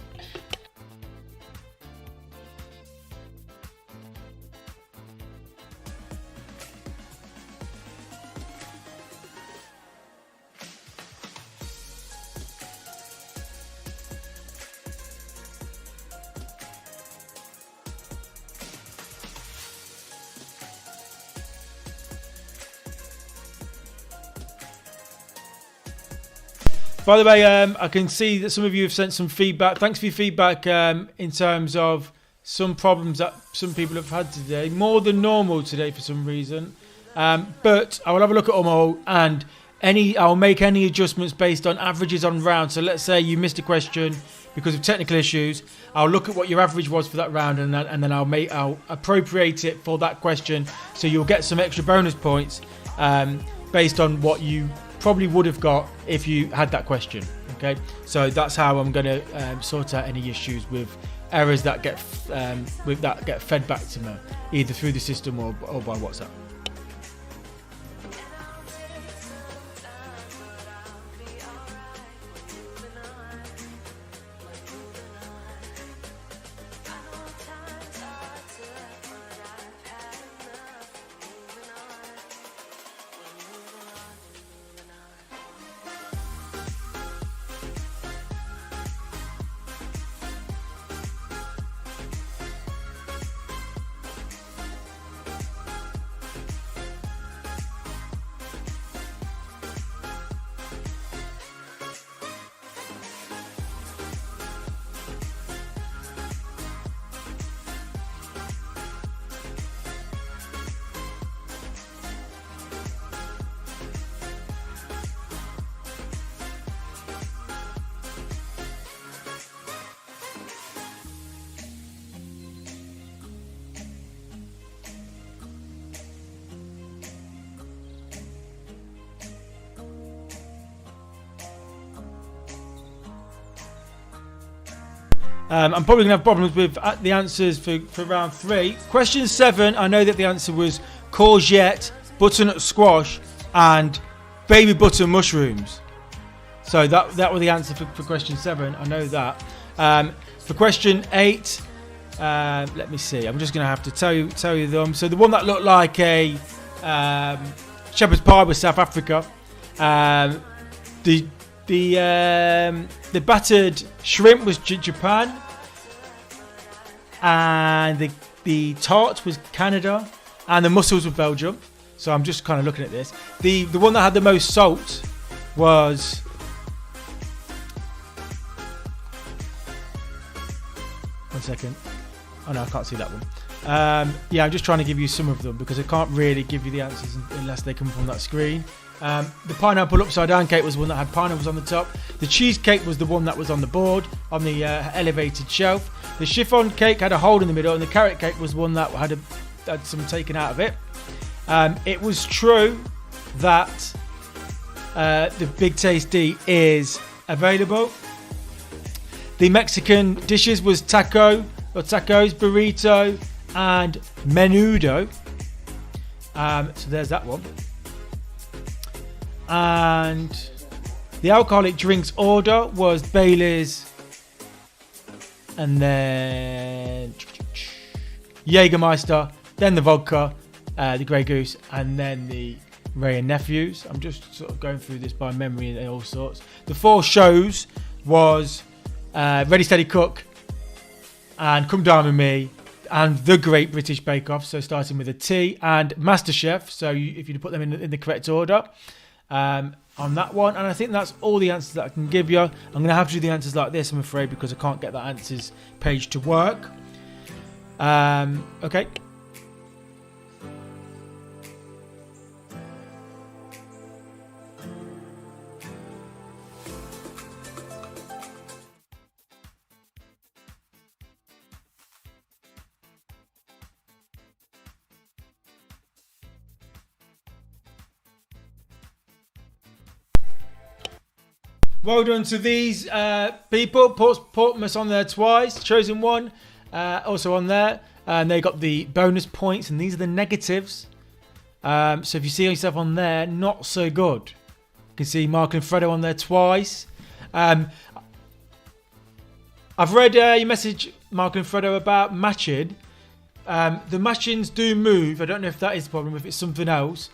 By the way, I can see that some of you have sent some feedback. Thanks for your feedback in terms of some problems that some people have had today. More than normal today for some reason. But I will have a look at them all, and I'll make any adjustments based on averages on round. So let's say you missed a question because of technical issues. I'll look at what your average was for that round, and then I'll appropriate it for that question. So you'll get some extra bonus points based on what you probably would have got if you had that question. Okay, so that's how I'm going to sort out any issues with errors that get fed back to me, either through the system or by WhatsApp. I'm probably going to have problems with the answers for round 3. Question 7, I know that the answer was courgette, butternut squash, and baby butter mushrooms. So that was the answer for question 7. I know that. For question 8, let me see. I'm just going to have to tell you them. So the one that looked like a shepherd's pie was South Africa. The battered shrimp was Japan, and the tart was Canada, and the mussels were Belgium. So I'm just kind of looking at this. The one that had the most salt was one second. Oh no, I can't see that one. Yeah, I'm just trying to give you some of them because I can't really give you the answers unless they come from that screen. The pineapple upside down cake was the one that had pineapples on the top. The cheesecake was the one that was on the board on the elevated shelf. The chiffon cake had a hole in the middle, and the carrot cake was one that had some taken out of it. It was true that the Big Tasty is available. The Mexican dishes was tacos, burrito, and menudo. So there's that one. And the alcoholic drinks order was Bailey's, and then Jägermeister, then the vodka, the Grey Goose, and then the Ray and Nephews. I'm just sort of going through this by memory and all sorts. The 4 shows was Ready Steady Cook, and Come Dine With Me, and The Great British Bake Off. So starting with a T, and MasterChef. So if you put them in the correct order. On that one, and I think that's all the answers that I can give you. I'm going to have to do the answers like this, I'm afraid, because I can't get that answers page to work. Okay. Well done to these people. Portsmouth on there twice. Chosen one also on there. And they got the bonus points, and these are the negatives. So if you see yourself on there, not so good. You can see Mark and Fredo on there twice. I've read your message, Mark and Fredo, about matching. The matchings do move. I don't know if that is the problem, if it's something else.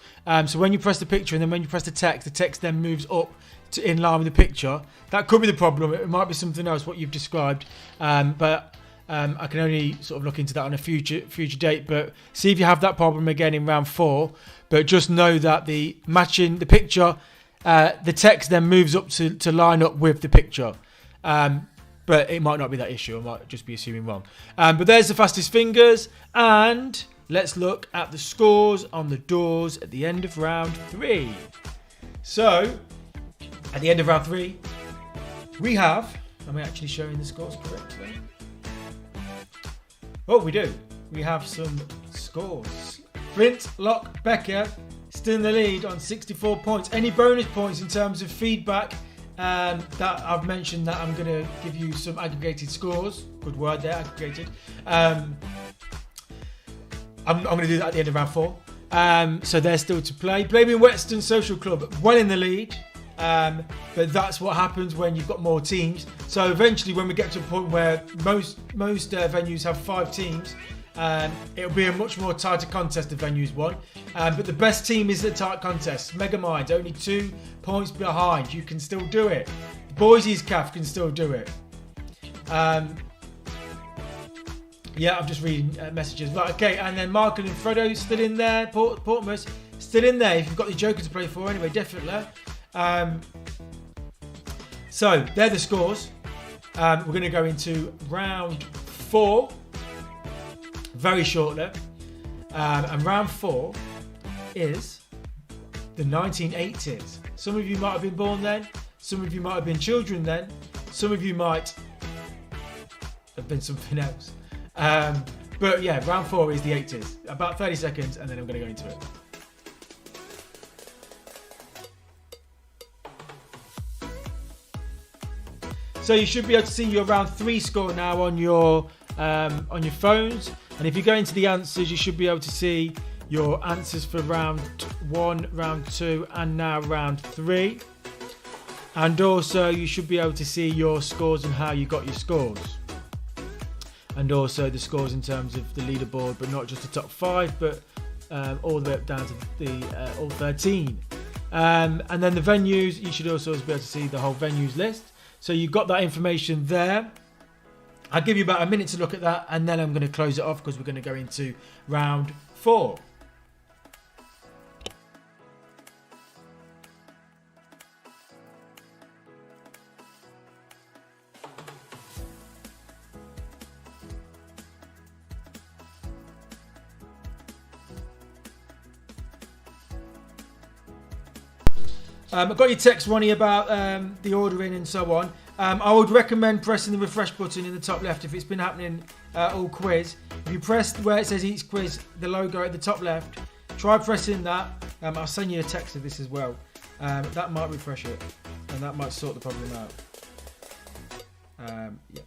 So when you press the picture and then when you press the text then moves up to in line with the picture. That could be the problem. It might be something else, what you've described. But I can only sort of look into that on a future date. But see if you have that problem again in round 4. But just know that the matching, the picture, the text then moves up to line up with the picture. But it might not be that issue. I might just be assuming wrong. But there's the fastest fingers. And let's look at the scores on the doors at the end of round 3. So, at the end of round 3, we have... Am I actually showing the scores correctly? Oh, we do. We have some scores. Flintlock Becker still in the lead on 64 points. Any bonus points in terms of feedback that I've mentioned that I'm going to give you some aggregated scores. Good word there, aggregated. I'm going to do that at the end of round 4. So they're still to play. Blaby and Whetstone Social Club, well in the lead. But that's what happens when you've got more teams. So eventually when we get to a point where most venues have 5 teams, it'll be a much more tighter contest than venues 1. But the best team is the tight contest. Mega Minds, only 2 points behind. You can still do it. Boise's CAF can still do it. Yeah, I'm just reading messages. Right, okay, and then Mark and Fredo still in there. Portsmouth still in there. If you've got the Joker to play for, anyway, definitely. So they're the scores. We're going to go into round 4 very shortly. And round 4 is the 1980s. Some of you might have been born then. Some of you might have been children then. Some of you might have been something else. But yeah, round 4 is the 80s. About 30 seconds and then I'm going to go into it. So you should be able to see your round 3 score now on your phones. And if you go into the answers, you should be able to see your answers for round 1, round 2, and now round 3. And also you should be able to see your scores and how you got your scores. And also the scores in terms of the leaderboard, but not just the top 5, but all the way up down to the all 13. And then the venues, you should also be able to see the whole venues list. So you've got that information there. I'll give you about a minute to look at that, and then I'm going to close it off because we're going to go into round 4. I've got your text, Ronnie, about the ordering and so on. I would recommend pressing the refresh button in the top left if it's been happening all quiz. If you press where it says each quiz, the logo at the top left, try pressing that. I'll send you a text of this as well. That might refresh it and that might sort the problem out. Yeah.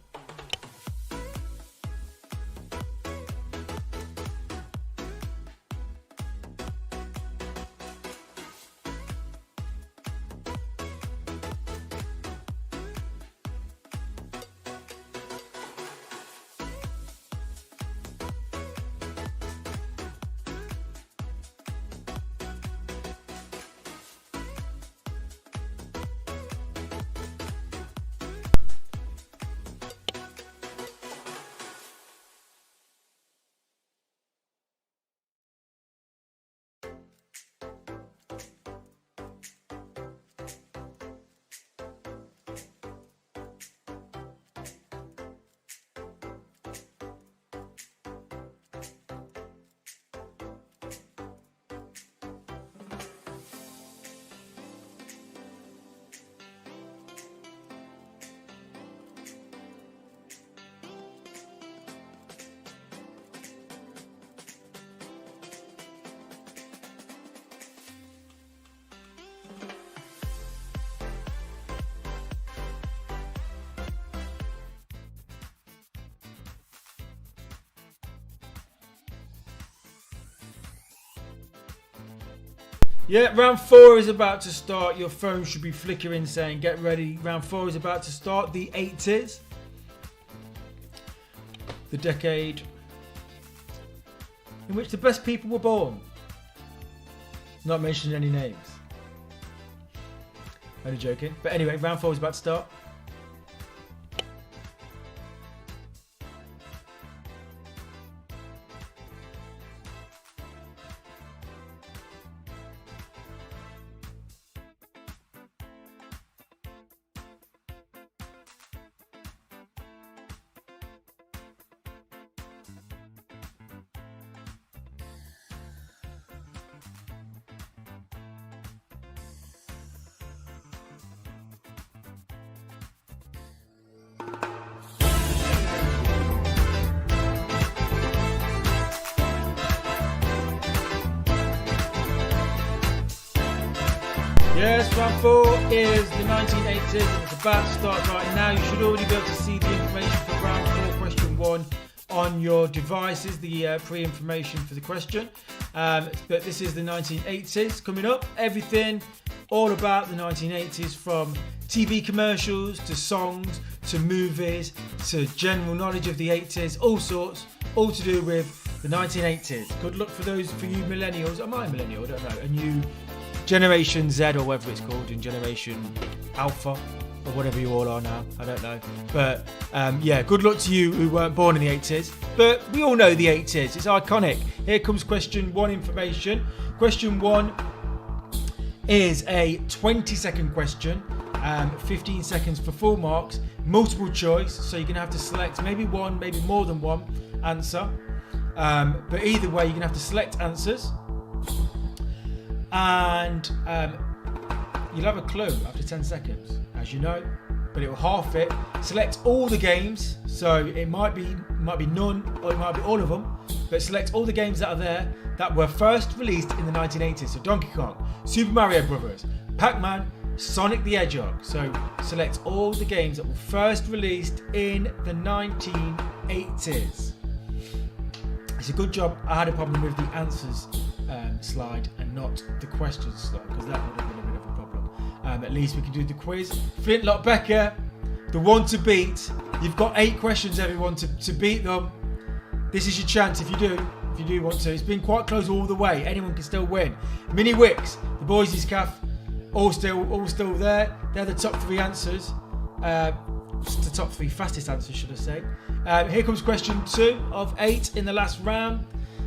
Yeah, round 4 is about to start. Your phone should be flickering saying get ready. Round 4 is about to start. The 80s. The decade in which the best people were born. Not mentioning any names. Only joking. But anyway, round 4 is about to start. Yes, round 4 is the 1980s and it's about to start right now. You should already be able to see the information for round 4, question 1 on your devices, the pre-information for the question. But this is the 1980s coming up. Everything all about the 1980s, from TV commercials to songs to movies to general knowledge of the 80s, all sorts, all to do with the 1980s. Good luck for those, for you millennials. Am I a millennial? I don't know. And you Generation Z or whatever it's called, in Generation Alpha or whatever you all are now, I don't know. But yeah, good luck to you who weren't born in the 80s. But we all know the 80s, it's iconic. Here comes question 1 information. Question 1 is a 20-second question, 15 seconds for full marks, multiple choice, so you're going to have to select maybe one, maybe more than one answer. But either way, you're going to have to select answers. And you'll have a clue after 10 seconds, as you know, but it will half it. Select all the games, so it might be none or it might be all of them, but select all the games that are there that were first released in the 1980s. So Donkey Kong, Super Mario Brothers, Pac-Man, Sonic the Hedgehog. So select all the games that were first released in the 1980s. It's a good job I had a problem with the answers slide and not the questions slide, because that would have been a bit of a problem. At least we can do the quiz. Flintlock Becker, the one to beat. You've got 8 questions, everyone, to beat them. This is your chance if you do want to. It's been quite close all the way. Anyone can still win. Mini Wicks, the Boise's Calf, all still there. They're the top 3 answers. The top 3 fastest answers, should I say. Here comes question 2 of 8 in the last round.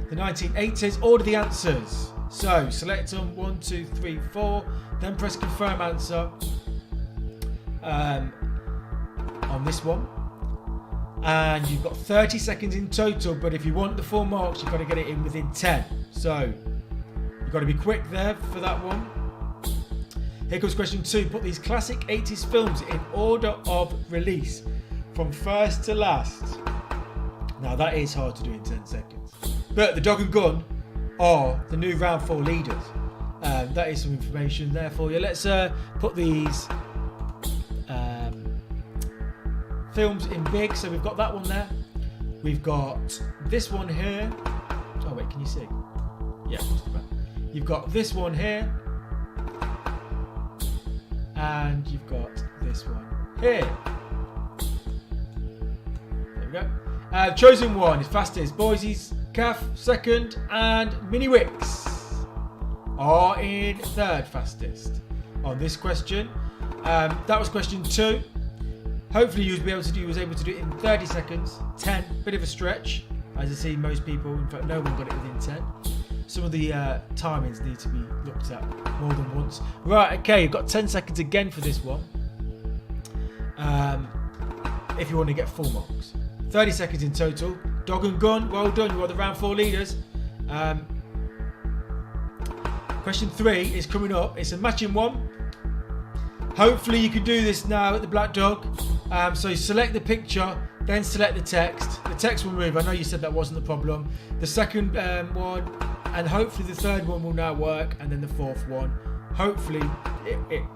The 1980s, order the answers. So select them 1, 2, 3, 4, then press confirm answer on this one. And you've got 30 seconds in total, but if you want the full marks, you've got to get it in within 10. So you've got to be quick there for that one. Here comes question 2. Put these classic 80s films in order of release, from first to last. Now that is hard to do in 10 seconds. But the Dog and Gun are the new round 4 leaders. That is some information there for you. Let's put these films in big. So we've got that one there. We've got this one here. Oh wait, can you see? Yeah. You've got this one here. And you've got this one here. There we go. Chosen one is fastest. Boise's Calf second, and Mini Wicks are in third fastest on this question. That was question 2. Hopefully you was able to do it in 30 seconds. 10, bit of a stretch, as I see most people. In fact, no one got it within 10. Some of the timings need to be looked at more than once. Right, okay, you've got 10 seconds again for this one. If you want to get full marks. 30 seconds in total. Dog and Gun, well done, you are the round 4 leaders. Question 3 is coming up. It's a matching one. Hopefully you can do this now at the Black Dog. So select the picture, then select the text. The text will move. I know you said that wasn't the problem. The second one, and hopefully the third one will now work, and then the fourth one. Hopefully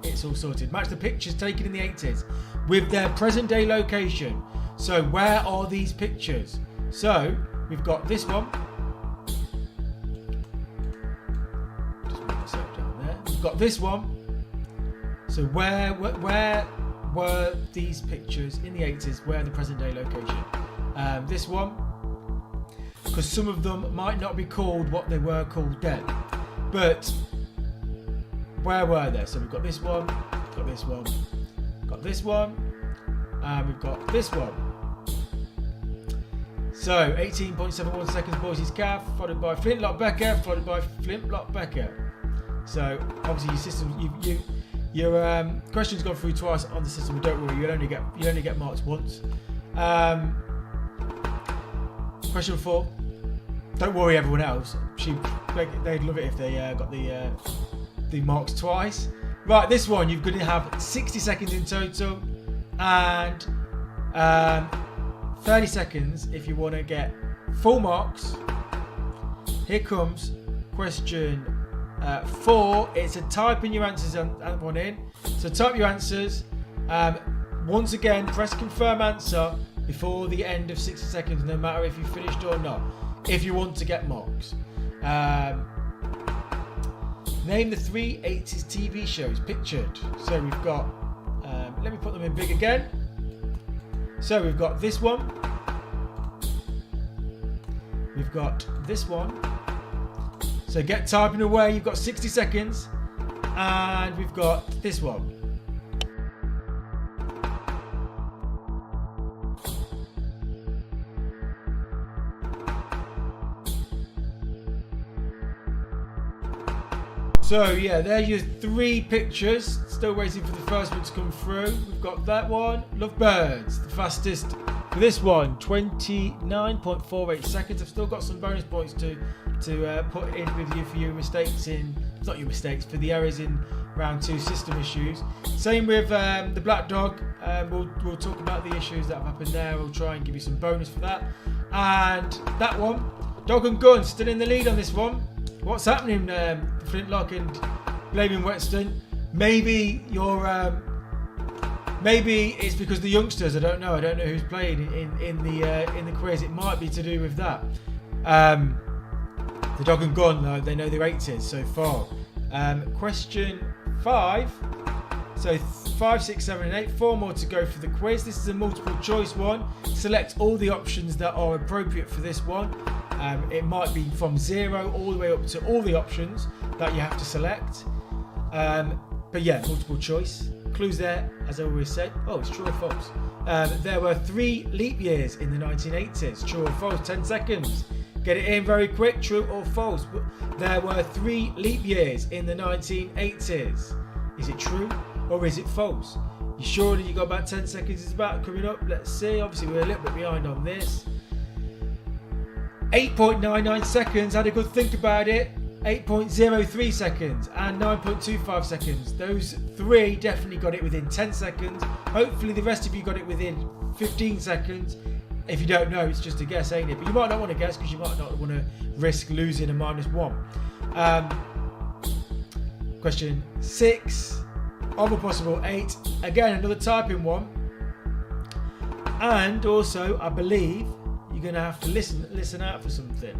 it's all sorted. Match the pictures taken in the 80s with their present day location. So where are these pictures? So we've got this one. Just move myself down got this one. So where were these pictures in the 80s? Where are the present day location? This one, because some of them might not be called what they were called then, but where were they? So we've got this one, got this one, got this one, and we've got this one. So 18.71 seconds, Boise's calf, followed by Flintlock Becker, followed by Flintlock Becker. So obviously your system, your question's gone through twice on the system, but don't worry, you only get marked once. Question 4. Don't worry, everyone else. They'd love it if they got the marks twice. Right, this one you're going to have 60 seconds in total, and 30 seconds if you want to get full marks. Here comes question 4. It's a type in your answers and one in. So type your answers. Once again, press confirm answer before the end of 60 seconds, no matter if you finished or not, if you want to get marks. Name the 3 80s TV shows pictured. So we've got, let me put them in big again. So we've got this one. We've got this one. So get typing away, you've got 60 seconds. And we've got this one. So yeah, there's your 3 pictures. Still waiting for the first one to come through. We've got that one. Lovebirds, the fastest for this one, 29.48 seconds. I've still got some bonus points to put in with you for your mistakes not your mistakes, for the errors in round 2 system issues. Same with the Black Dog. We'll talk about the issues that have happened there. We'll try and give you some bonus for that. And that one, Dog and Gun, still in the lead on this one. What's happening, Flintlock and Blaby and Whetstone? Maybe maybe it's because the youngsters. I don't know who's playing in the quiz. It might be to do with that. The Dog and Gun, though, they know their 80s so far. Question 5. So 5, 6, 7, and 8. 4 more to go for the quiz. This is a multiple choice one. Select all the options that are appropriate for this one. It might be from 0 all the way up to all the options that you have to select. But yeah, multiple choice. Clues there, as I always say. Oh, it's true or false. There were 3 leap years in the 1980s. True or false? 10 seconds. Get it in very quick. True or false? There were 3 leap years in the 1980s. Is it true or is it false? You sure that you got about 10 seconds? It's about coming up. Let's see. Obviously, we're a little bit behind on this. 8.99 seconds, had a good think about it. 8.03 seconds and 9.25 seconds. Those 3 definitely got it within 10 seconds. Hopefully the rest of you got it within 15 seconds. If you don't know, it's just a guess, ain't it? But you might not want to guess because you might not want to risk losing a -1. Question 6 of a possible 8. Again, another typing one. And also, I believe you're going to have to listen out for something.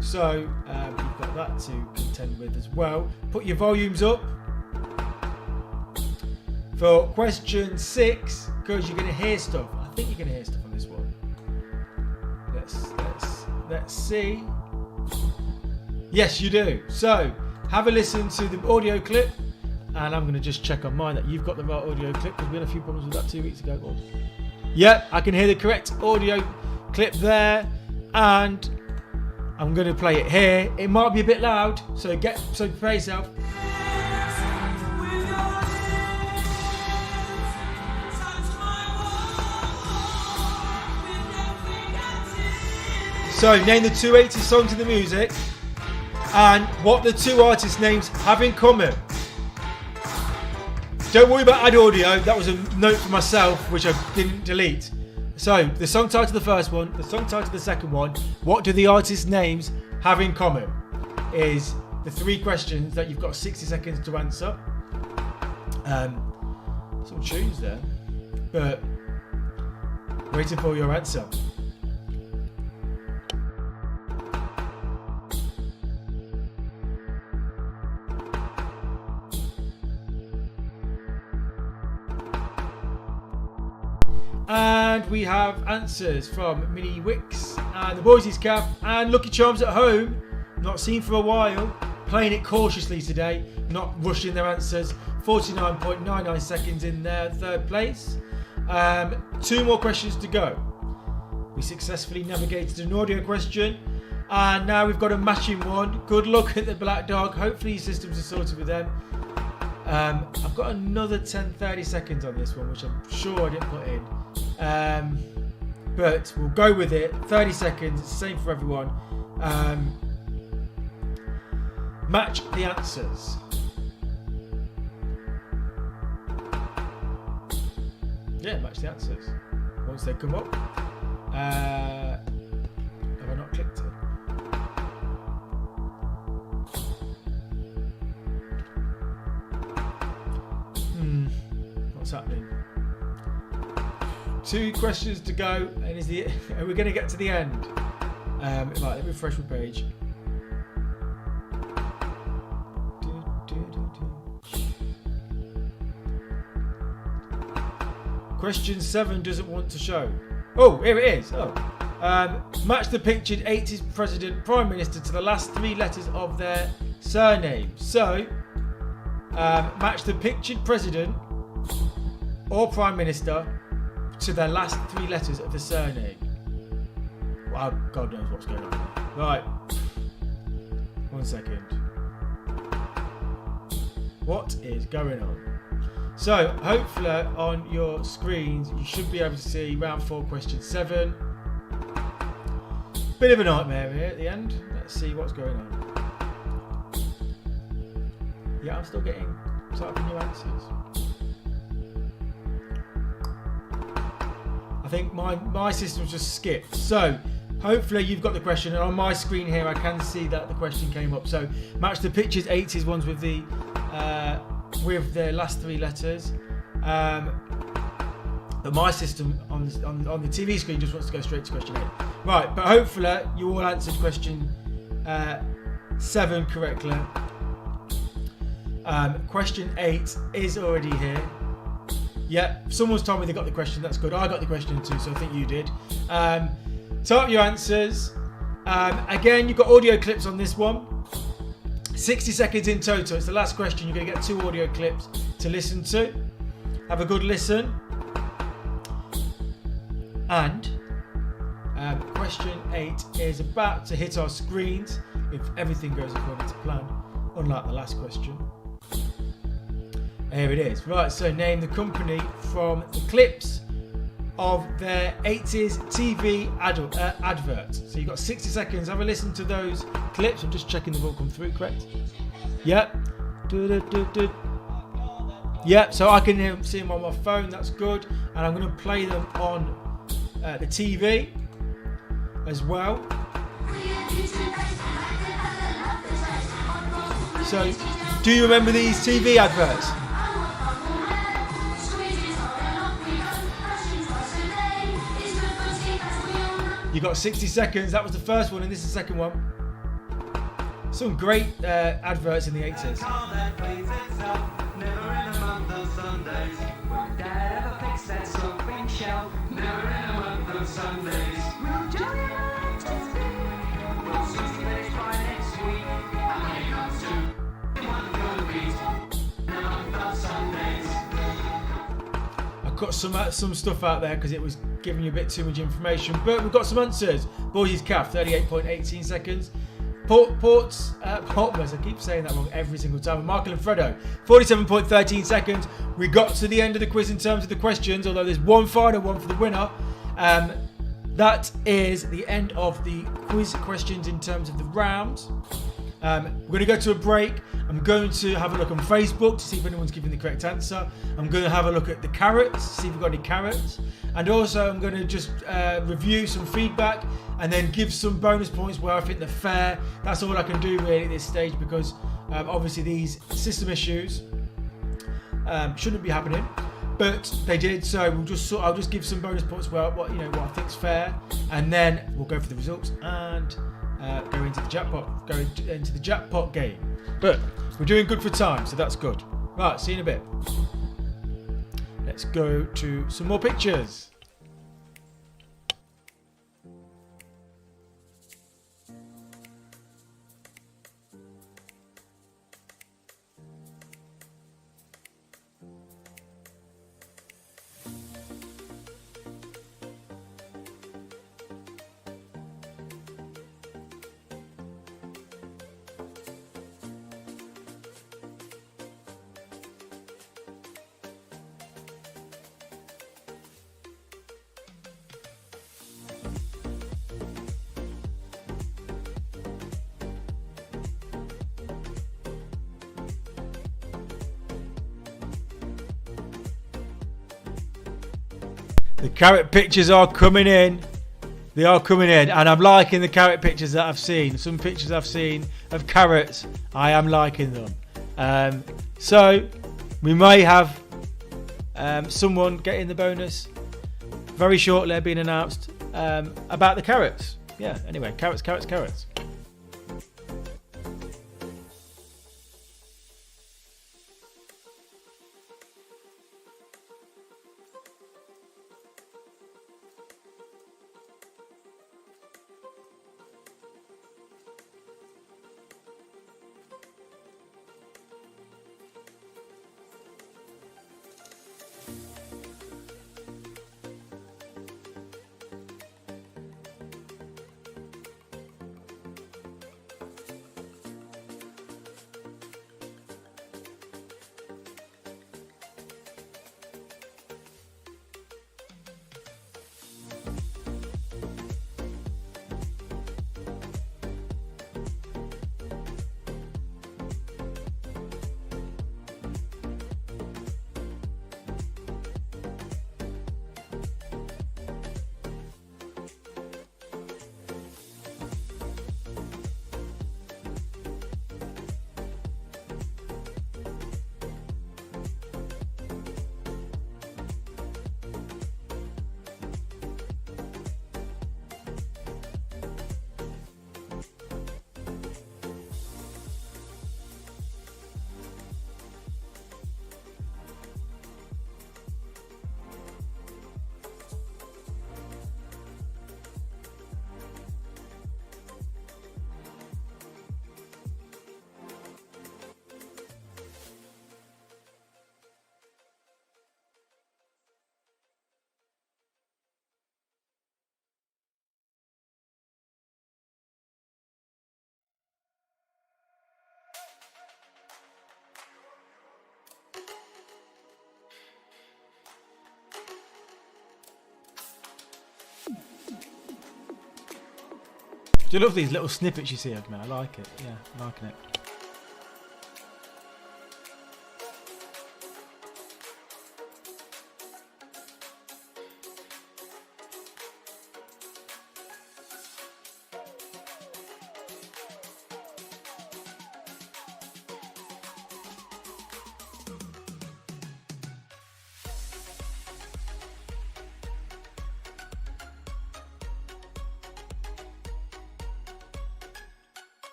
So you've got that to contend with as well. Put your volumes up for question 6 because you're going to hear stuff. I think you're going to hear stuff on this one. Let's see. Yes, you do. So have a listen to the audio clip, and I'm going to just check on mine that you've got the right audio clip because we had a few problems with that 2 weeks ago. Yep, I can hear the correct audio clip there, and I'm going to play it here. It might be a bit loud, so prepare yourself. So name the 2 80s songs in the music and what the 2 artists' names have in common. Don't worry about add audio, that was a note for myself which I didn't delete. So the song title of the first one, the song title of the second one, what do the artists' names have in common, is the 3 questions that you've got 60 seconds to answer. Some tunes there, but waiting for your answer. And we have answers from Mini Wix and the Boys' Cap and Lucky Charms at home. Not seen for a while. Playing it cautiously today, not rushing their answers. 49.99 seconds in their third place. 2 more questions to go. We successfully navigated an audio question. And now we've got a matching one. Good luck at the Black Dog. Hopefully your systems are sorted with them. I've got another 30 seconds on this one, which I'm sure I didn't put in. But we'll go with it. 30 seconds. It's the same for everyone. Match the answers. Yeah, match the answers. Once they come up. Have I not clicked it? What's happening? 2 questions to go, and are we going to get to the end? Right, let me refresh my page. Question 7 doesn't want to show. Oh, here it is. Match the pictured 80s president, prime minister to the last 3 letters of their surname. So, match the pictured president or prime minister to their last 3 letters of the surname. Well, God knows what's going on. Right. 1 second. What is going on? So, hopefully on your screens you should be able to see round 4 question 7. Bit of a nightmare here at the end. Let's see what's going on. Yeah, I'm still typing new answers. I think my system's just skipped. So, hopefully you've got the question, and on my screen here I can see that the question came up. So, match the pictures 80s ones with the last 3 letters. But my system on the TV screen just wants to go straight to question 8. Right, but hopefully you all answered question 7 correctly. Question 8 is already here. Yeah, someone's told me they got the question. That's good. I got the question too, so I think you did. Type your answers. Again, you've got audio clips on this one. 60 seconds in total. It's the last question. You're going to get 2 audio clips to listen to. Have a good listen. And question 8 is about to hit our screens if everything goes according to plan, unlike the last question. Here it is. Right, so name the company from the clips of their 80s TV adverts. So you've got 60 seconds. Have a listen to those clips. I'm just checking they've all come through correct. Yep. Yep, so I can see them on my phone. That's good. And I'm going to play them on the TV as well. So, do you remember these TV adverts? You got 60 seconds. That was the first one, and this is the second one. Some great adverts in the 80s. I've got some stuff out there because it was giving you a bit too much information, but we've got some answers. Boys' Calf, 38.18 seconds. Portsmouth, I keep saying that wrong every single time. Michael and Fredo, 47.13 seconds. We got to the end of the quiz in terms of the questions, although there's one final one for the winner. That is the end of the quiz questions in terms of the rounds. We're going to go to a break. I'm going to have a look on Facebook to see if anyone's giving the correct answer. I'm going to have a look at the carrots, see if we've got any carrots. And also I'm going to just review some feedback and then give some bonus points where I think they're fair. That's all I can do really at this stage because obviously these system issues shouldn't be happening. But they did, so I'll just give some bonus points where what I think's fair, and then we'll go for the results and go into the jackpot game. But we're doing good for time, so that's good. Right, see you in a bit. Let's go to some more pictures. The carrot pictures are coming in. They are coming in, and I'm liking the carrot pictures that I've seen. Some pictures I've seen of carrots, I am liking them. So we may have someone getting the bonus very shortly, being announced about the carrots. Yeah, anyway, carrots. Do you love these little snippets you see, Oadby? I like it. Yeah, I'm liking it.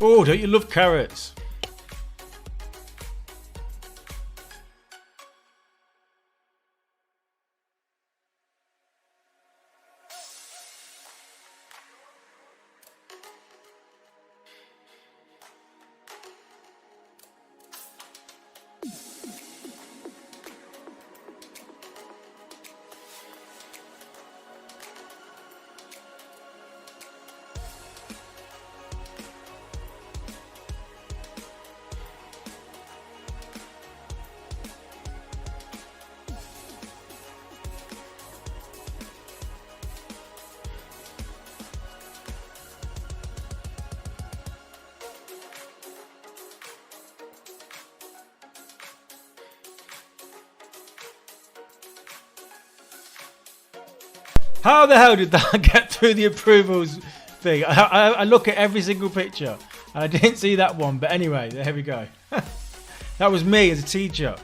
Oh, don't you love carrots? How the hell did that get through the approvals thing? I look at every single picture and I didn't see that one. But anyway, there we go. That was me as a teacher.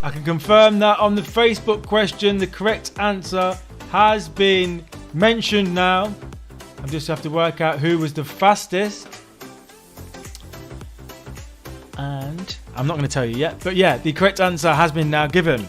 I can confirm that on the Facebook question, the correct answer has been mentioned now. I just have to work out who was the fastest. And I'm not going to tell you yet. But yeah, the correct answer has been now given.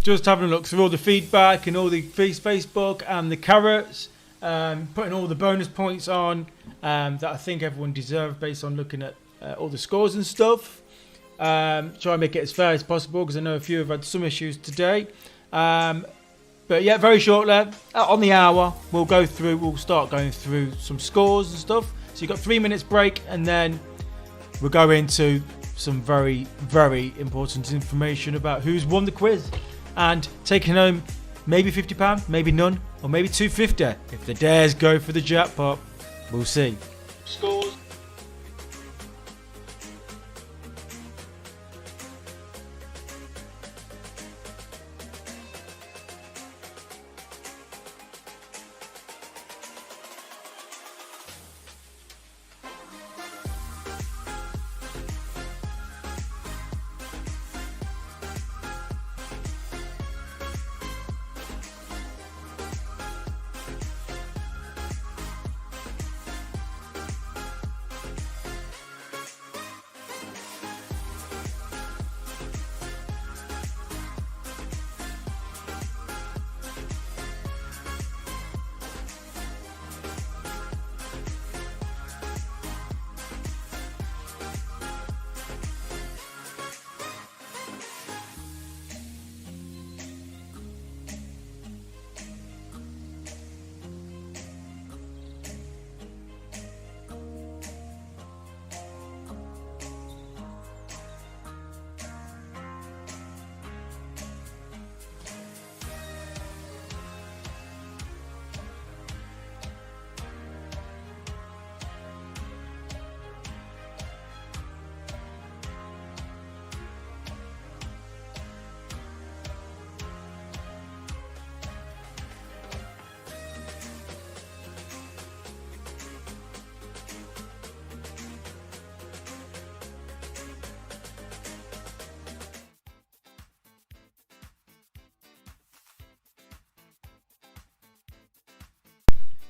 Just having a look through all the feedback and all the Facebook and the carrots, putting all the bonus points on that I think everyone deserved based on looking at all the scores and stuff. Try and make it as fair as possible because I know a few have had some issues today. But yeah, very shortly, on the hour, we'll start going through some scores and stuff. So you've got 3 minutes break and then we'll go into some very, very important information about who's won the quiz and taking home maybe £50, maybe none, or maybe £250 if the dares go for the jackpot. We'll see. Scores.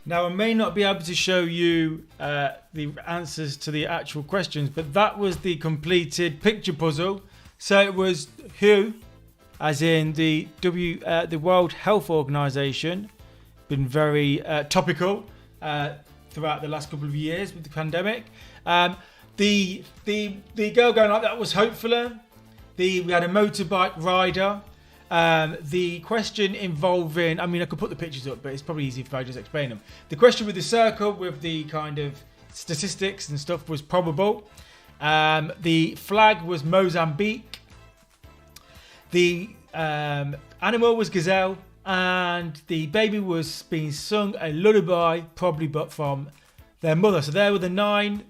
Now, I may not be able to show you the answers to the actual questions, but that was the completed picture puzzle. So it was WHO, as in the World Health Organization, been very topical throughout the last couple of years with the pandemic. The girl going like that was Hopefully. We had a motorbike rider. The question involving, I mean, I could put the pictures up, but it's probably easy if I just explain them. The question with the circle with the kind of statistics and stuff was probable. The flag was Mozambique. The animal was gazelle. And the baby was being sung a lullaby, probably but from their mother. So there were the 9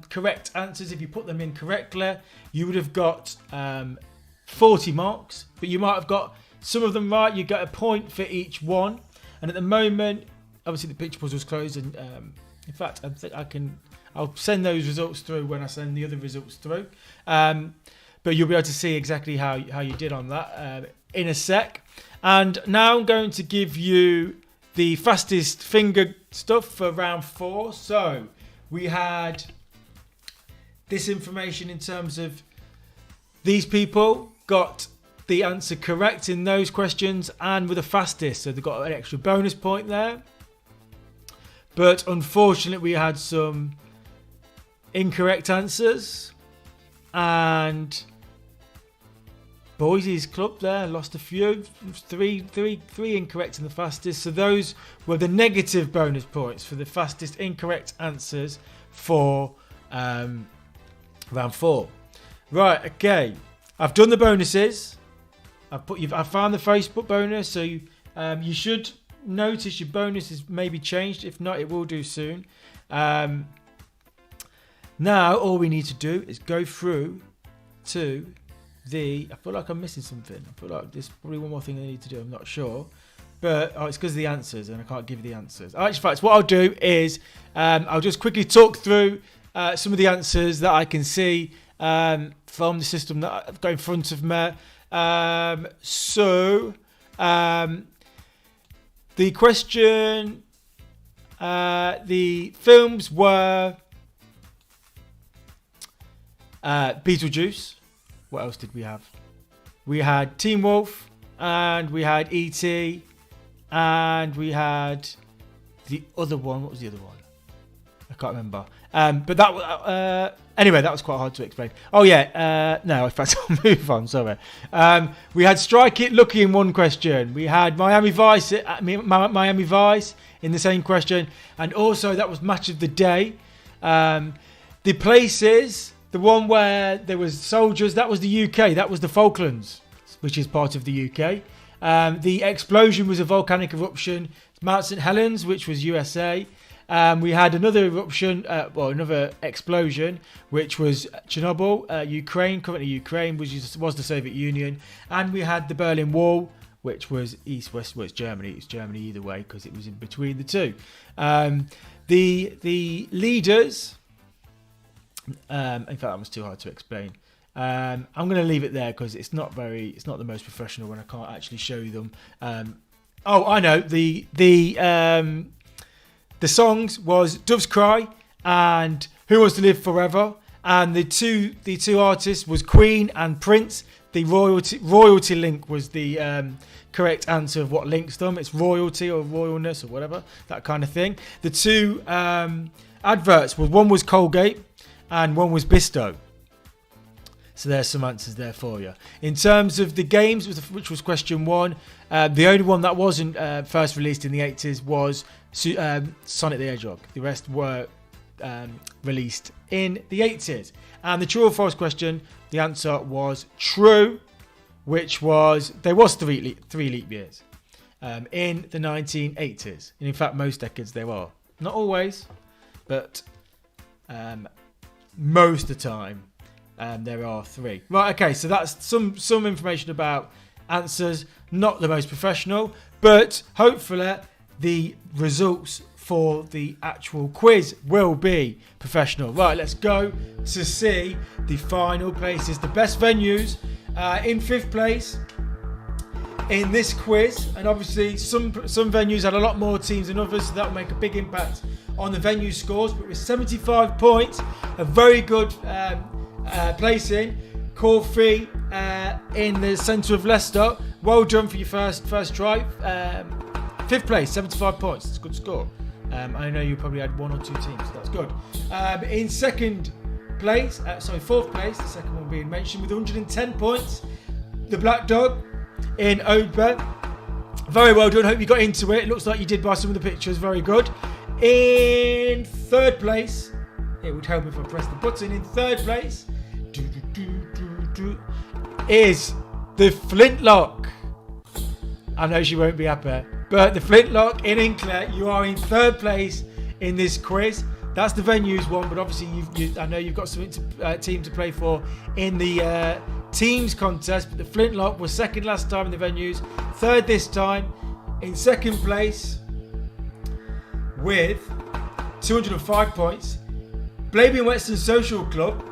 correct answers. If you put them in correctly, you would have got 40 marks, but you might have got some of them right. You get a point for each one. And at the moment, obviously the picture puzzle is closed. And in fact, I think I'll send those results through when I send the other results through. But you'll be able to see exactly how you did on that in a sec. And now I'm going to give you the fastest finger stuff for round 4. So we had this information in terms of these people got the answer correct in those questions and were the fastest. So they got an extra bonus point there. But unfortunately, we had some incorrect answers. And Boise's club there lost a few, three incorrect in the fastest. So those were the negative bonus points for the fastest incorrect answers for round 4. Right, okay. I've done the bonuses. I've found the Facebook bonus, so you should notice your bonus is maybe changed. If not, it will do soon. Now all we need to do is go through to I feel like I'm missing something. I feel like there's probably one more thing I need to do. I'm not sure. But it's because of the answers and I can't give you the answers. In fact, what I'll do is I'll just quickly talk through some of the answers that I can see from the system that I've got in front of me. The question, the films were Beetlejuice. What else did we have? We had Teen Wolf, and we had E.T., and we had the other one. What was the other one? I can't remember. But that anyway, that was quite hard to explain. Oh yeah, no, in fact, I'll move on. Sorry. We had Strike It Lucky in one question. We had Miami Vice in the same question, and also that was Match of the Day. The places. The one where there was soldiers, that was the UK. That was the Falklands, which is part of the UK. The explosion was a volcanic eruption. Mount St. Helens, which was USA. We had another eruption, another explosion, which was Chernobyl, Ukraine. Currently Ukraine, which was the Soviet Union. And we had the Berlin Wall, which was East-West. Well, it's Germany. It's Germany either way because it was in between the two. The leaders... in fact, that was too hard to explain. I'm going to leave it there because it's not the most professional when I can't actually show you them. I know the songs was Dove's Cry and Who Wants to Live Forever, and the two artists was Queen and Prince. The royalty link was the correct answer of what links them. It's royalty or royalness or whatever, that kind of thing. The two adverts one was Colgate and one was Bisto. So there's some answers there for you. In terms of the games, which was question 1, the only one that wasn't first released in the 80s was Sonic the Hedgehog. The rest were released in the 80s. And the true or false question, the answer was true, which was there was three leap years in the 1980s. And in fact, most decades there are. Not always, but most of the time there are 3. Right, okay, so that's some information about answers. Not the most professional, but hopefully the results for the actual quiz will be professional. Right, let's go to see the final places. The best venues. In 5th place in this quiz, and obviously some venues had a lot more teams than others, so that will make a big impact on the venue scores. But with 75 points, a very good placing. Corfee in the centre of Leicester. Well done for your first try. 5th place, 75 points. That's a good score. I know you probably had 1 or 2 teams, so that's good. In 4th place, the second one being mentioned, with 110 points, the Black Dog in Oadby. Very well done. Hope you got into it. It looks like you did by some of the pictures. Very good. In 3rd place, it would help if I pressed the button. In 3rd place is the Flintlock. I know she won't be happy, but the Flintlock in Hinckley, you are in 3rd place in this quiz. That's the venues one, but obviously I know you've got some team to play for in the teams contest. But the Flintlock was 2nd last time in the venues, 3rd this time. In 2nd place with 205 points, Blaby and Whetstone Social Club.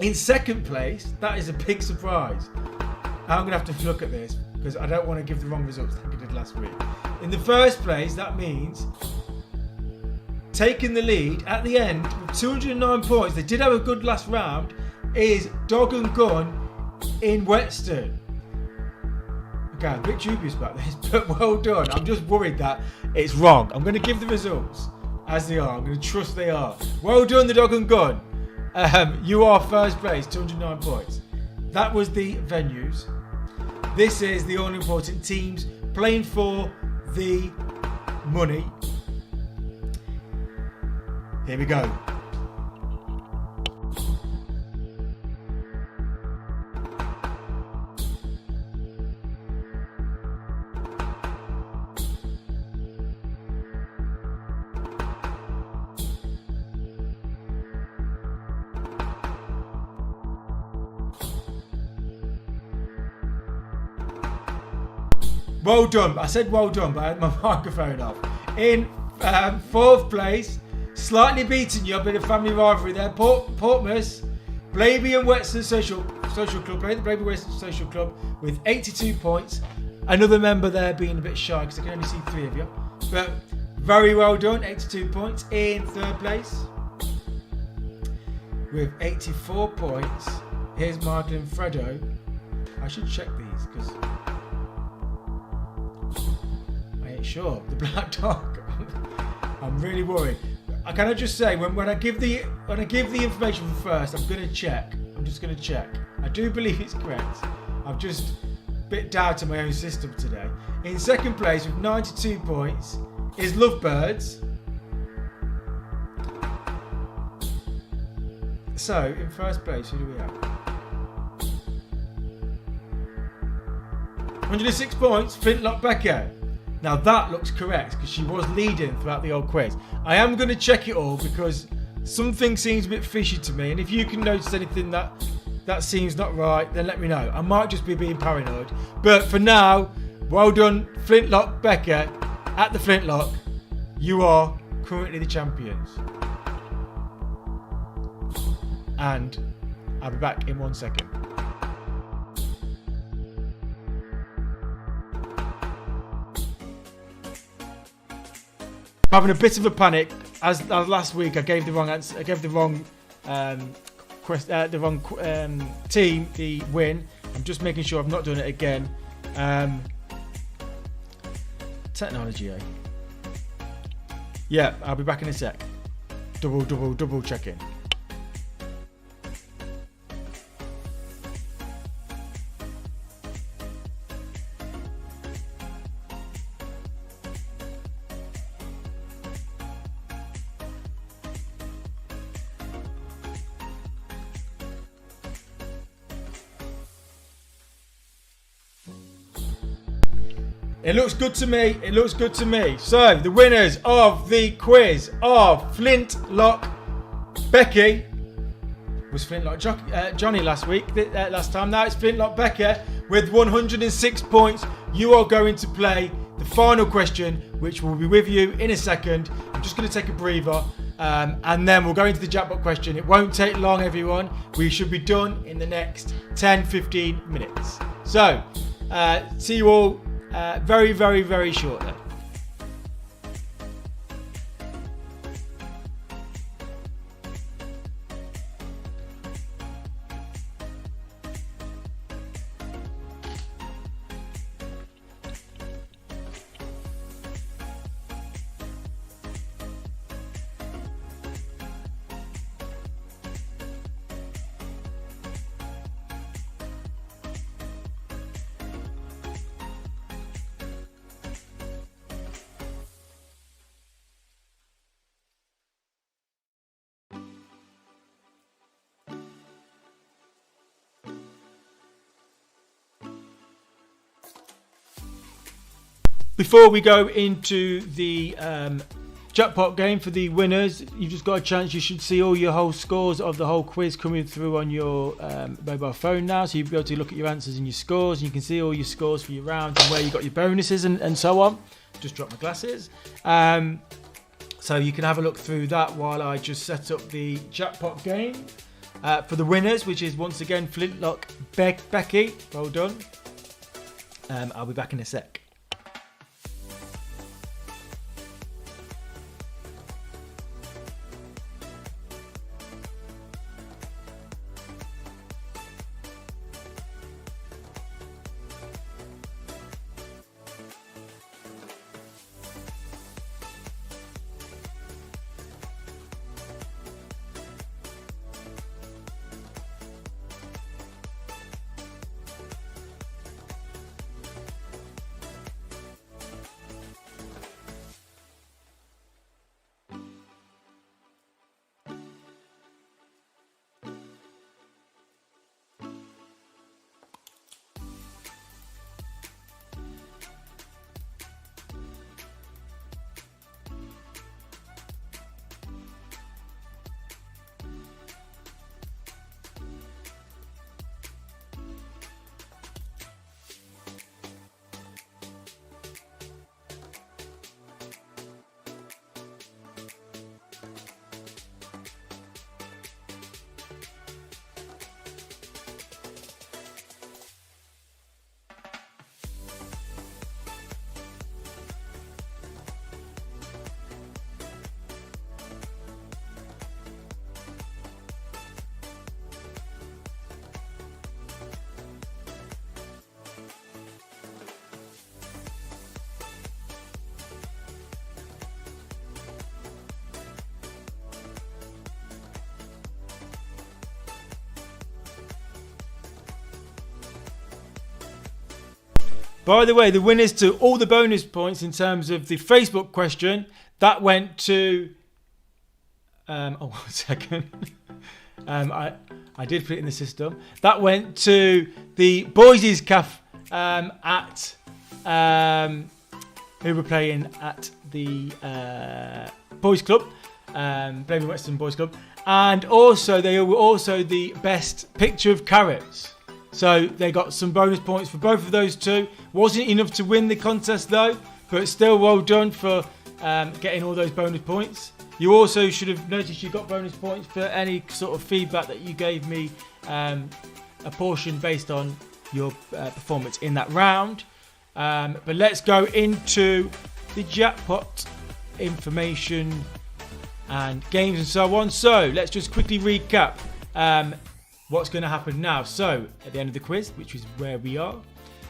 In 2nd place, that is a big surprise. I'm going to have to look at this because I don't want to give the wrong results like I did last week. In the 1st place, that means taking the lead at the end with 209 points. They did have a good last round. Is Dog and Gun in Whetstone. Okay, I'm a bit dubious about this, but well done. I'm just worried that it's wrong. I'm going to give the results as they are. I'm going to trust they are. Well done, the Dog and Gun. You are 1st place, 209 points. That was the venues. This is the all-important teams playing for the money. Here we go. Well done. I said well done, but I had my microphone off. In 4th place, slightly beating you, a bit of family rivalry there. Portmas, Blaby and Whetstone Social Club, playing the Blaby Whetstone Social Club with 82 points. Another member there being a bit shy because I can only see 3 of you. But very well done, 82 points. In 3rd place with 84 points, here's Michael and Fredo. I should check these because sure, the Black Dog. I'm really worried. Can I just say, when I give the information from first, I'm going to check. I'm just going to check. I do believe it's correct. I'm just a bit doubting my own system today. In 2nd place with 92 points is Lovebirds. So in 1st place, who do we have? 106 points, Flintlock Becca. Now that looks correct because she was leading throughout the old quiz. I am going to check it all because something seems a bit fishy to me. And if you can notice anything that seems not right, then let me know. I might just be being paranoid. But for now, well done, Flintlock Becca at the Flintlock. You are currently the champions. And I'll be back in 1 second. Having a bit of a panic as last week. I gave the wrong answer. I gave the wrong team the win. I'm just making sure I've not done it again. Technology, eh? Yeah, I'll be back in a sec. Double checking. It looks good to me. It looks good to me. So the winners of the quiz are Flintlock Becky. Was Flintlock Johnny last time. Now it's Flintlock Becca with 106 points. You are going to play the final question, which will be with you in a second. I'm just going to take a breather and then we'll go into the jackpot question. It won't take long, everyone. We should be done in the next 10-15 minutes. So See you all very, very, very shortly. Before we go into the jackpot game for the winners, you've just got a chance. You should see all your whole scores of the whole quiz coming through on your mobile phone now. So you'll be able to look at your answers and your scores. And you can see all your scores for your rounds and where you got your bonuses and so on. Just drop my glasses. So you can have a look through that while I just set up the jackpot game for the winners, which is once again Flintlock, Becky. Well done. I'll be back in a sec. By the way, the winners to all the bonus points in terms of the Facebook question, that went to... one second. I did put it in the system. That went to the Boys' Caf at... who were playing at the Boys Club. Blaby Whetstone Boys Club. And also, they were also the best picture of carrots. So they got some bonus points for both of those two. Wasn't enough to win the contest though, but still well done for getting all those bonus points. You also should have noticed you got bonus points for any sort of feedback that you gave me, a portion based on your performance in that round. But let's go into the jackpot information and games and so on. So let's just quickly recap what's going to happen now. So at the end of the quiz, which is where we are,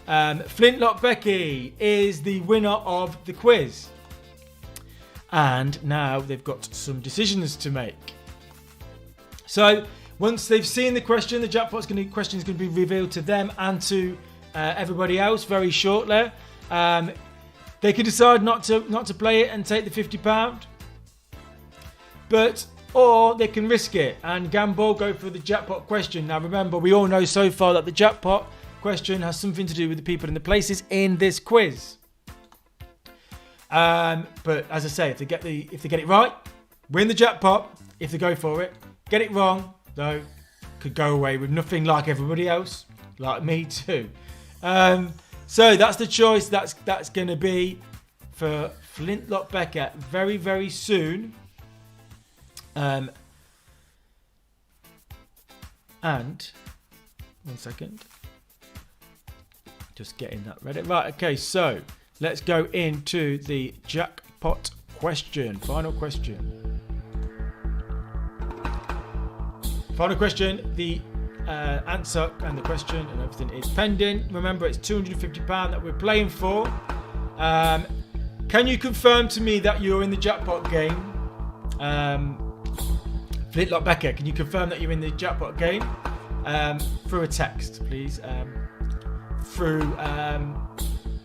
Flintlock Becky is the winner of the quiz. And now they've got some decisions to make. So once they've seen the question, the jackpot's question is going to be revealed to them and to everybody else very shortly. They can decide not to play it and take the £50, or they can risk it and gamble, go for the jackpot question. Now remember, we all know so far that the jackpot question has something to do with the people and the places in this quiz. But as I say, if they get it right, win the jackpot. If they go for it, get it wrong, though, could go away with nothing like everybody else, like me too. So that's the choice. That's going to be for Flintlock Becker very, very soon. And 1 second. Just getting that ready. Right, okay, so let's go into the jackpot question. Final question. Final question. The answer and the question and everything is pending. Remember, it's £250 that we're playing for. Can you confirm to me that you're in the jackpot game? Flintlock Becca, can you confirm that you're in the jackpot game? Through a text, please. Through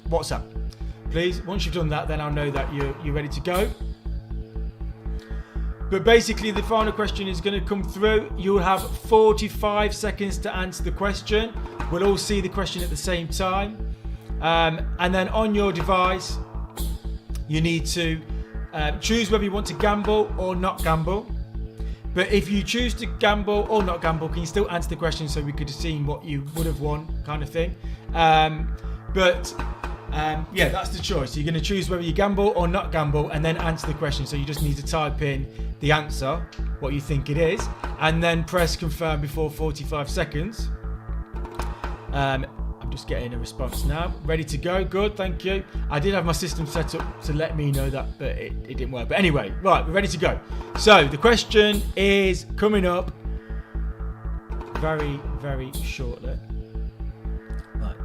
WhatsApp, please. Once you've done that, then I'll know that you're ready to go. But basically, the final question is going to come through. You'll have 45 seconds to answer the question. We'll all see the question at the same time. And then on your device, you need to choose whether you want to gamble or not gamble. But if you choose to gamble or not gamble, can you still answer the question so we could have seen what you would have won, kind of thing. Yeah, that's the choice. You're going to choose whether you gamble or not gamble and then answer the question. So you just need to type in the answer, what you think it is, and then press confirm before 45 seconds. I'm just getting a response now. Ready to go. Good, thank you. I did have my system set up to let me know that, but it didn't work. But anyway, right, we're ready to go. So the question is coming up very, very shortly. Right.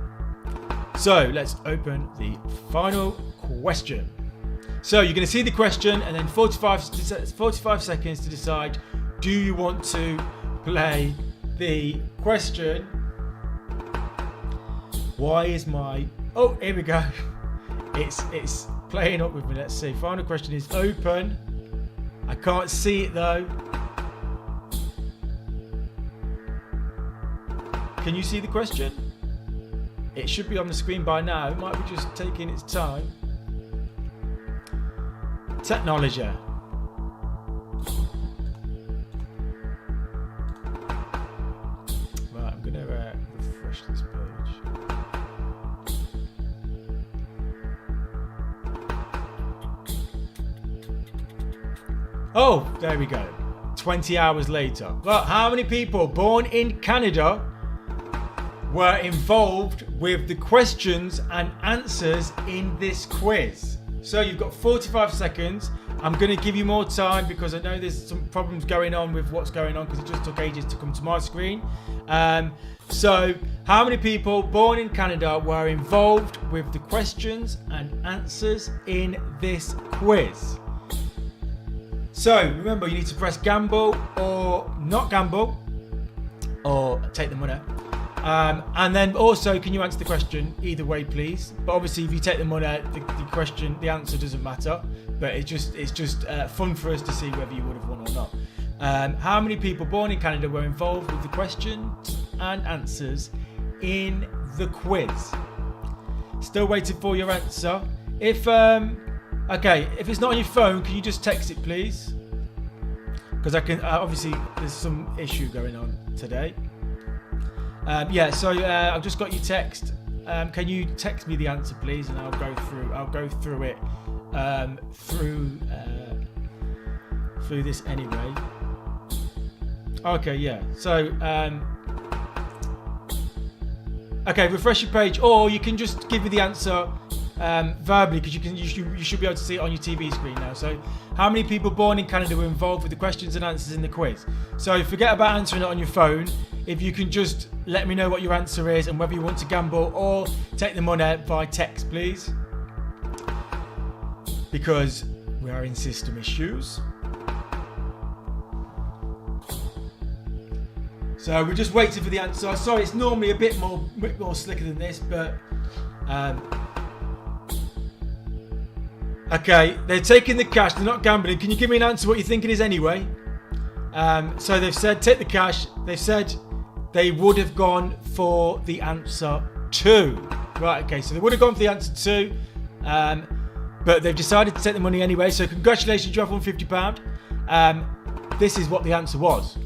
So let's open the final question. So you're going to see the question and then 45 seconds to decide, do you want to play the question? Why is my... Oh, here we go. It's playing up with me. Let's see. Final question is open. I can't see it though. Can you see the question? It should be on the screen by now. It might be just taking its time. Technology. Right, I'm going to refresh this page. Oh, there we go. 20 hours later. Well, how many people born in Canada were involved with the questions and answers in this quiz? So you've got 45 seconds. I'm going to give you more time because I know there's some problems going on with what's going on because it just took ages to come to my screen. So how many people born in Canada were involved with the questions and answers in this quiz? So remember, you need to press gamble or not gamble or take the money. And then also, can you answer the question either way, please? But obviously, if you take the money, the answer doesn't matter. But it's just fun for us to see whether you would have won or not. How many people born in Canada were involved with the questions and answers in the quiz? Still waiting for your answer. If it's not on your phone, can you just text it, please? Because I can obviously there's some issue going on today. So I've just got your text. Can you text me the answer, please, and I'll go through it through this anyway. Okay, yeah. So refresh your page, or you can just give me the answer verbally, because you should be able to see it on your TV screen now. So, how many people born in Canada were involved with the questions and answers in the quiz? So, forget about answering it on your phone. If you can just let me know what your answer is and whether you want to gamble or take the money by text, please, because we are in system issues. So we're just waiting for the answer. Sorry, it's normally a bit more slicker than this, but okay, they're taking the cash, they're not gambling. Can you give me an answer what you think it is anyway? So they've said take the cash. They've said they would have gone for the answer 2. Right, okay, so they would have gone for the answer 2, but they've decided to take the money anyway. So congratulations, you have won £50. This is what the answer was.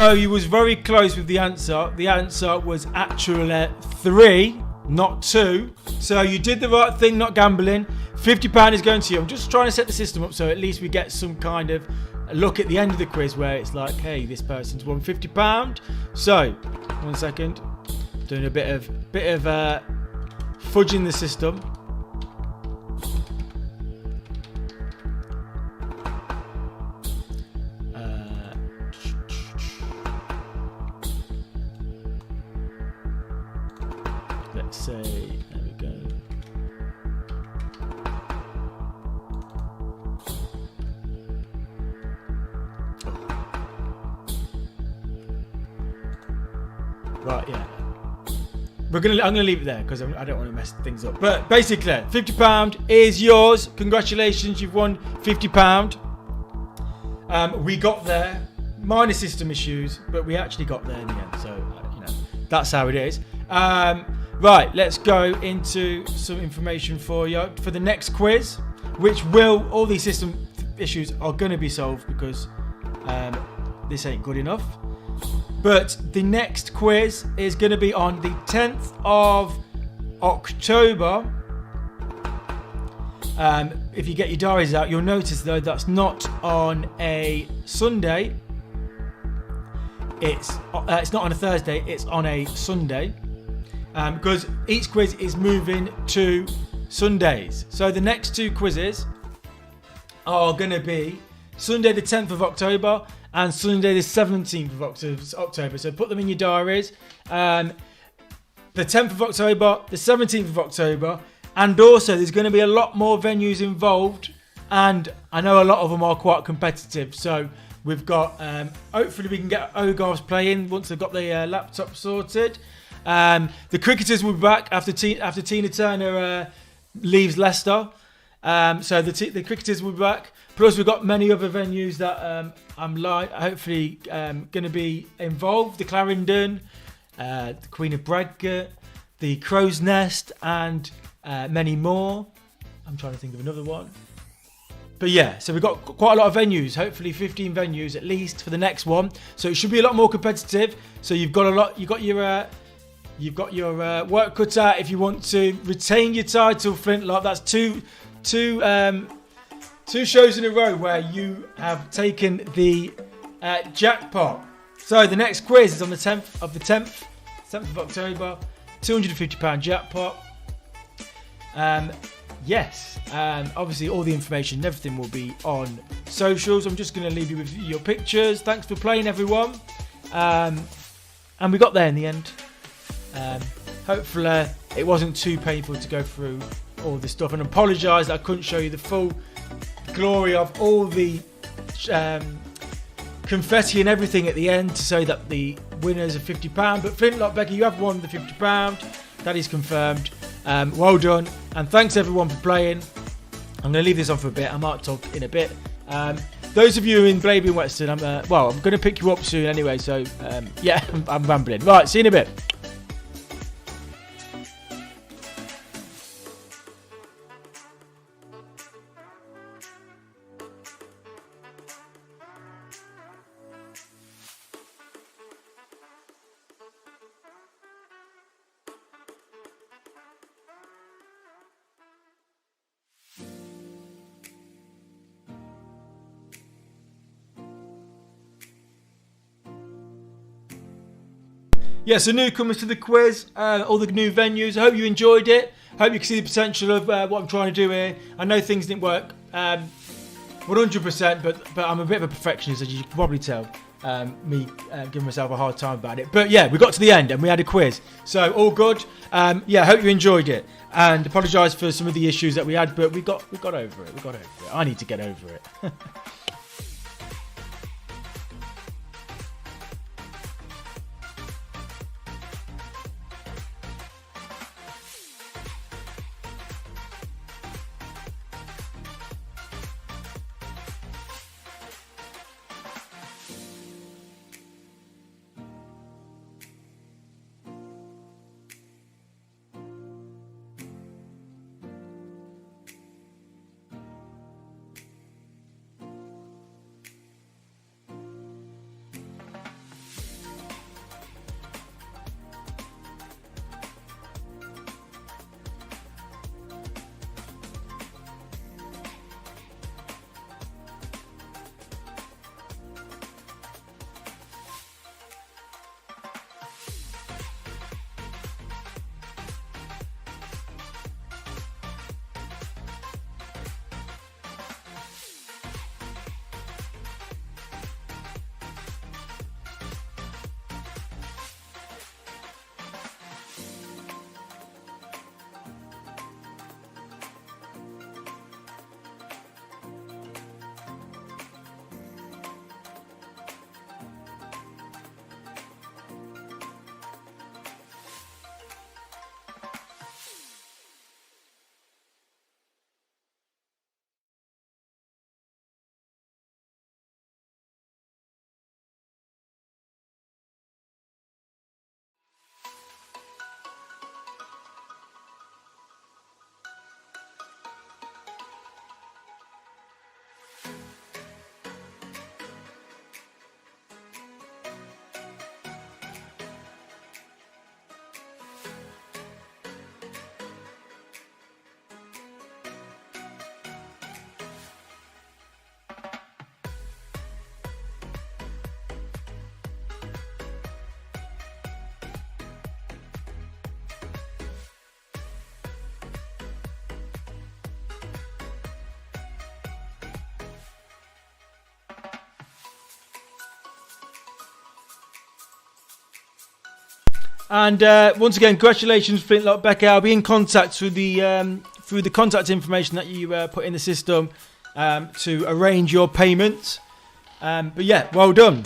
Oh, you was very close with the answer. The answer was actually 3, not 2. So you did the right thing, not gambling. £50 is going to you. I'm just trying to set the system up so at least we get some kind of look at the end of the quiz where it's like, hey, this person's won £50. So, 1 second. Doing a bit of fudging the system. Let's say, there we go. Right, yeah. I'm gonna leave it there because I don't want to mess things up. But basically, £50 is yours. Congratulations, you've won £50. We got there, minor system issues, but we actually got there in the end. So you know, that's how it is. Right, let's go into some information for you for the next quiz, which all these system issues are going to be solved because this ain't good enough. But the next quiz is going to be on the 10th of October. If you get your diaries out, you'll notice though that's not on a Sunday. It's not on a Thursday. It's on a Sunday. Because each quiz is moving to Sundays. So the next 2 quizzes are going to be Sunday the 10th of October and Sunday the 17th of October. So put them in your diaries. The 10th of October, the 17th of October. And also there's going to be a lot more venues involved. And I know a lot of them are quite competitive. So we've got, hopefully we can get Hogarths playing once they've got their laptop sorted. The cricketers will be back after Tina Turner leaves Leicester. So the cricketers will be back. Plus, we've got many other venues that I'm hopefully going to be involved. The Clarendon, the Queen of Bradgate, the Crow's Nest, and many more. I'm trying to think of another one. But yeah, so we've got quite a lot of venues. Hopefully 15 venues at least for the next one. So it should be a lot more competitive. So you've got your work cut out if you want to retain your title, Flintlock. That's two shows in a row where you have taken the jackpot. So the next quiz is on the 10th of October, £250 jackpot. Yes, obviously all the information and everything will be on socials. I'm just going to leave you with your pictures. Thanks for playing, everyone. And we got there in the end. Hopefully it wasn't too painful to go through all this stuff, and apologise that I couldn't show you the full glory of all the confetti and everything at the end to say that the winners are £50. But Flintlock, Becky, you have won the £50. That is confirmed. Well done, and thanks everyone for playing. I'm going to leave this on for a bit. I might talk in a bit. Those of you in Blaby and Whetstone, I'm going to pick you up soon anyway. So yeah, I'm rambling. Right, see you in a bit. Yeah, so newcomers to the quiz, all the new venues. I hope you enjoyed it. I hope you can see the potential of what I'm trying to do here. I know things didn't work 100%, but I'm a bit of a perfectionist, as you can probably tell. Me giving myself a hard time about it. But yeah, we got to the end and we had a quiz. So all good. Yeah, I hope you enjoyed it. And apologise for some of the issues that we had, but we got over it. I need to get over it. And once again, congratulations, Flintlock Becca. I'll be in contact through the contact information that you put in the system to arrange your payment. But yeah, well done.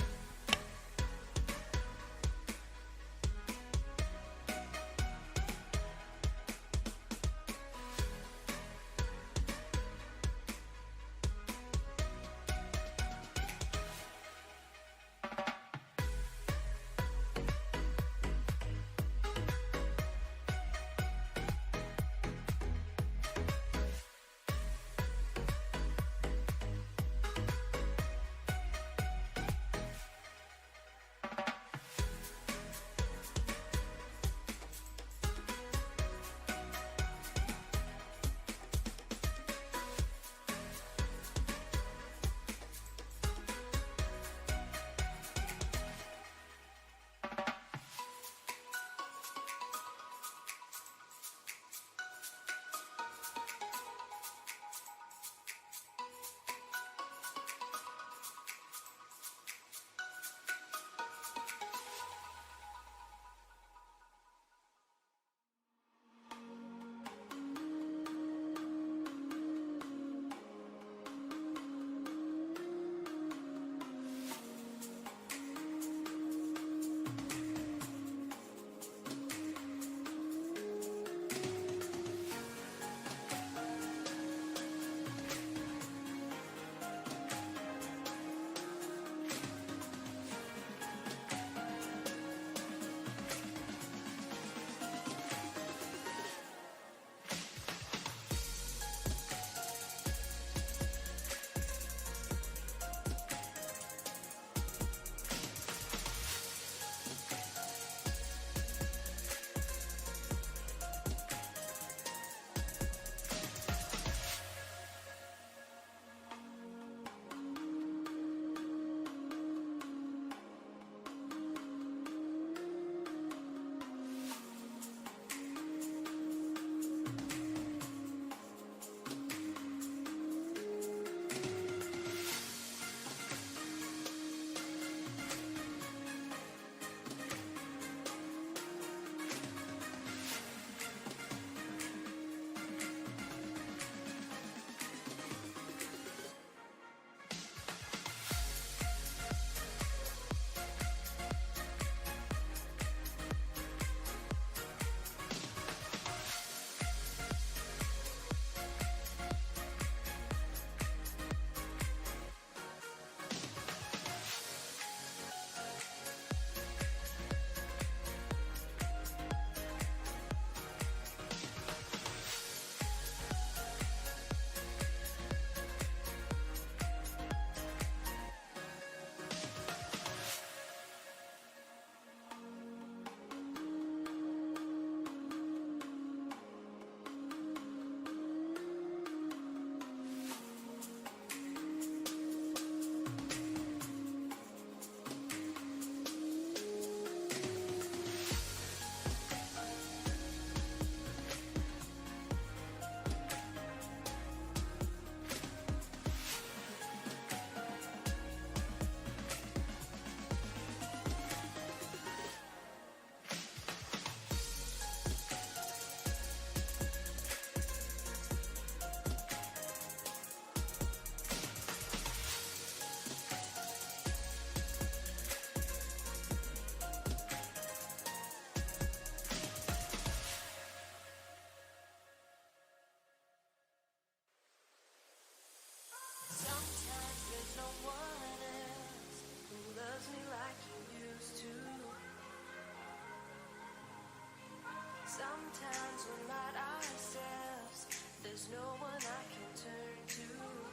Sometimes we're not ourselves. There's no one I can turn to.